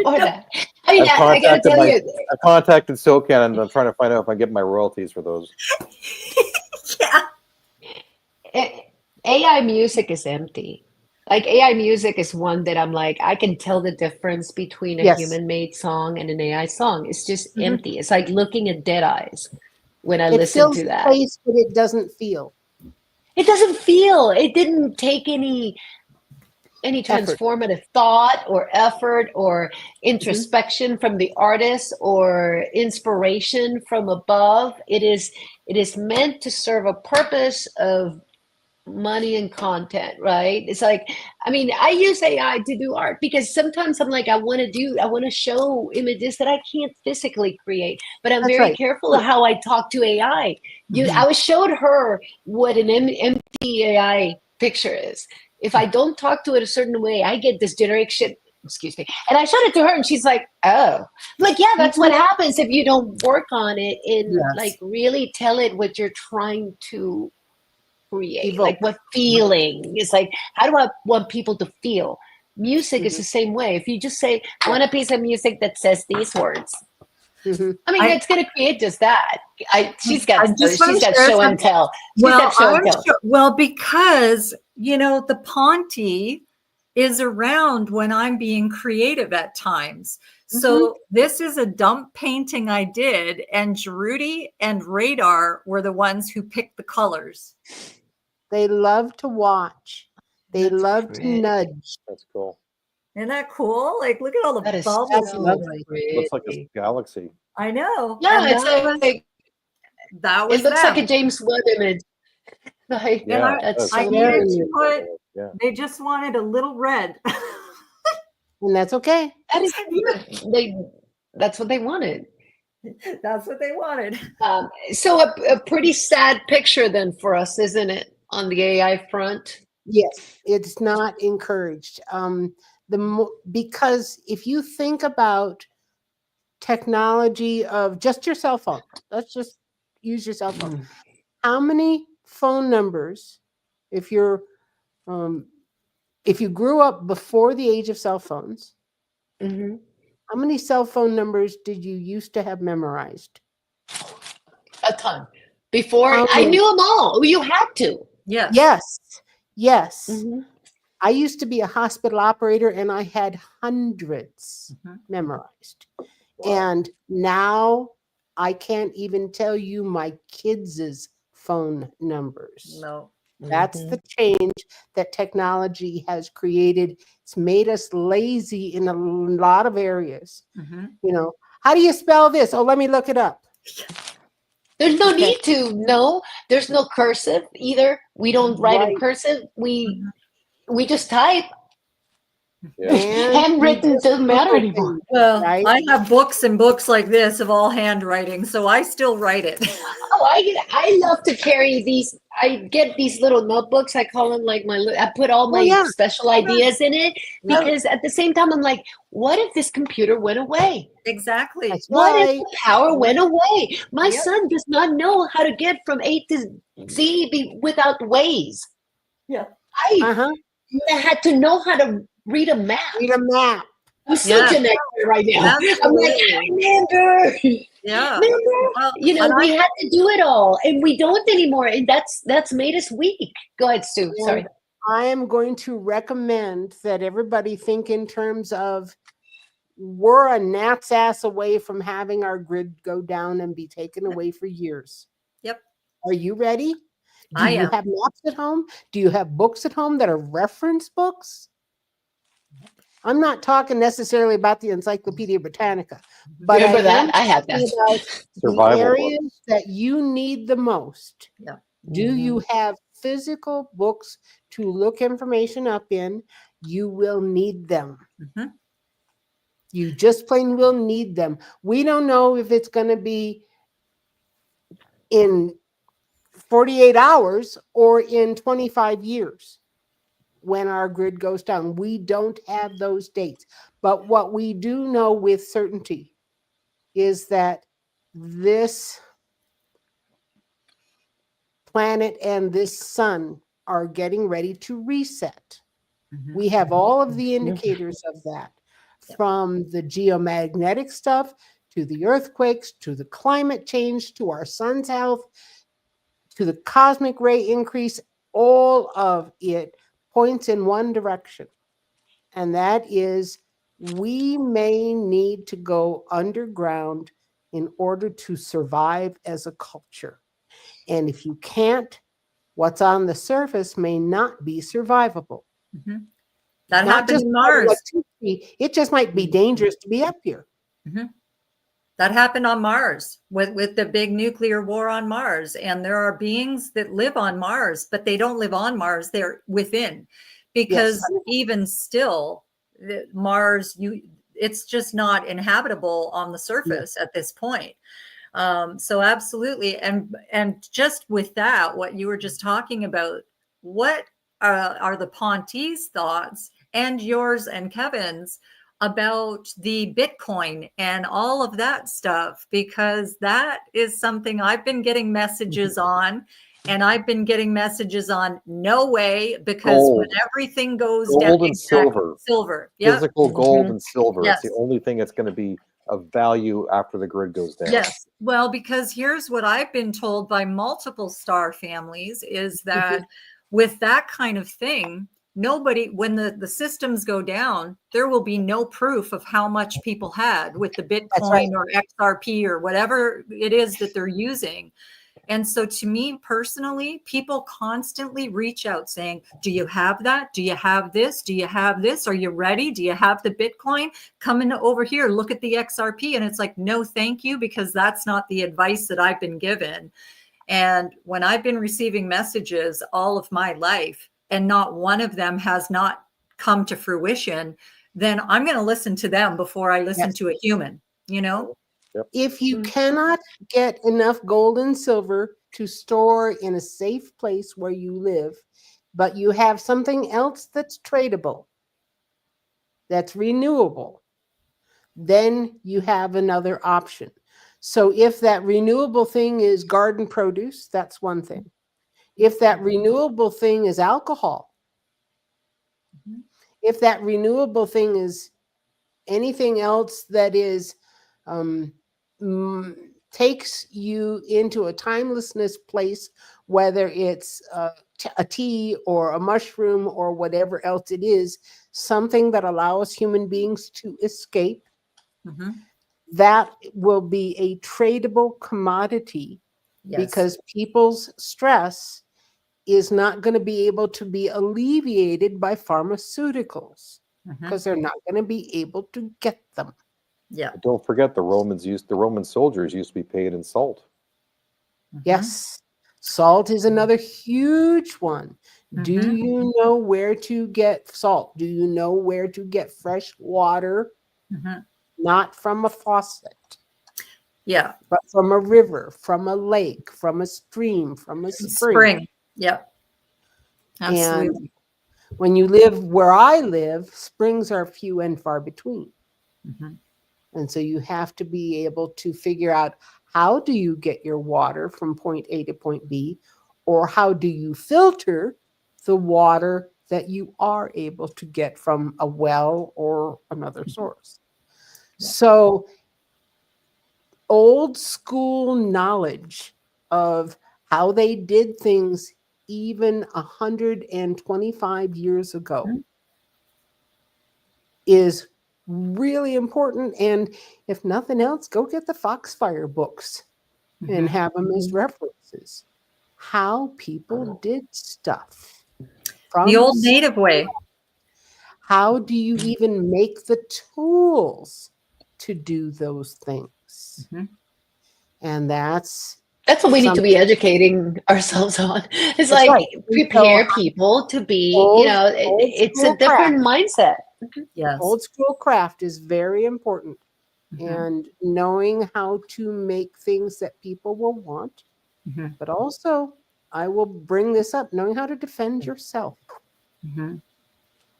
Or that. I mean, I've I gotta tell you, I contacted SoCan and I'm trying to find out if I get my royalties for those. Yeah. AI music is empty. Like AI music is one that I'm like, I can tell the difference between a Yes. human-made song and an AI song. It's just Mhm. empty. It's like looking at dead eyes when I It listen fills to the that. place, but it doesn't feel. It doesn't feel. It didn't take any any Effort. transformative thought or effort or introspection from the artist or inspiration from above. It is meant to serve a purpose of money and content, right? It's like, I mean, I use AI to do art because sometimes I'm like, I want to show images that I can't physically create, but I'm That's very right. careful of how I talk to AI. I showed her what an empty AI picture is. If I don't talk to it a certain way, I get this generic shit. Excuse me. And I showed it to her, and she's like, "Oh, I'm like, yeah, that's what happens if you don't work on it and Yes. like really tell it what you're trying to create, Evoke. like what feeling is like. How do I want people to feel? Music is the same way. If you just say, "I want a piece of music that says these words," Mhm. I mean, it's going to create just that. She's got I just wanna share show and something. tell. She's Well, got show and I'm tell. sure, well, because the Ponte is around when I'm being creative at times. So this is a dump painting I did, and Gerudy and Radar were the ones who picked the colors. They love to watch. They That's love great. to nudge. That's cool. Isn't that cool? Like, look at all the That is bubbles. That's so lovely. Looks like a pretty. galaxy. I know. Yeah, And it's like that was it looks them. like a James Webb image. Like, Yeah, that's I so very needed weird. to put, Yeah. they just wanted a little red. And that's okay. That is that's what they wanted. That's what they wanted. So a pretty sad picture then for us, isn't it, on the AI front? Yes, it's not encouraged. Because if you think about technology of just your cell phone, let's just use your cell phone. How many phone numbers, if you grew up before the age of cell phones, Mm-hmm. how many cell phone numbers did you used to have memorized? A ton. Before How I many? knew them all. You had to. Yes. Yes. Mm-hmm. I used to be a hospital operator and I had hundreds memorized. And now I can't even tell you my kids' phone numbers. No. That's the change that technology has created. It's made us lazy in a lot of areas. How do you spell this? Oh, let me look it up. There's no need to. No, there's no cursive either. We don't write in cursive. We just type. Yeah. And Handwritten doesn't matter anymore. Well, right? I have books and books like this of all handwriting, so I still write it. Oh, I love to carry these. I get these little notebooks. I call them like I put all my yeah. special ideas in it because at the same time I'm like, what if this computer went away? Exactly. That's What right. if the power went away? My Yep. son does not know how to get from A to Z without Waze. Yeah. I had to know how to read a map. Read a map. I'm so genetic right now. I'm like, I remember. Yeah. Remember? Well, we had to do it all, and we don't anymore, and that's made us weak. Go ahead, Stu. Sorry. I am going to recommend that everybody think in terms of we're a gnat's ass away from having our grid go down and be taken away for years. Yep. Are you ready? Do I you am. have maps at home? Do you have books at home that are reference books? I'm not talking necessarily about the Encyclopedia Britannica, but Remember I am that? I have talking that. about the Survival areas that you need the most. Yeah. Do you have physical books to look information up in? You will need them. You just plain will need them. We don't know if it's going to be in 48 hours or in 25 years when our grid goes down. We don't have those dates. But what we do know with certainty is that this planet and this sun are getting ready to reset. We have all of the indicators of that, from the geomagnetic stuff to the earthquakes, to the climate change, to our sun's health, to the cosmic ray increase. All of it points in one direction. And that is, we may need to go underground in order to survive as a culture. And if you can't, what's on the surface may not be survivable. That Not happened just in about Mars. electricity. It just might be dangerous to be up here. That happened on Mars with the big nuclear war on Mars. And there are beings that live on Mars, but they don't live on Mars. They're within, because even still, Mars, it's just not inhabitable on the surface at this point. So absolutely. And just with that, what you were just talking about, what are the Ponte's thoughts and yours and Kevin's about the Bitcoin and all of that stuff? Because that is something I've been getting messages on, and I've been getting messages on no way, because when everything goes down, gold and silver, yep. physical gold and silver. Yes. It's the only thing that's going to be of value after the grid goes down. Yes. Well, because here's what I've been told by multiple star families is that with that kind of thing, nobody, when the systems go down, there will be no proof of how much people had with the Bitcoin or XRP or whatever it is that they're using. And so to me personally, people constantly reach out saying, do you have that? Do you have this? Do you have this? Are you ready? Do you have the Bitcoin? Come in over here, look at the XRP. And it's like, no, thank you, because that's not the advice that I've been given. And when I've been receiving messages all of my life, and not one of them has not come to fruition, then I'm going to listen to them before I listen to a human, you know? If you cannot get enough gold and silver to store in a safe place where you live, but you have something else that's tradable, that's renewable, then you have another option. So if that renewable thing is garden produce, that's one thing. If that renewable thing is alcohol, if that renewable thing is anything else that is takes you into a timelessness place, whether it's a tea or a mushroom or whatever else it is, something that allows human beings to escape, that will be a tradable commodity, because people's stress is not going to be able to be alleviated by pharmaceuticals, because they're not going to be able to get them. Yeah. But don't forget the Roman soldiers used to be paid in salt. Yes. Salt is another huge one. Do you know where to get salt? Do you know where to get fresh water? Not from a faucet. Yeah. But from a river, from a lake, from a stream, from a spring. Yep. Absolutely. And when you live where I live, springs are few and far between. And so you have to be able to figure out, how do you get your water from point A to point B, or how do you filter the water that you are able to get from a well or another source. So old school knowledge of how they did things even 125 years ago is really important. And if nothing else, go get the Foxfire books and have them as references. How people did stuff. The old native way. How do you even make the tools to do those things? And that's what we need to be educating ourselves on. It's That's like right. prepare people to be, it's a different mindset. Yes. Old school craft is very important. And knowing how to make things that people will want, but also, I will bring this up, knowing how to defend yourself.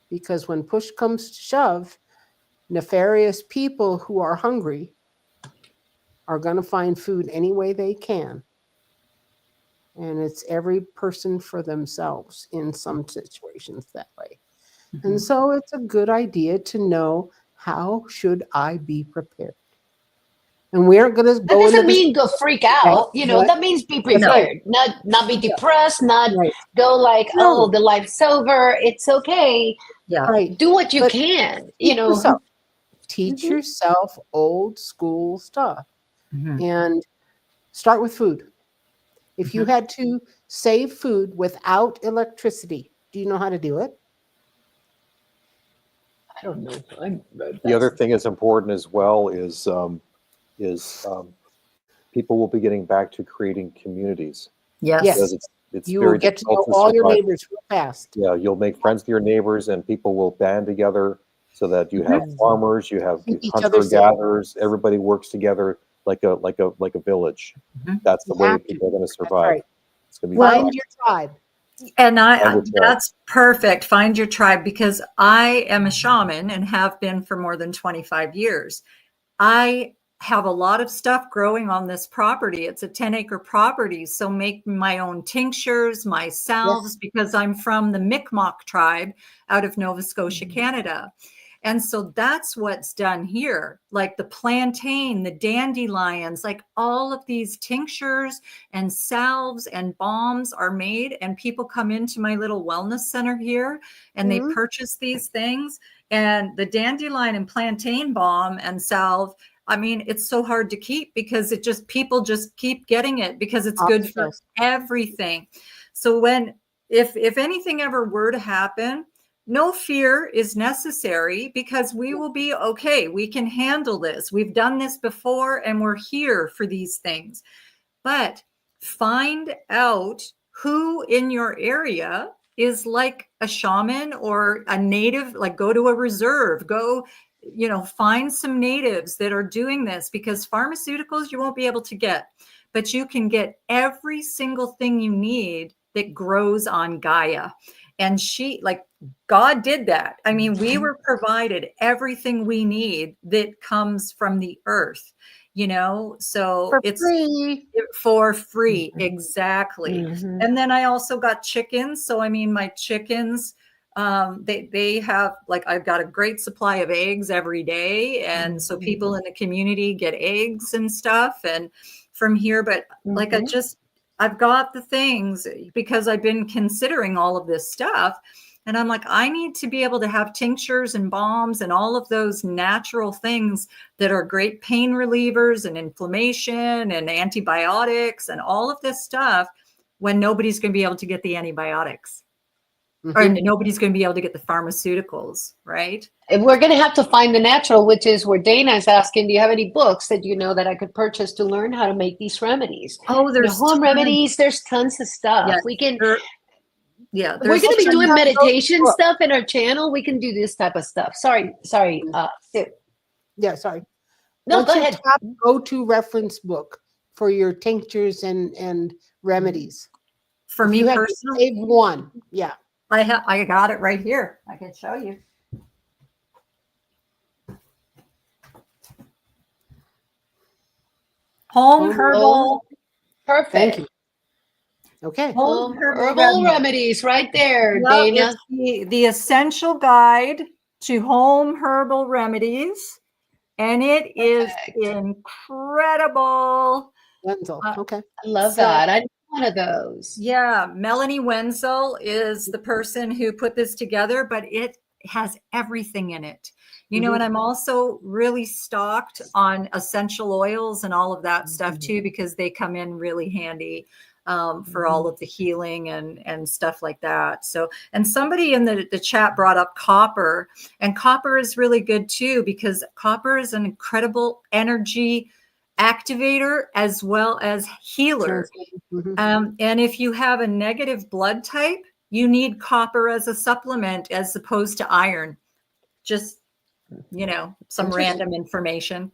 Because when push comes to shove, nefarious people who are hungry are going to find food any way they can. And it's every person for themselves in some situations that way. And so it's a good idea to know, how should I be prepared? And we aren't going to go. That doesn't mean go freak out. That means be prepared. Not be depressed. Not go like, oh, the life's over. It's okay. Yeah. Right. Do what you can. Teach yourself old school stuff, and start with food. If you had to save food without electricity, do you know how to do it? I don't know. The other thing that's important as well is people will be getting back to creating communities Yes. because Yes. it's You will very get to know difficult to all your survive. neighbors real fast. Yeah, you'll make friends with your neighbors, and people will band together so that you have farmers, you have Keep each other hunter safe. gatherers. Everybody works together like a village. That's the You way have to. people are going to That's survive. right. It's going to be Find your tribe. And Find your tribe. that's perfect. Find your tribe, because I am a shaman and have been for more than 25 years. I have a lot of stuff growing on this property. It's a 10-acre property. So make my own tinctures, my salves, because I'm from the Mi'kmaq tribe out of Nova Scotia, Canada. And so that's what's done here. Like the plantain, the dandelions, like all of these tinctures and salves and balms are made. And people come into my little wellness center here and they purchase these things. And the dandelion and plantain balm and salve, I mean, it's so hard to keep because people just keep getting it because it's good for everything. So if anything ever were to happen, no fear is necessary because we will be okay. We can handle this. We've done this before and we're here for these things. But find out who in your area is like a shaman or a native, like go to a reserve, find some natives that are doing this, because pharmaceuticals you won't be able to get, but you can get every single thing you need that grows on Gaia. And God did that. I mean, we were provided everything we need that comes from the earth, so it's free. for free. Exactly. And then I also got chickens. So, I mean, my chickens, they have, like, I've got a great supply of eggs every day. And so people in the community get eggs and stuff and from here, but like, I've got the things because I've been considering all of this stuff. And I'm like, I need to be able to have tinctures and balms and all of those natural things that are great pain relievers and inflammation and antibiotics and all of this stuff when nobody's going to be able to get the antibiotics or nobody's going to be able to get the pharmaceuticals, right? And we're going to have to find the natural, which is where Dana is asking, do you have any books that that I could purchase to learn how to make these remedies? Oh, there's home remedies. There's tons of stuff. Yeah, we can. Yeah, We're going to be doing meditation stuff in our channel. We can do this type of stuff. Sorry, Sue. Yeah, sorry. No, What's go your ahead. top go-to reference book for your tinctures and remedies? For If me you had to personally, save one. Yeah. I got it right here. I can show you. Home herbal. Perfect. Thank you. Okay. Home herbal remedies right there, Yep, Dana. it's the essential guide to home herbal remedies. And it is incredible. Wenzel. Okay. I love that. I need one of those. Yeah, Melanie Wenzel is the person who put this together, but it has everything in it. And I'm also really stocked on essential oils and all of that stuff too, because they come in really handy for all of the healing and stuff like that. So, and somebody in the chat brought up copper, and copper is really good too, because copper is an incredible energy activator as well as healer. And if you have a negative blood type, you need copper as a supplement as opposed to iron. Just, some random information.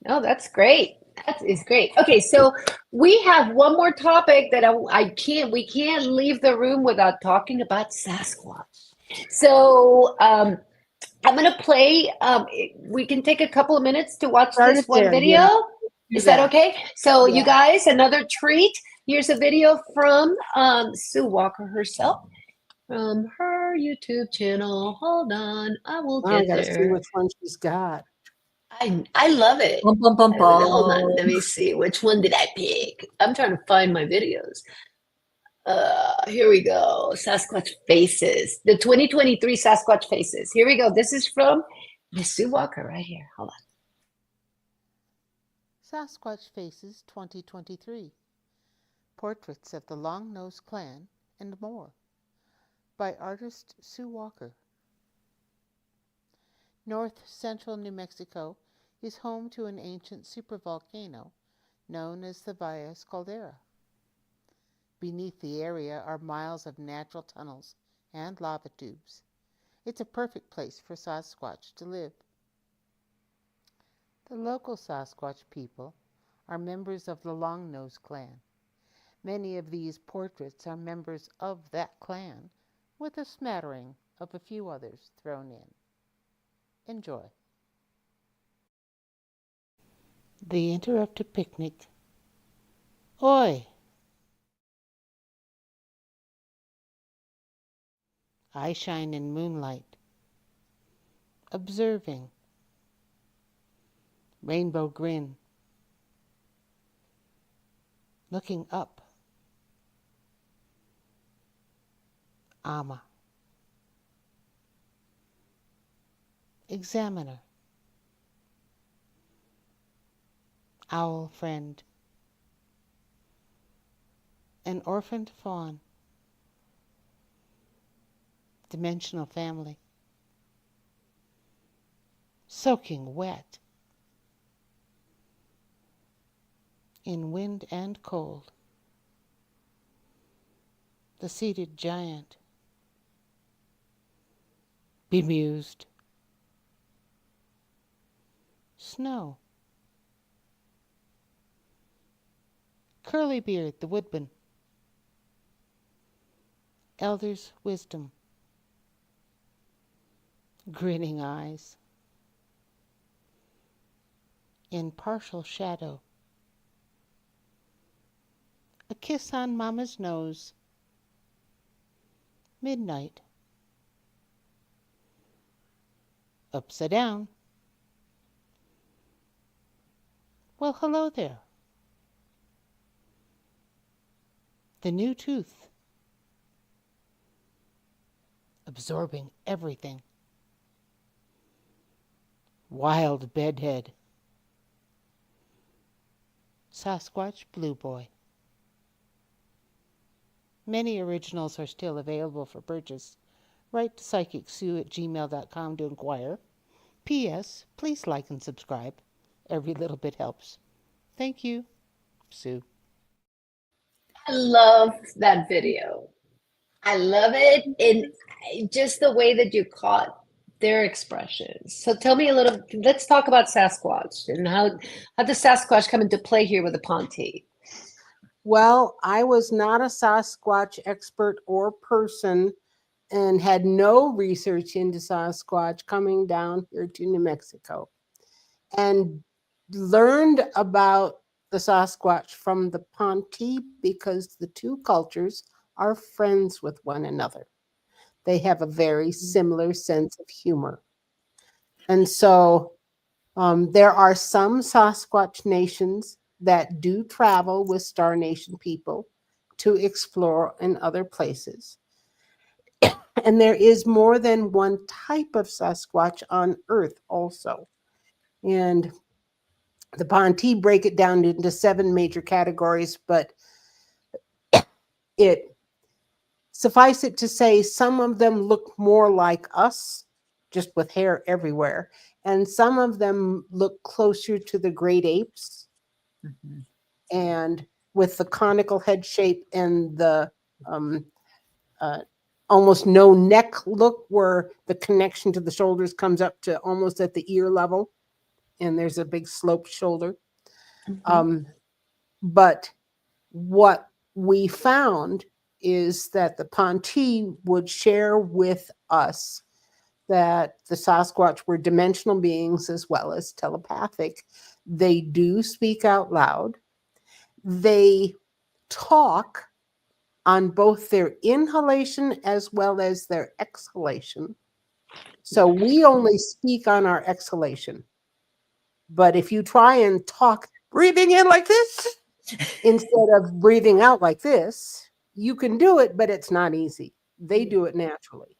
Oh, that's great. That is great. Okay, so we have one more topic that we can't leave the room without talking about Sasquatch. So I'm going to play. We can take a couple of minutes to watch this one video. Yeah. Is that okay? So you guys, another treat. Here's a video from Sue Walker herself, from her YouTube channel. Hold on, I will get I gotta there. see which one she's got. I love it. Bum, bum, bum, bum. Hold on, let me see. Which one did I pick? I'm trying to find my videos. Here we go. Sasquatch Faces. The 2023 Sasquatch Faces. Here we go. This is from Miss Sue Walker right here. Hold on. Sasquatch Faces 2023. Portraits of the Long-Nosed Clan and more. By artist Sue Walker. North central New Mexico is home to an ancient supervolcano known as the Valles Caldera. Beneath the area are miles of natural tunnels and lava tubes. It's a perfect place for Sasquatch to live. The local Sasquatch people are members of the Longnose clan. Many of these portraits are members of that clan, with a smattering of a few others thrown in. Enjoy. The Interrupted Picnic. Oi! I shine in moonlight, observing. Rainbow grin, looking up. Ama. Examiner. Owl friend. An orphaned fawn. Dimensional family. Soaking wet. In wind and cold. The seated giant. Bemused. Snow. Curlybeard the woodman. Elder's wisdom. Grinning eyes. In partial shadow. A kiss on Mama's nose. Midnight. Upside down. Well, hello there. The new tooth. Absorbing everything. Wild bedhead. Sasquatch Blue Boy. Many originals are still available for purchase. Write to psychicsue@gmail.com to inquire. P.S. Please like and subscribe. Every little bit helps. Thank you, Sue. I love that video. I love it. And just the way that you caught their expressions. So tell me a little, let's talk about Sasquatch and how does Sasquatch come into play here with the Ponte? Well, I was not a Sasquatch expert or person and had no research into Sasquatch coming down here to New Mexico, and learned about the Sasquatch from the Ponte because the two cultures are friends with one another. They have a very similar sense of humor. And so there are some Sasquatch nations that do travel with Star Nation people to explore in other places. And there is more than one type of Sasquatch on Earth also. And the Ponte break it down into 7 major categories, but it suffice it to say some of them look more like us, just with hair everywhere, and some of them look closer to the great apes, and with the conical head shape and the almost no neck look, where the connection to the shoulders comes up to almost at the ear level, and there's a big sloped shoulder. But what we found is that the Ponte would share with us that the Sasquatch were dimensional beings as well as telepathic. They do speak out loud. They talk on both their inhalation as well as their exhalation. So we only speak on our exhalation. But if you try and talk breathing in like this instead of breathing out like this, you can do it, but it's not easy. They do it naturally.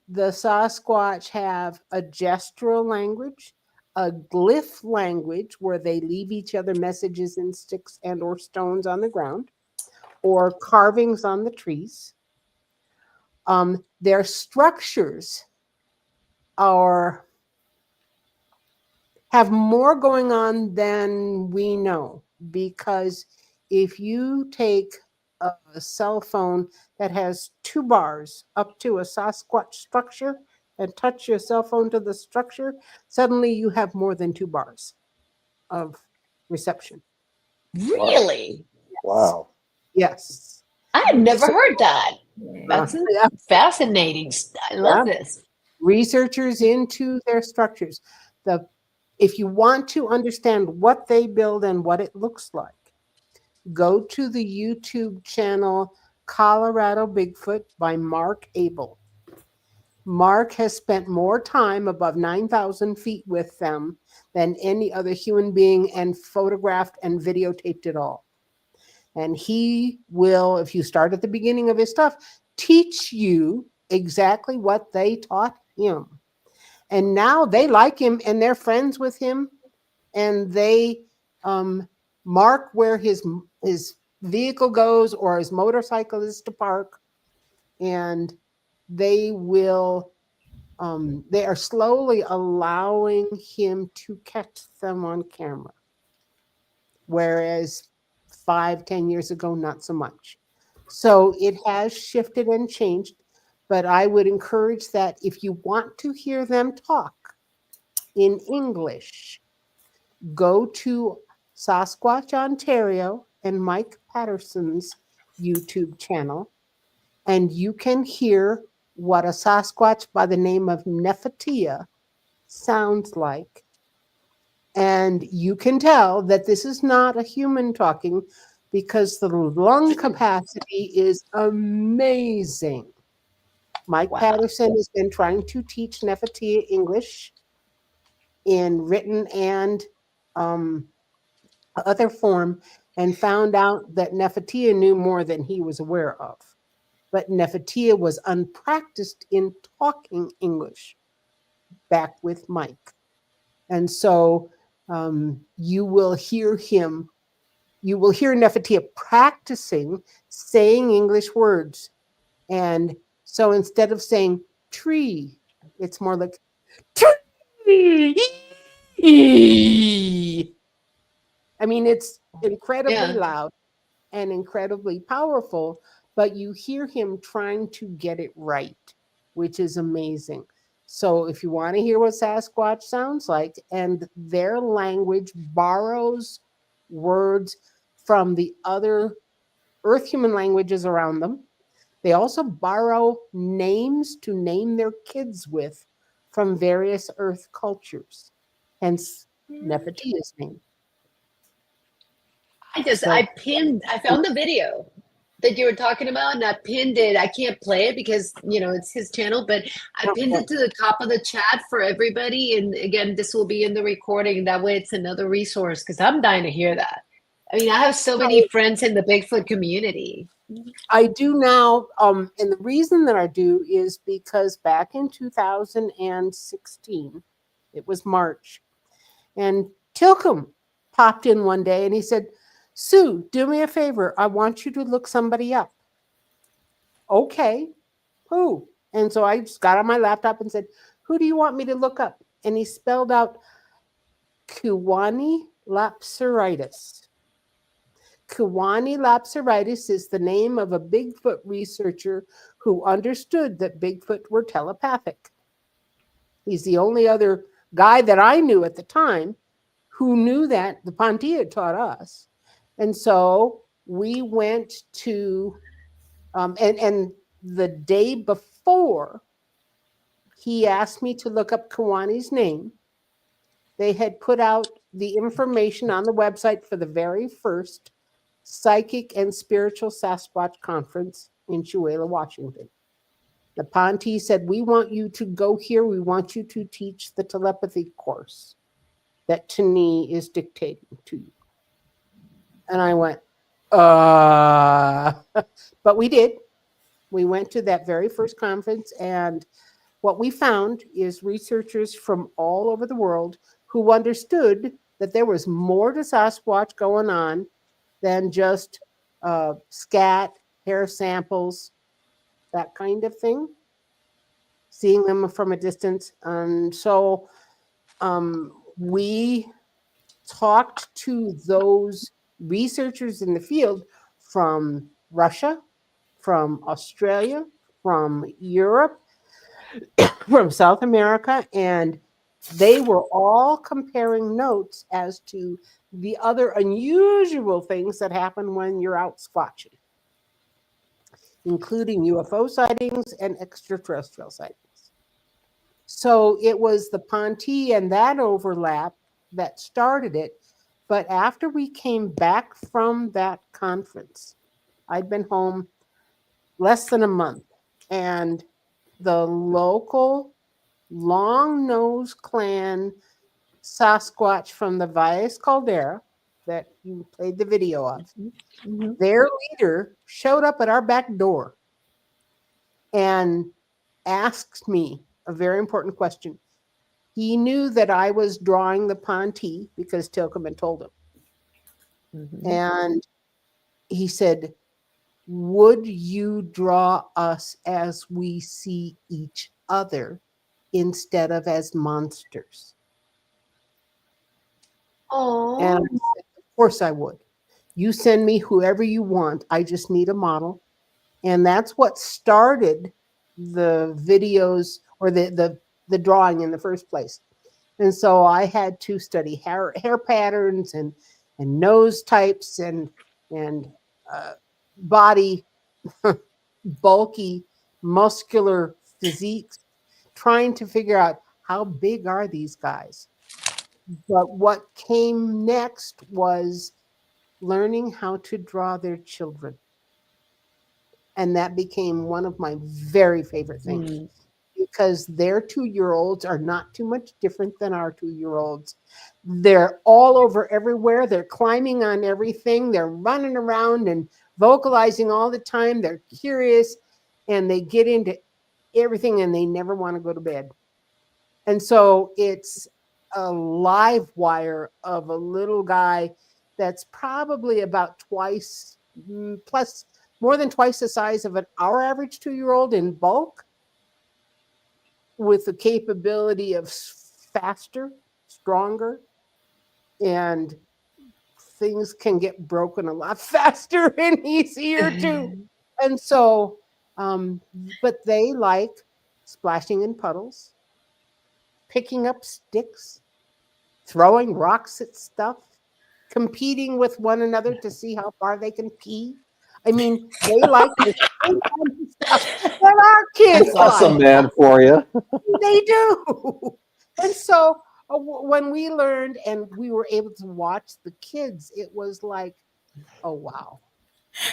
The Sasquatch have a gestural language, a glyph language where they leave each other messages in sticks and or stones on the ground, or carvings on the trees. Their structures are have more going on than we know, because if you take a cell phone that has 2 bars up to a Sasquatch structure and touch your cell phone to the structure, suddenly you have more than 2 bars of reception. Really? Wow. Yes. I had never So, heard that. That's yeah, fascinating. I love yeah. this. Researchers into their structures. If you want to understand what they build and what it looks like, go to the YouTube channel Colorado Bigfoot by Mark Abel. Mark has spent more time above 9,000 feet with them than any other human being, and photographed and videotaped it all. And he will, if you start at the beginning of his stuff, teach you exactly what they taught him. And now they like him and they're friends with him, and they mark where his vehicle goes or his motorcycle is to park, and they will they are slowly allowing him to catch them on camera, whereas 5-10 years ago, not so much. So it has shifted and changed, but I would encourage that if you want to hear them talk in English, go to Sasquatch Ontario and Mike Patterson's YouTube channel, and you can hear what a Sasquatch by the name of Nephitia sounds like. And you can tell that this is not a human talking, because the lung capacity is amazing. Mike Wow. Patterson has been trying to teach Nephitia English in written and other form, and found out that Nephitia knew more than he was aware of. But Nephitia was unpracticed in talking English back with Mike. And so you will hear Nephitia practicing saying English words. And so instead of saying tree, it's more like tree. I mean, it's incredibly Yeah. loud and incredibly powerful, but you hear him trying to get it right, which is amazing. So if you want to hear what Sasquatch sounds like, and their language borrows words from the other earth human languages around them, they also borrow names to name their kids with from various earth cultures, hence Nephitia's name. So I found the video that you were talking about, and I pinned it. I can't play it because, it's his channel, but I pinned it to the top of the chat for everybody. And again, this will be in the recording. That way it's another resource, because I'm dying to hear that. I mean, I have so many friends in the Bigfoot community. I do now, and the reason that I do is because back in 2016, it was March, and Tilcom popped in one day and he said, "Sue, do me a favor. I want you to look somebody up." Okay, who? And so I just got on my laptop and said, "Who do you want me to look up?" And he spelled out Kiwani lapsaritis. Kiwani lapsaritis is the name of a Bigfoot researcher who understood that Bigfoot were telepathic. He's the only other guy that I knew at the time who knew that. The Pontia taught us. And so we went to, and the day before, he asked me to look up Kiwani's name. They had put out the information on the website for the very first Psychic and Spiritual Sasquatch Conference in Chewela, Washington. The Ponte said, "We want you to go here. We want you to teach the telepathy course that Tani is dictating to you." And I went, but we did. We went to that very first conference, and what we found is researchers from all over the world who understood that there was more to Sasquatch going on than just scat, hair samples, that kind of thing, seeing them from a distance. And so we talked to those researchers in the field from Russia, from Australia, from Europe, from South America, and they were all comparing notes as to the other unusual things that happen when you're out squatching, including UFO sightings and extraterrestrial sightings. So it was the Ponte and that overlap that started it. But after we came back from that conference, I'd been home less than a month, and the local long-nosed clan Sasquatch from the Valles Caldera that you played the video of, their leader showed up at our back door and asked me a very important question. He knew that I was drawing the Ponte because Tilghman told him. And he said, would you draw us as we see each other instead of as monsters? Oh, And I said, of course I would. You send me whoever you want. I just need a model. And that's what started the videos or the drawing in the first place. And so I had to study hair patterns and nose types and body bulky muscular physiques, trying to figure out how big are these guys. But what came next was learning how to draw their children. And that became one of my very favorite things. Because their 2-year-olds are not too much different than our 2-year-olds. They're all over everywhere. They're climbing on everything. They're running around and vocalizing all the time. They're curious and they get into everything and they never want to go to bed. And so it's a live wire of a little guy that's probably about twice, plus more than twice the size of our average 2-year-old in bulk, with the capability of faster, stronger, and things can get broken a lot faster and easier too. And so, but they like splashing in puddles, picking up sticks, throwing rocks at stuff, competing with one another to see how far they can pee. I mean, they like the same kind of stuff that our kids That's awesome, like. man, for you. They do. And so when we learned and we were able to watch the kids, it was like, oh, wow.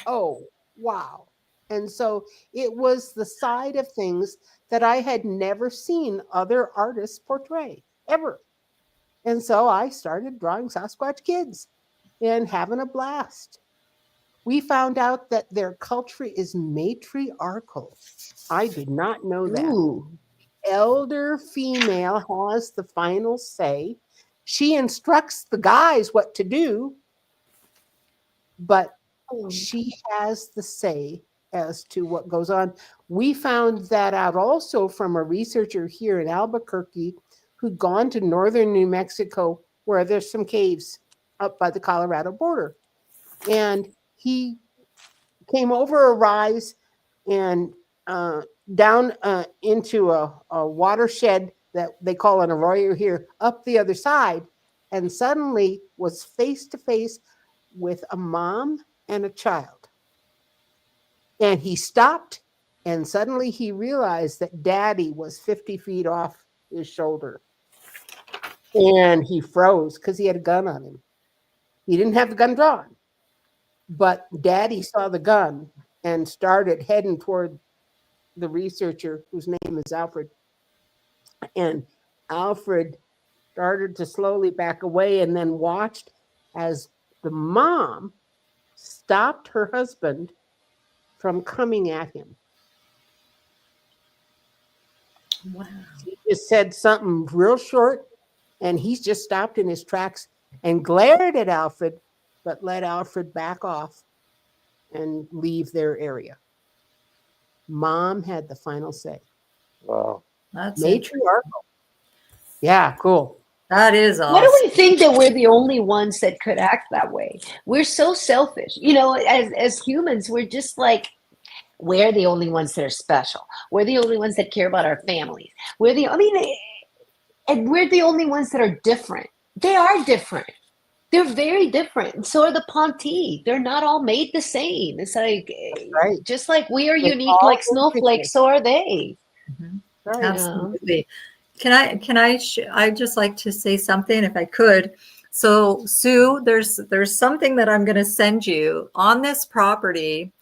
Oh, wow. And so it was the side of things that I had never seen other artists portray, ever. And so I started drawing Sasquatch kids and having a blast. We found out that their culture is matriarchal. I did not know that. ooh. Elder female has the final say. She instructs the guys what to do, but she has the say as to what goes on. We found that out also from a researcher here in Albuquerque who'd gone to northern New Mexico where there's some caves up by the Colorado border. And he came over a rise and down into a watershed that they call an arroyo here, up the other side, and suddenly was face to face with a mom and a child. And he stopped, and suddenly he realized that Daddy was 50 feet off his shoulder. And he froze because he had a gun on him. He didn't have the gun drawn, but Daddy saw the gun and started heading toward the researcher, whose name is Alfred. And Alfred started to slowly back away and then watched as the mom stopped her husband from coming at him. Wow. He just said something real short, and he's just stopped in his tracks and glared at Alfred, but let Alfred back off and leave their area. Mom had the final say. Wow. That's Matriarchal. Yeah, cool. That is Why do awesome. we think that we're the only ones that could act that way? We're so selfish. You know, as humans, we're just like, we're the only ones that are special. We're the only ones that care about our families. And we're the only ones that are different. They are different. They're very different. And so are the Ponti. They're not all made the same. It's like, Right. just like we are They're unique all like snowflakes, so are they. Mhm. Right. Absolutely. I'd just like to say something if I could. So Sue, there's something that I'm going to send you on this property.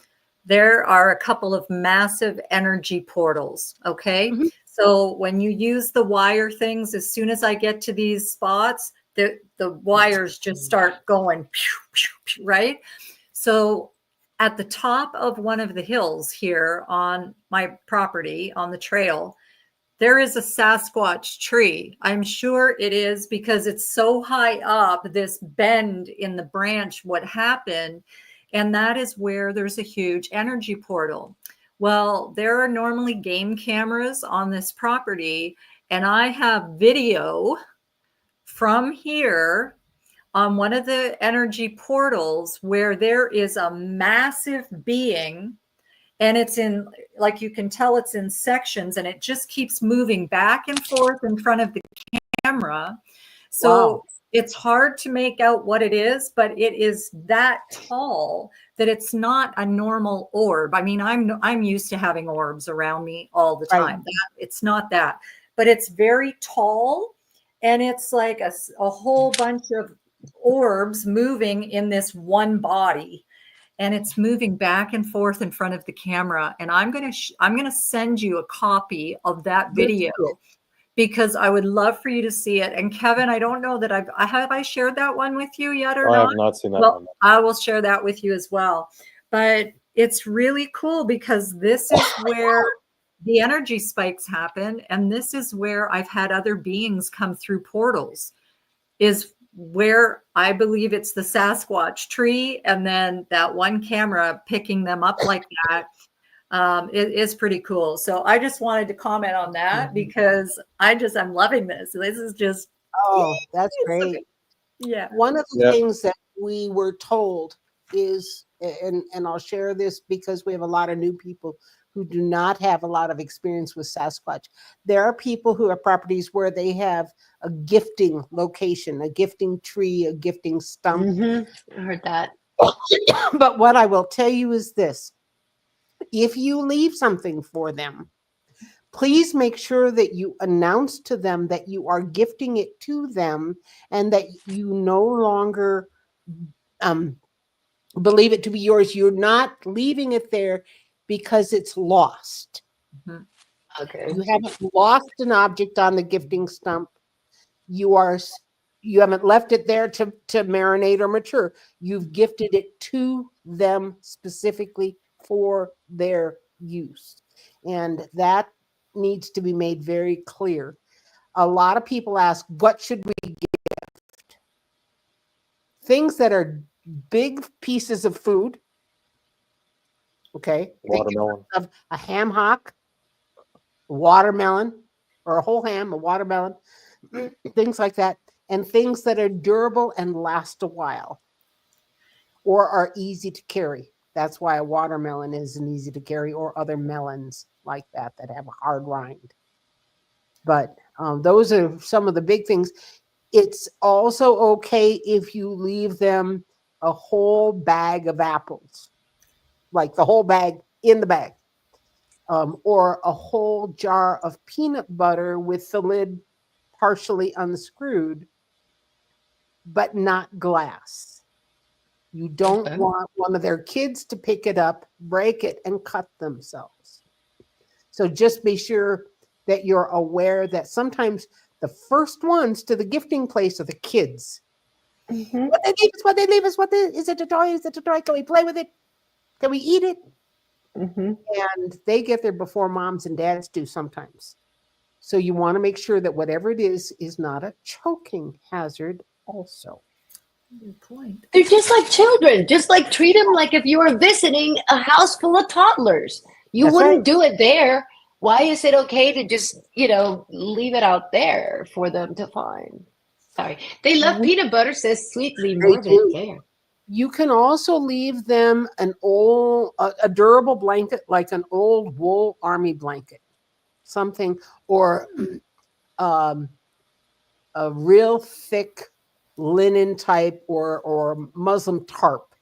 There are a couple of massive energy portals. Okay. Mhm. So when you use the wire things, as soon as I get to these spots, the wires just start going, pew, pew, pew, right? So at the top of one of the hills here on my property on the trail, there is a Sasquatch tree. I'm sure it is because it's so high up, this bend in the branch, what happened. And that is where there's a huge energy portal. Well, there are normally game cameras on this property, and I have video from here on one of the energy portals where there is a massive being, and it's in, like, you can tell it's in sections, and it just keeps moving back and forth in front of the camera. So Wow. it's hard to make out what it is, but it is that tall that it's not a normal orb. I mean, I'm used to having orbs around me all the Right. time. It's not that, but it's very tall, and it's like a whole bunch of orbs moving in this one body, and it's moving back and forth in front of the camera. And I'm going to send you a copy of that video because I would love for you to see it. And Kevin, I don't know that I shared that one with you yet or I not? have not seen that Well, one. I will share that with you as well. But it's really cool because this is where the energy spikes happen. And this is where I've had other beings come through portals, is where I believe it's the Sasquatch tree. And then that one camera picking them up like that. It is pretty cool. So I just wanted to comment on that because I'm loving this. This is just, Oh, that's great. yeah. One of the Yeah. things that we were told is, and I'll share this because we have a lot of new people who do not have a lot of experience with Sasquatch. There are people who have properties where they have a gifting location, a gifting tree, a gifting stump. I heard that. But what I will tell you is this: if you leave something for them, please make sure that you announce to them that you are gifting it to them and that you no longer believe it to be yours. You're not leaving it there because it's lost. Mhm. Okay. You haven't lost an object on the gifting stump. You haven't left it there to marinate or mature. You've gifted it to them specifically for their use. And that needs to be made very clear. A lot of people ask, what should we gift? Things that are big pieces of food. Okay. Watermelon. Of a ham hock, watermelon, or a whole ham, a watermelon, things like that. And things that are durable and last a while or are easy to carry. That's why a watermelon isn't easy to carry, or other melons like that have a hard rind. But those are some of the big things. It's also okay if you leave them a whole bag of apples, like the whole bag in the bag, or a whole jar of peanut butter with the lid partially unscrewed, but not glass. You don't Okay. want one of their kids to pick it up, break it, and cut themselves. So just be sure that you're aware that sometimes the first ones to the gifting place are the kids. Mhm. What they leave us, is it a toy? Is it a toy? Can we play with it? Can we eat it? Mhm. And they get there before moms and dads do sometimes. So you want to make sure that whatever it is not a choking hazard also. Good point. They're just like children. Just like treat them like if you were visiting a house full of toddlers. You That's wouldn't right. do it there. Why is it okay to just, leave it out there for them to find? Sorry. They love peanut butter, says Sweetly They more than do. care. You can also leave them an old, a durable blanket, like an old wool army blanket, something, or a real thick linen type or Muslim tarp.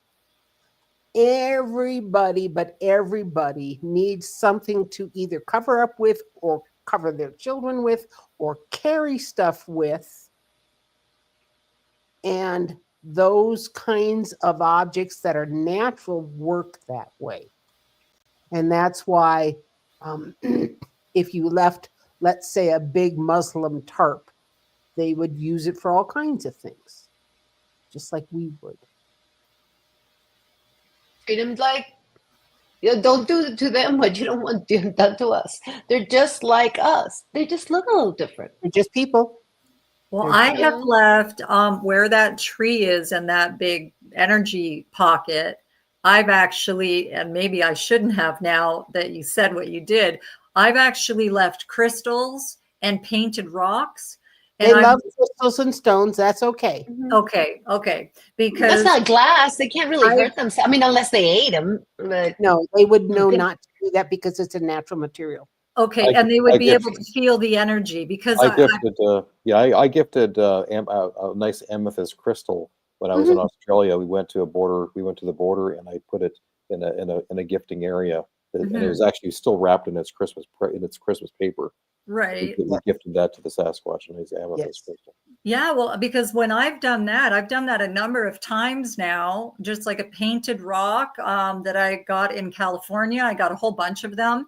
Everybody, but everybody needs something to either cover up with or cover their children with or carry stuff with. And those kinds of objects that are natural work that way. And that's why if you left, let's say, a big Muslim tarp, they would use it for all kinds of things, just like we would. Treat them like, don't do to them what you don't want done to us. They're just like us. They just look a little different. They're just people. Well, They're I have just- left where that tree is in that big energy pocket. I've actually, and maybe I shouldn't have now that you said what you did, I've actually left crystals and painted rocks. They And love crystals and stones. That's okay. okay, That's because not glass. They can't really I- hurt themselves. I mean, unless they ate them. But No, they would know Okay. not to do that because it's a natural material. okay, I- and they would I be gift- able to feel the energy because I gifted, I gifted a nice amethyst crystal when I was in Australia. We went to the border, and I put it in a gifting area, and it was actually still wrapped in its Christmas paper. right. We gifted that to the Sasquatch, and his amethyst Yes. crystal. Yeah, well, because when I've done that a number of times now, just like a painted rock that I got in California. I got a whole bunch of them.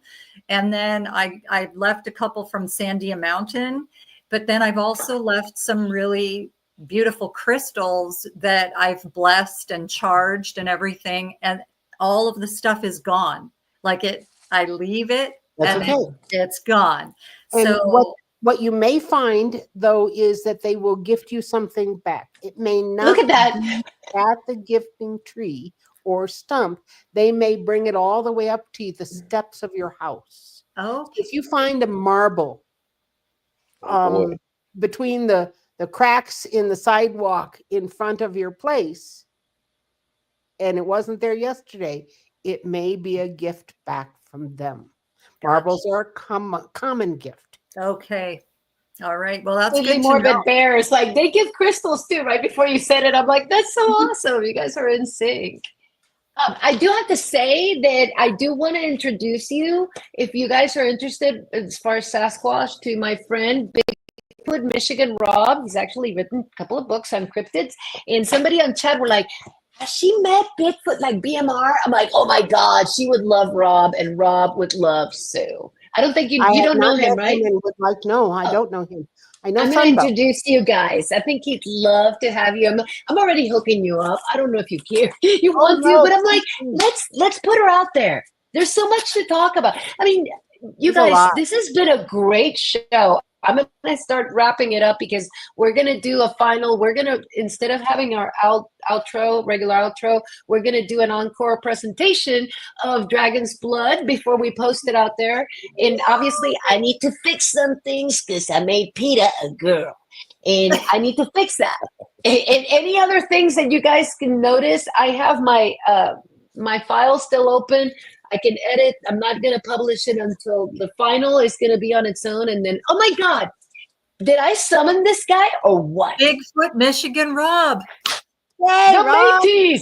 And then I left a couple from Sandia Mountain, but then I've also left some really beautiful crystals that I've blessed and charged and everything. And all of the stuff is gone. Like I leave it That's and okay. it's gone. And So what you may find, though, is that they will gift you something back. It may not look at that. be at the gifting tree or stump. They may bring it all the way up to the steps of your house. oh, If you find a marble Oh, boy. between the cracks in the sidewalk in front of your place, and it wasn't there yesterday, it may be a gift back from them. Marbles are a common gift. okay. All right. Well, that's Totally good to morbid know. bears. Like they give crystals too, right before you said it. I'm like, that's so awesome. You guys are in sync. I do have to say that I do want to introduce you, if you guys are interested as far as Sasquatch, to my friend Bigfoot Michigan Rob. He's actually written a couple of books on cryptids. And somebody on chat were like, has she met Bigfoot, like BMR? I'm like, oh my God, she would love Rob, and Rob would love Sue. I don't think you I have don't know not him, met right? and would like, no, I don't know him. I know I'm going to Sunbow. introduce you guys. I think he'd love to have you. I'm already hooking you up. I don't know if you care, you want no, to, but I'm like, please. let's put her out there. There's so much to talk about. I mean, you There's a guys, lot. this has been a great show. I'm going to start wrapping it up because we're going to do a final. We're going to, instead of having our regular outro, we're going to do an encore presentation of Dragon's Blood before we post it out there. And obviously, I need to fix some things because I made PETA a girl. And I need to fix that. And any other things that you guys can notice, I have my my file still open. I can edit. I'm not going to publish it until the final is going to be on its own. And then, oh my God, did I summon this guy or what? Bigfoot Michigan Rob. Yay, The Rob. Métis.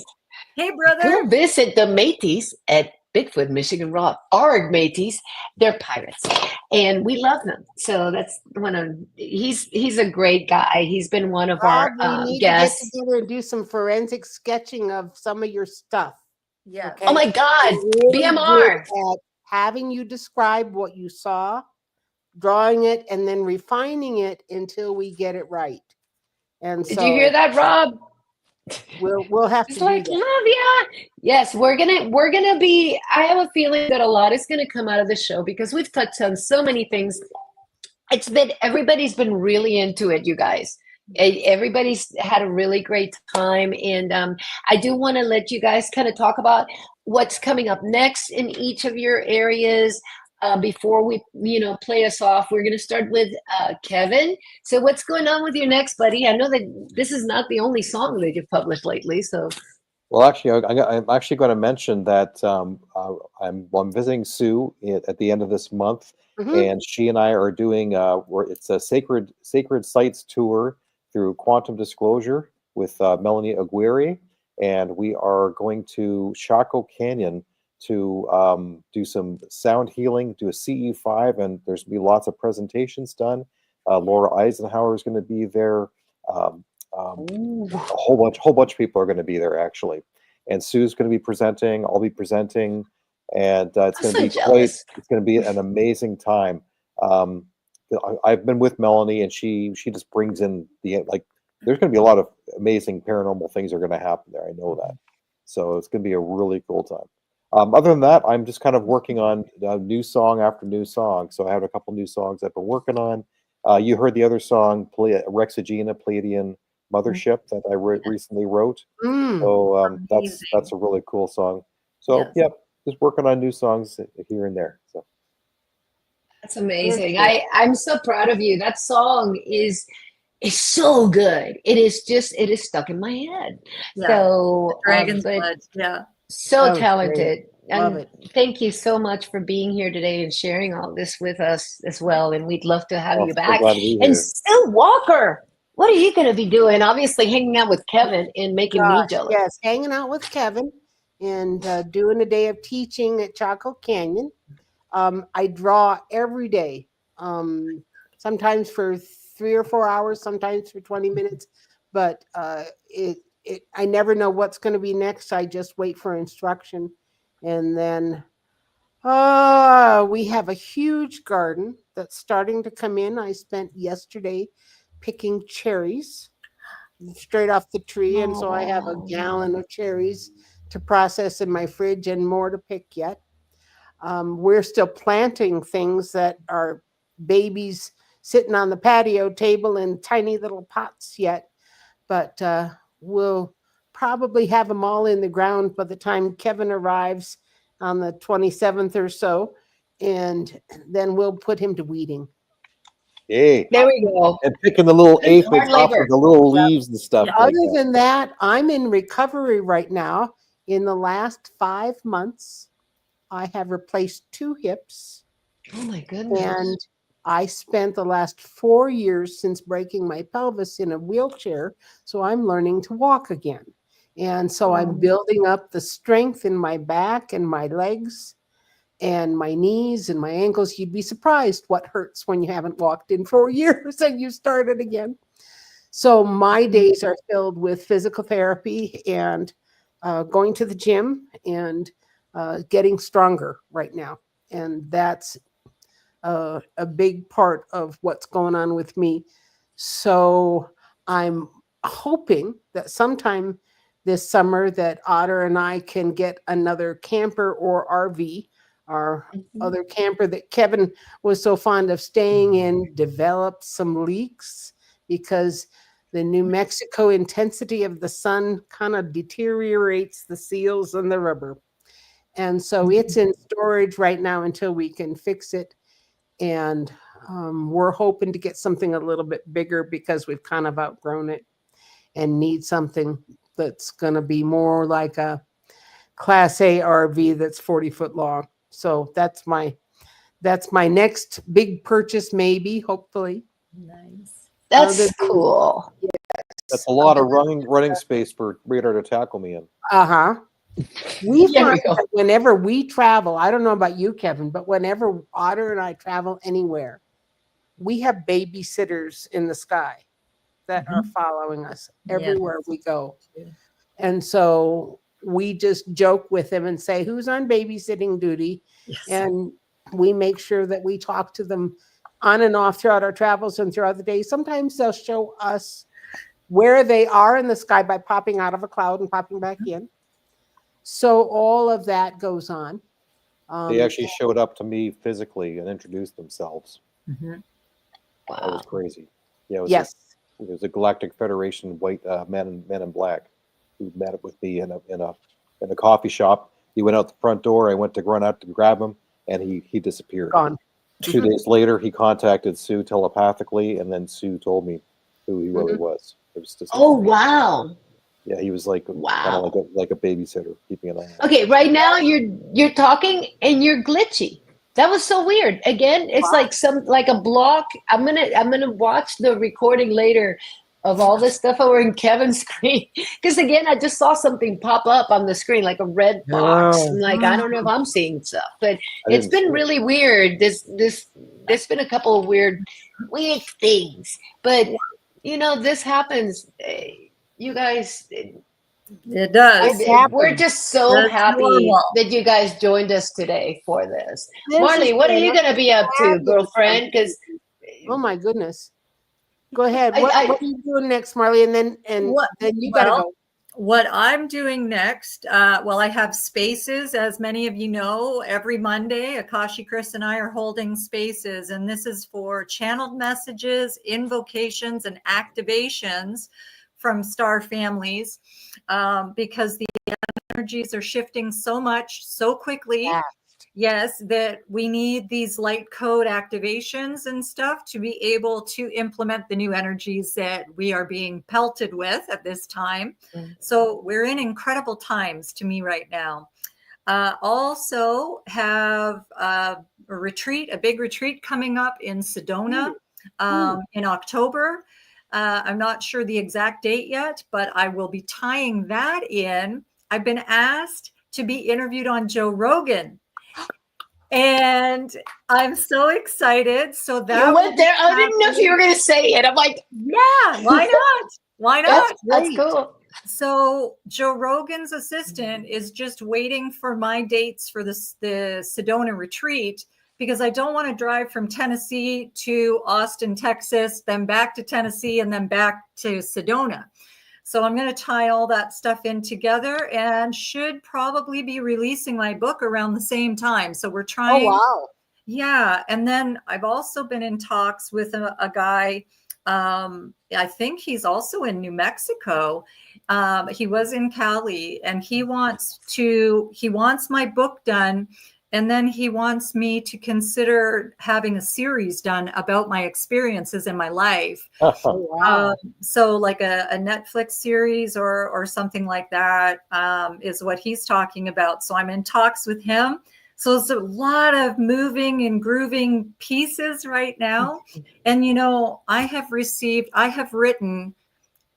Hey, brother. Go visit the Métis at Bigfoot Michigan Rob. Our Métis, they're pirates, and we love them. So that's one of he's a great guy. He's been one of Rob, our we need guests. to get together and do some forensic sketching of some of your stuff. Yeah. Okay? Oh my God, We're really BMR. good at having you describe what you saw, drawing it, and then refining it until we get it right. And Did so you hear that, Rob? we'll have to It's do like, that. love ya. Yes, we're gonna be. I have a feeling that a lot is gonna come out of the show because we've touched on so many things. Everybody's been really into it, you guys. Everybody's had a really great time, and I do want to let you guys kind of talk about what's coming up next in each of your areas. before we, play us off, we're going to start with Kevin. So what's going on with your next, buddy? I know that this is not the only song that you've published lately. So Well, actually, I'm actually going to mention that I'm visiting Sue at the end of this month, and she and I are doing it's a sacred sites tour through quantum disclosure with Melanie Aguirre, and we are going to Chaco Canyon to do some sound healing, do a CE5, and there's going to be lots of presentations done. Laura Eisenhower is going to be there. A whole bunch of people are going to be there actually, and Sue's going to be presenting. I'll be presenting, and it's going to be jealous. It's going to be an amazing time. I've been with Melanie, and she just brings in like. There's going to be a lot of amazing paranormal things are going to happen there. I know that, so it's going to be a really cool time. Other than that, I'm just kind of working on new song after new song. So I have a couple new songs I've been working on. You heard the other song, Rexagena, Pleiadian Mothership, that I recently wrote. So that's a really cool song. So Yes. just working on new songs here and there. So that's amazing. I'm so proud of you. That song is so good. It is stuck in my head. Yeah. So Dragon's but Blood. Yeah. so That was talented. Love And it. thank you so much for being here today and sharing all this with us as well. And we'd love to have you so back. glad to be And here. Sue Walker, what are you going to be doing? Obviously, hanging out with Kevin and making me jealous. Yes, hanging out with Kevin and doing a day of teaching at Chaco Canyon. I draw every day, sometimes for 3 or 4 hours, sometimes for 20 minutes, but I never know what's going to be next. I just wait for instruction. And then we have a huge garden that's starting to come in. I spent yesterday picking cherries straight off the tree, and so I have a gallon of cherries to process in my fridge and more to pick yet. We're still planting things that are babies sitting on the patio table in tiny little pots yet, but we'll probably have them all in the ground by the time Kevin arrives on the 27th or so, and then we'll put him to weeding. Yay. There we go. And picking the little aphids off labor. of the little leaves and stuff. Other than that, I'm in recovery right now. In the last 5 months, I have replaced 2 hips, Oh my goodness. and I spent the last 4 years since breaking my pelvis in a wheelchair, so I'm learning to walk again. And so I'm building up the strength in my back and my legs and my knees and my ankles. You'd be surprised what hurts when you haven't walked in 4 years and you started again. So my days are filled with physical therapy and going to the gym and getting stronger right now. And that's a big part of what's going on with me. So I'm hoping that sometime this summer that Otter and I can get another camper or RV. Our other camper that Kevin was so fond of staying in developed some leaks because the New Mexico intensity of the sun kind of deteriorates the seals and the rubber. And so it's in storage right now until we can fix it. And we're hoping to get something a little bit bigger because we've kind of outgrown it and need something that's going to be more like a Class A RV that's 40 foot long. So that's my next big purchase, maybe, hopefully. Nice. That's cool. That's a lot of running space for radar to tackle me in. We There we find go. that whenever we travel, I don't know about you, Kevin, but whenever Otter and I travel anywhere, we have babysitters in the sky that are following us everywhere we go. And so we just joke with them and say, who's on babysitting duty? Yes. And we make sure that we talk to them on and off throughout our travels and throughout the day. Sometimes they'll show us where they are in the sky by popping out of a cloud and popping back in. So all of that goes on. They actually showed up to me physically and introduced themselves. Mm-hmm. That was crazy. Yeah, it was Yes. It was a Galactic Federation white men in black who met with me in a coffee shop. He went out the front door. I went to run out to grab him, and he disappeared. Gone. 2 days later, he contacted Sue telepathically, and then Sue told me who he really was. It was just Oh, wow. yeah, he was like Wow. kind of like a babysitter, keeping an eye on. Okay, right now you're talking and you're glitchy. That was so weird. Again, it's like a block. I'm gonna watch the recording later of all this stuff over in Kevin's screen. Because again, I just saw something pop up on the screen, like a red box. Oh. I'm like, I don't know if I'm seeing stuff, but I it's didn't been see it. really weird. There's been a couple of weird things. But you know, this happens. You guys, It does. we're just so That's happy normal. that you guys joined us today for this. This Marley, is what are you going to be up to, fabulous. girlfriend? Because Oh my goodness. Go ahead. I- What I- are you doing next, Marley? And then you gotta Well, go. What I'm doing next, well, I have spaces, as many of you know, every Monday. Akashi, Chris, and I are holding spaces, and this is for channeled messages, invocations, and activations from star families, because the energies are shifting so much, so quickly. Yeah. Yes, that we need these light code activations and stuff to be able to implement the new energies that we are being pelted with at this time. So we're in incredible times to me right now. Also have a big retreat coming up in Sedona in October. I'm not sure the exact date yet, but I will be tying that in. I've been asked to be interviewed on Joe Rogan. And I'm so excited. So that you will went there. I didn't know if you were going to say it. I'm like, yeah, why not? Why not? that's cool. So Joe Rogan's assistant is just waiting for my dates for the Sedona retreat, because I don't want to drive from Tennessee to Austin, Texas, then back to Tennessee, and then back to Sedona. So I'm going to tie all that stuff in together, and should probably be releasing my book around the same time. So we're trying. Oh wow. Yeah. And then I've also been in talks with a guy. I think he's also in New Mexico. He was in Cali, and he wants my book done. And then he wants me to consider having a series done about my experiences in my life. Oh, wow. So like a Netflix series or something like that is what he's talking about. So I'm in talks with him. So it's a lot of moving and grooving pieces right now. And, you know, I have written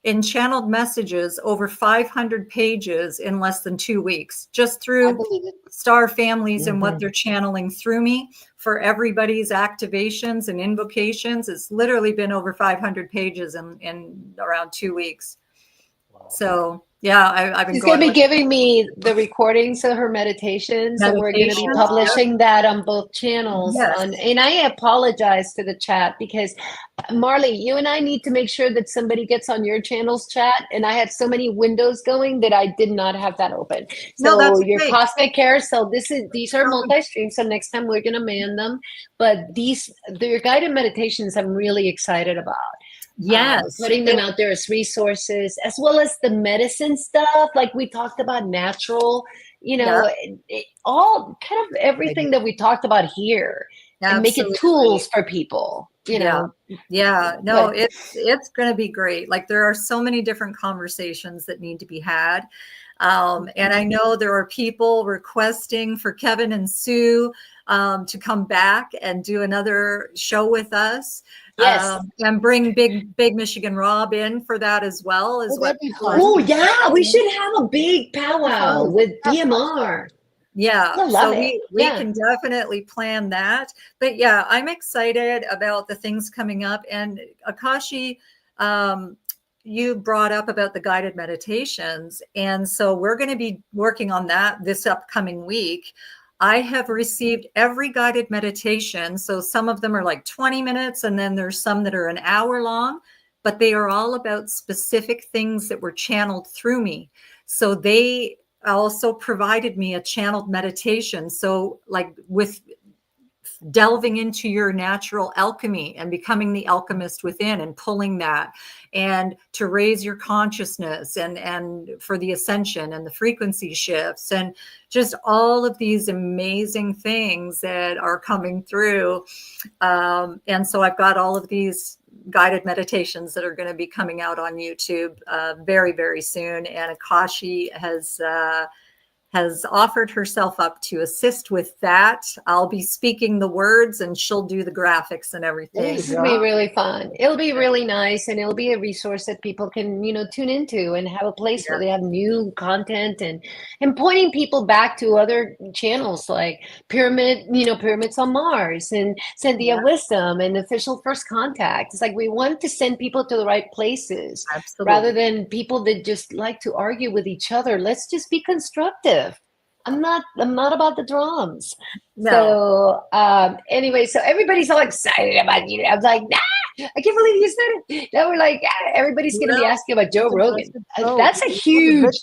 in channeled messages over 500 pages in less than 2 weeks, just I through believe it. star families and what they're channeling through me for everybody's activations and invocations. It's literally been over 500 pages in around 2 weeks. So yeah, I've been She's going going to be giving me the recordings of her meditations, and we're going to be Meditations, publishing that on both channels. Yes. And I apologize to the chat, because Marley, you and I need to make sure that somebody gets on your channel's chat. And I had so many windows going that I did not have that open. No, So that's your great. Cosmic Carousel, these are multi-streams. So next time we're going to man them. But your guided meditations, I'm really excited about. Yes. Putting them out there as resources, as well as the medicine stuff, like we talked about, natural, you know, all kind of everything that we talked about here, and make it Absolutely. tools for people, you know. Yeah, no, But- it's going to be great. Like there are so many different conversations that need to be had. And I know there are people requesting for Kevin and Sue to come back and do another show with us. Yes. And bring Big Michigan Rob in for that as well. Oh, that'd be fun. Oh yeah, we should have a big powwow with BMR. Yeah, I love so it. we Yeah. can definitely plan that. But yeah, I'm excited about the things coming up. And Akashi, you brought up about the guided meditations. And so we're going to be working on that this upcoming week. I have received every guided meditation. So some of them are like 20 minutes, and then there's some that are an hour long, but they are all about specific things that were channeled through me. So they also provided me a channeled meditation. So like with delving into your natural alchemy and becoming the alchemist within and pulling that, and to raise your consciousness and for the ascension and the frequency shifts and just all of these amazing things that are coming through. And so I've got all of these guided meditations that are going to be coming out on YouTube very, very soon. And Akashi has offered herself up to assist with that. I'll be speaking the words and she'll do the graphics and everything. This will be really fun. It'll be really nice, and it'll be a resource that people can, tune into and have a place where they have new content and pointing people back to other channels like Pyramids on Mars and Sandia Wisdom and Official First Contact. It's like we want to send people to the right places. Absolutely. Rather than people that just like to argue with each other. Let's just be constructive. I'm not about the drums. No. So anyway, so everybody's all excited about you. I was like, nah, I can't believe you said it. Now we're like, everybody's gonna be asking about Joe Rogan. That's a huge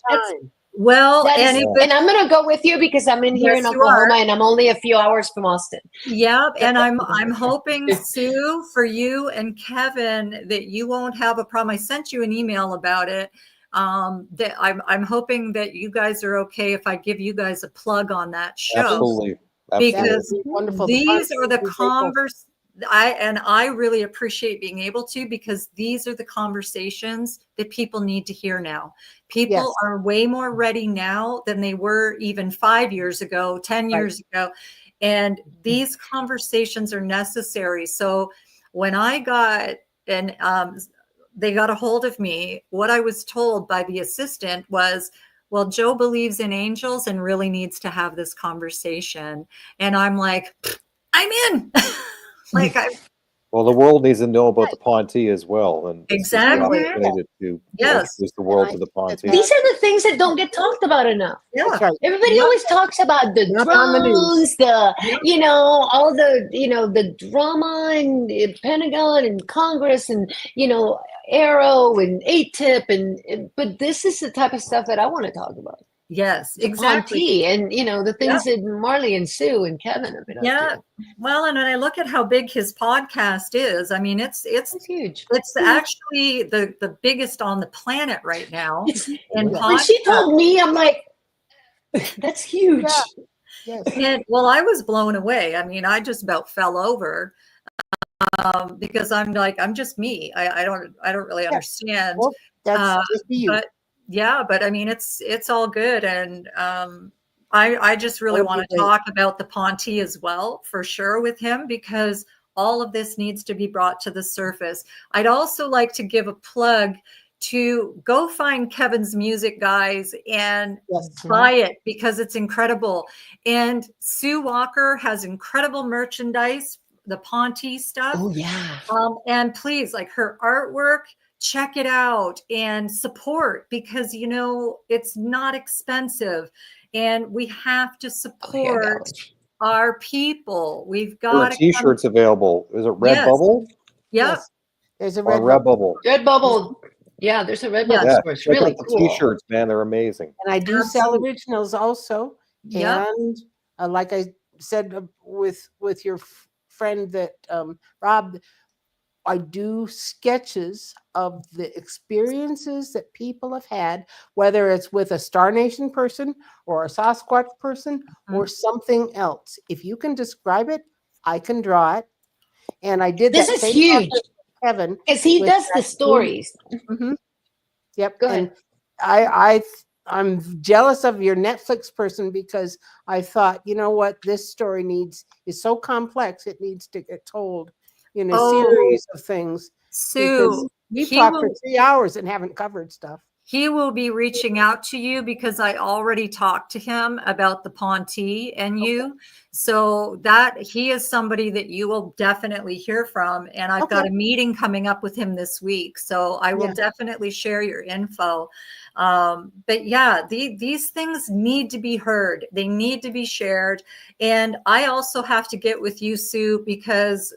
Well, and I'm gonna go with you because I'm in here in Oklahoma and I'm only a few hours from Austin. Yeah, and I'm hoping, Sue, for you and Kevin that you won't have a problem. I sent you an email about it. That I'm hoping that you guys are okay if I give you guys a plug on that show. Absolutely. Because wonderful. these are the I really appreciate being able to, because these are the conversations that people need to hear now. People are way more ready now than they were even 5 years ago, 10 years ago. And these conversations are necessary. So when I got, they got a hold of me, what I was told by the assistant was, well, Joe believes in angels and really needs to have this conversation. And I'm like, I'm in. Well, the world needs to know about the Ponte as well, and exactly related to introduce the world to the Ponte. These are the things that don't get talked about enough. Yeah, right. Everybody always talks about the drones, all the drama and the Pentagon and Congress and Arrow and ATIP but this is the type of stuff that I want to talk about. Yes, The exactly. Ponte and the things that Marley and Sue and Kevin have been up to. Well, and when I look at how big his podcast is, I mean, it's huge. It's actually the biggest on the planet right now. When she told me, I'm like, that's huge. Yes. And well, I was blown away. I mean, I just about fell over because I'm like, I'm just me. I don't really understand. Well, that's just you. But I mean, it's all good. And I just really want to talk about the Ponte as well, for sure, with him, because all of this needs to be brought to the surface. I'd also like to give a plug to go find Kevin's music, guys, and buy it, because it's incredible. And Sue Walker has incredible merchandise, the Ponte stuff. Oh yeah. And please, like, her artwork, check it out and support, because it's not expensive, and we have to support our people. We've got T-shirts available. Is it Redbubble? Yeah. There's a Redbubble. Redbubble. Yeah, there's a Redbubble store. It's really cool. The T-shirts, man, they're amazing. And I do sell originals also. And like I said with your friend that Rob, I do sketches of the experiences that people have had, whether it's with a Star Nation person or a Sasquatch person or something else. If you can describe it, I can draw it. And I did this that. This is huge. Kevin. Because he does the stories. Mm-hmm. Yep. Go ahead. And I'm jealous of your Netflix person, because I thought, you know what, this story is so complex, it needs to get told in a series of things. Sue, we talked for 3 hours and haven't covered stuff. He will be reaching out to you, because I already talked to him about the Ponte and you. So that he is somebody that you will definitely hear from. And I've got a meeting coming up with him this week. So I will definitely share your info. But yeah, these things need to be heard. They need to be shared. And I also have to get with you, Sue, because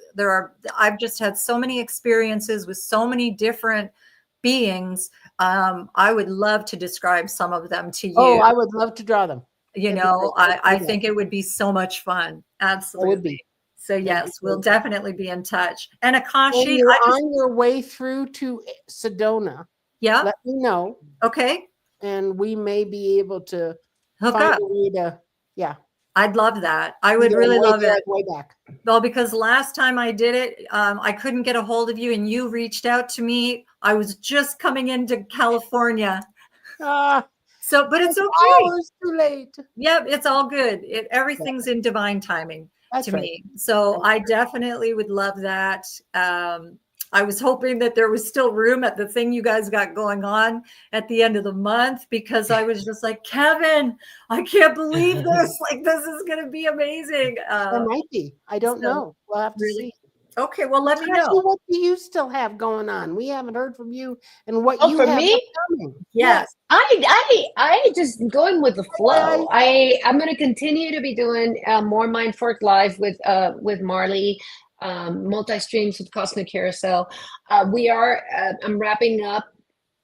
I've just had so many experiences with so many different beings. I would love to describe some of them to you. Oh, I would love to draw them. I think it would be so much fun. Absolutely. It would be. So yes, we'll definitely be in touch. And Akashi, When you're on your way through to Sedona, yeah, let me know, okay, and we may be able to hook find up. a way to, yeah. I'd love that. I would either really way love there it. or way back. Well, because last time I did it, I couldn't get a hold of you, and you reached out to me. I was just coming into California, Ah, so but it's okay. hours too late. Yep, it's all good. Everything's in divine timing That's to right. me. So I definitely would love that. I was hoping that there was still room at the thing you guys got going on at the end of the month, because I was just like, Kevin, I can't believe this. Like, this is going to be amazing. There might be. I don't so know. We'll have to really, see. okay, well, let me Akashi, know. what do you still have going on? We haven't heard from you, and what Oh, you for have me? coming. Yes. I just going with the flow. I'm going to continue to be doing more Mindfork Live with Marley, multi streams with Cosmic Carousel. I'm wrapping up,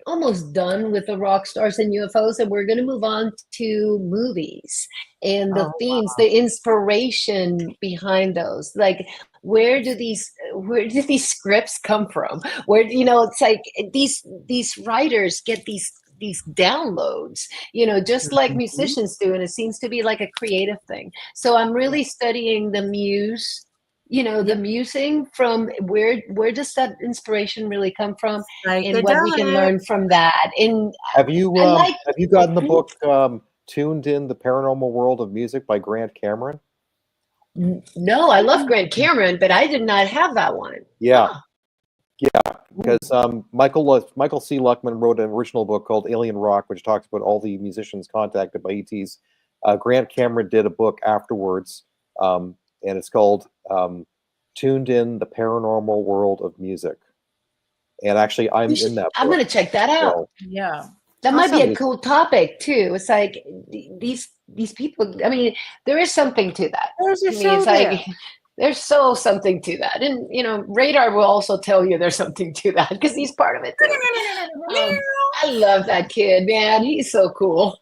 almost done with the rock stars and UFOs, and we're going to move on to movies and the Oh, themes, the inspiration behind those. Like, where do these scripts come from? Where, it's like these writers get these downloads, just like musicians do, and it seems to be like a creative thing. So I'm really studying the muse, the musing, from where does that inspiration really come from, and what we can learn from that. And Have you like, have you gotten the book Tuned in the Paranormal World of Music by Grant Cameron? no, I love Grant Cameron, but I did not have that one. Yeah. Huh. Yeah, because Michael C. Luckman wrote an original book called Alien Rock, which talks about all the musicians contacted by ETs. Grant Cameron did a book afterwards, and it's called Tuned in the Paranormal World of Music. And actually, I'm in that book. I'm going to check that out. So, Yeah. That might be Awesome. a cool topic too. It's like these people. I mean, there is something to that. There's a To me, show it's there. like there's something to that, and Radar will also tell you there's something to that because he's part of it too. I love that kid, man. He's so cool.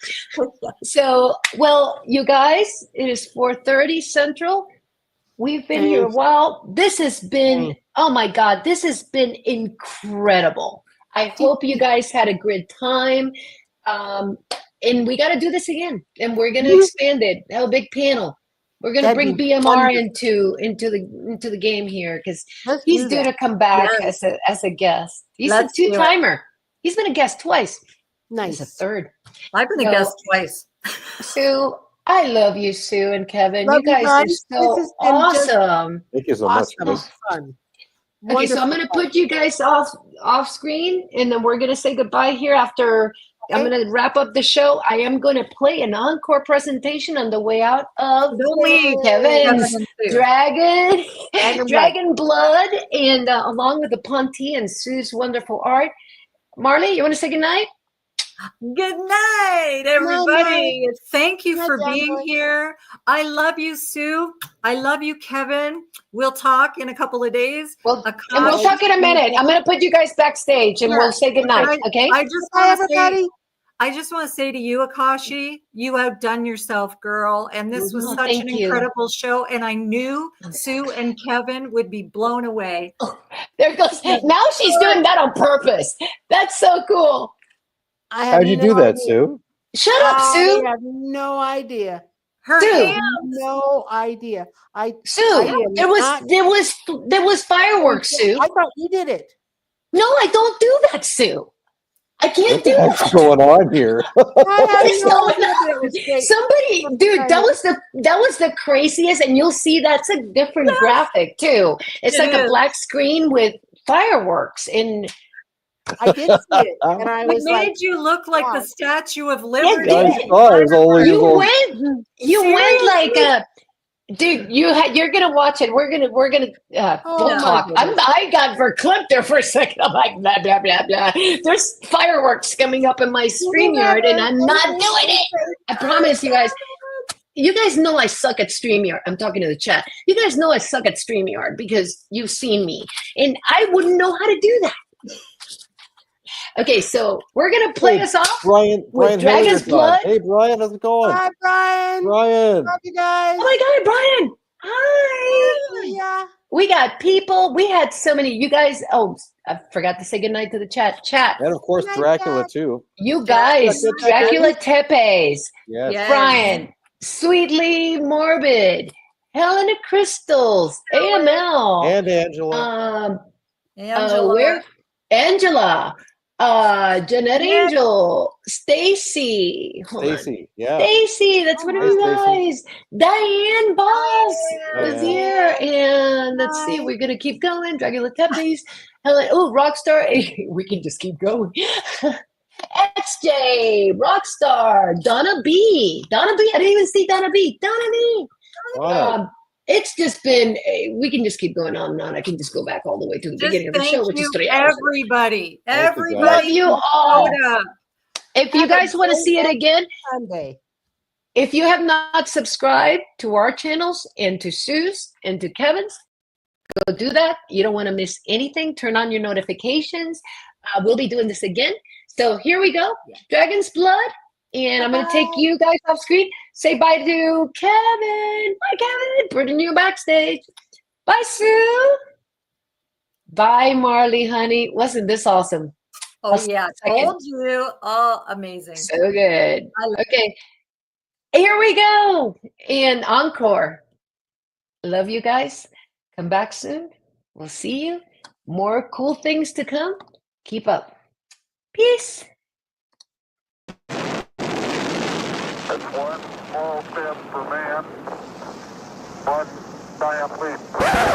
So, well, you guys, it is 4:30 Central. We've been here a while. This has been, oh my God, this has been incredible. I hope you guys had a good time. And we got to do this again. And we're going to expand it. Have a big panel. We're going to bring BMR into the game here, because he's due to come back as a guest. He's a two-timer. He's been a guest twice. Nice. He's a third. I've been a guest twice. Sue, I love you, Sue and Kevin. Love you guys you are guys. so This has been just awesome. thank you so much. Awesome Guys. fun. Okay, so I'm Wonderful going to fun. put you guys off screen, and then we're going to say goodbye here after. I'm going to wrap up the show. I am going to play an encore presentation on the way out of Kevin's Dragon Blood, and along with the Ponty and Sue's wonderful art. Marley, you want to say goodnight? Good night, everybody. Thank you for being Emily. here. I love you, Sue. I love you, Kevin. We'll talk in a couple of days. Well, and we'll talk in a minute. I'm going to put you guys backstage, and we'll say goodnight. Okay? I just want to say to you, Akashi, you outdone yourself, girl. And this was such an incredible show. And I knew Sue and Kevin would be blown away. Oh, there goes. Now she's doing that on purpose. That's so cool. How'd you do that, Sue? Shut up, Sue. I have no idea. Sue, no idea. Sue, there was fireworks, Sue. I thought you did it. No, I don't do that, Sue. I can't do that. What's going on here? Somebody, dude, that was the craziest, and you'll see that's a different graphic too. It's like a black screen with fireworks and. I did see it, and I was made you look like the Statue of Liberty. You went like a dude. You're gonna watch it. We're gonna we'll talk. I got verklempt there for a second. I'm like blah blah blah blah. There's fireworks coming up in my StreamYard, and I'm not doing it. I promise you guys. You guys know I suck at StreamYard. I'm talking to the chat. You guys know I suck at StreamYard because you've seen me, and I wouldn't know how to do that. Okay, so we're gonna play us off with Dragon's Blood. Hey, Brian, how's it going? Hi, Brian. Brian. Love you guys. Oh my God, Brian! Hi. Yeah. We got people. We had so many. You guys. Oh, I forgot to say goodnight to the chat. Chat. And of course, Good night, Dracula Dad. too. You guys. Dracula Tepes. Yes. Yes. Brian. Sweetly Morbid. Helena Crystals. AML. And Angela. Angela. Where? Angela. Jeanette Yeah. Angel. Stacy. Hold on. Stacy. Yeah. Stacy, that's one of Hey, you Stacy. guys. Diane Boss was Diane. here. And let's see, Hi. we're going to keep going. Dracula Tepes. Helen, oh, Rockstar. We can just keep going. XJ, Rockstar, Donna B. Donna B. I didn't even see Donna B. Donna B. Donna. It's just been, we can just keep going on and on. I can just go back all the way to the Just beginning of the thank show, which is you, 3 hours. everybody. Thank you, guys. Everybody Love you who all. showed up. If you Have a guys want to great see it again, Sunday. if you have not subscribed to our channels and to Sue's and to Kevin's, go do that. You don't want to miss anything. Turn on your notifications. We'll be doing this again. So here we go. Dragon's Blood. And I'm going to take you guys off screen. Say bye to Kevin. Bye, Kevin. Putting you backstage. Bye, Sue. Bye, Marley, honey. Wasn't this awesome? Oh, I'll yeah. second. Told you. Oh, amazing. So good. I love Okay. Here we go. And encore. Love you guys. Come back soon. We'll see you. More cool things to come. Keep up. Peace. That's one small step for man, one giant leap.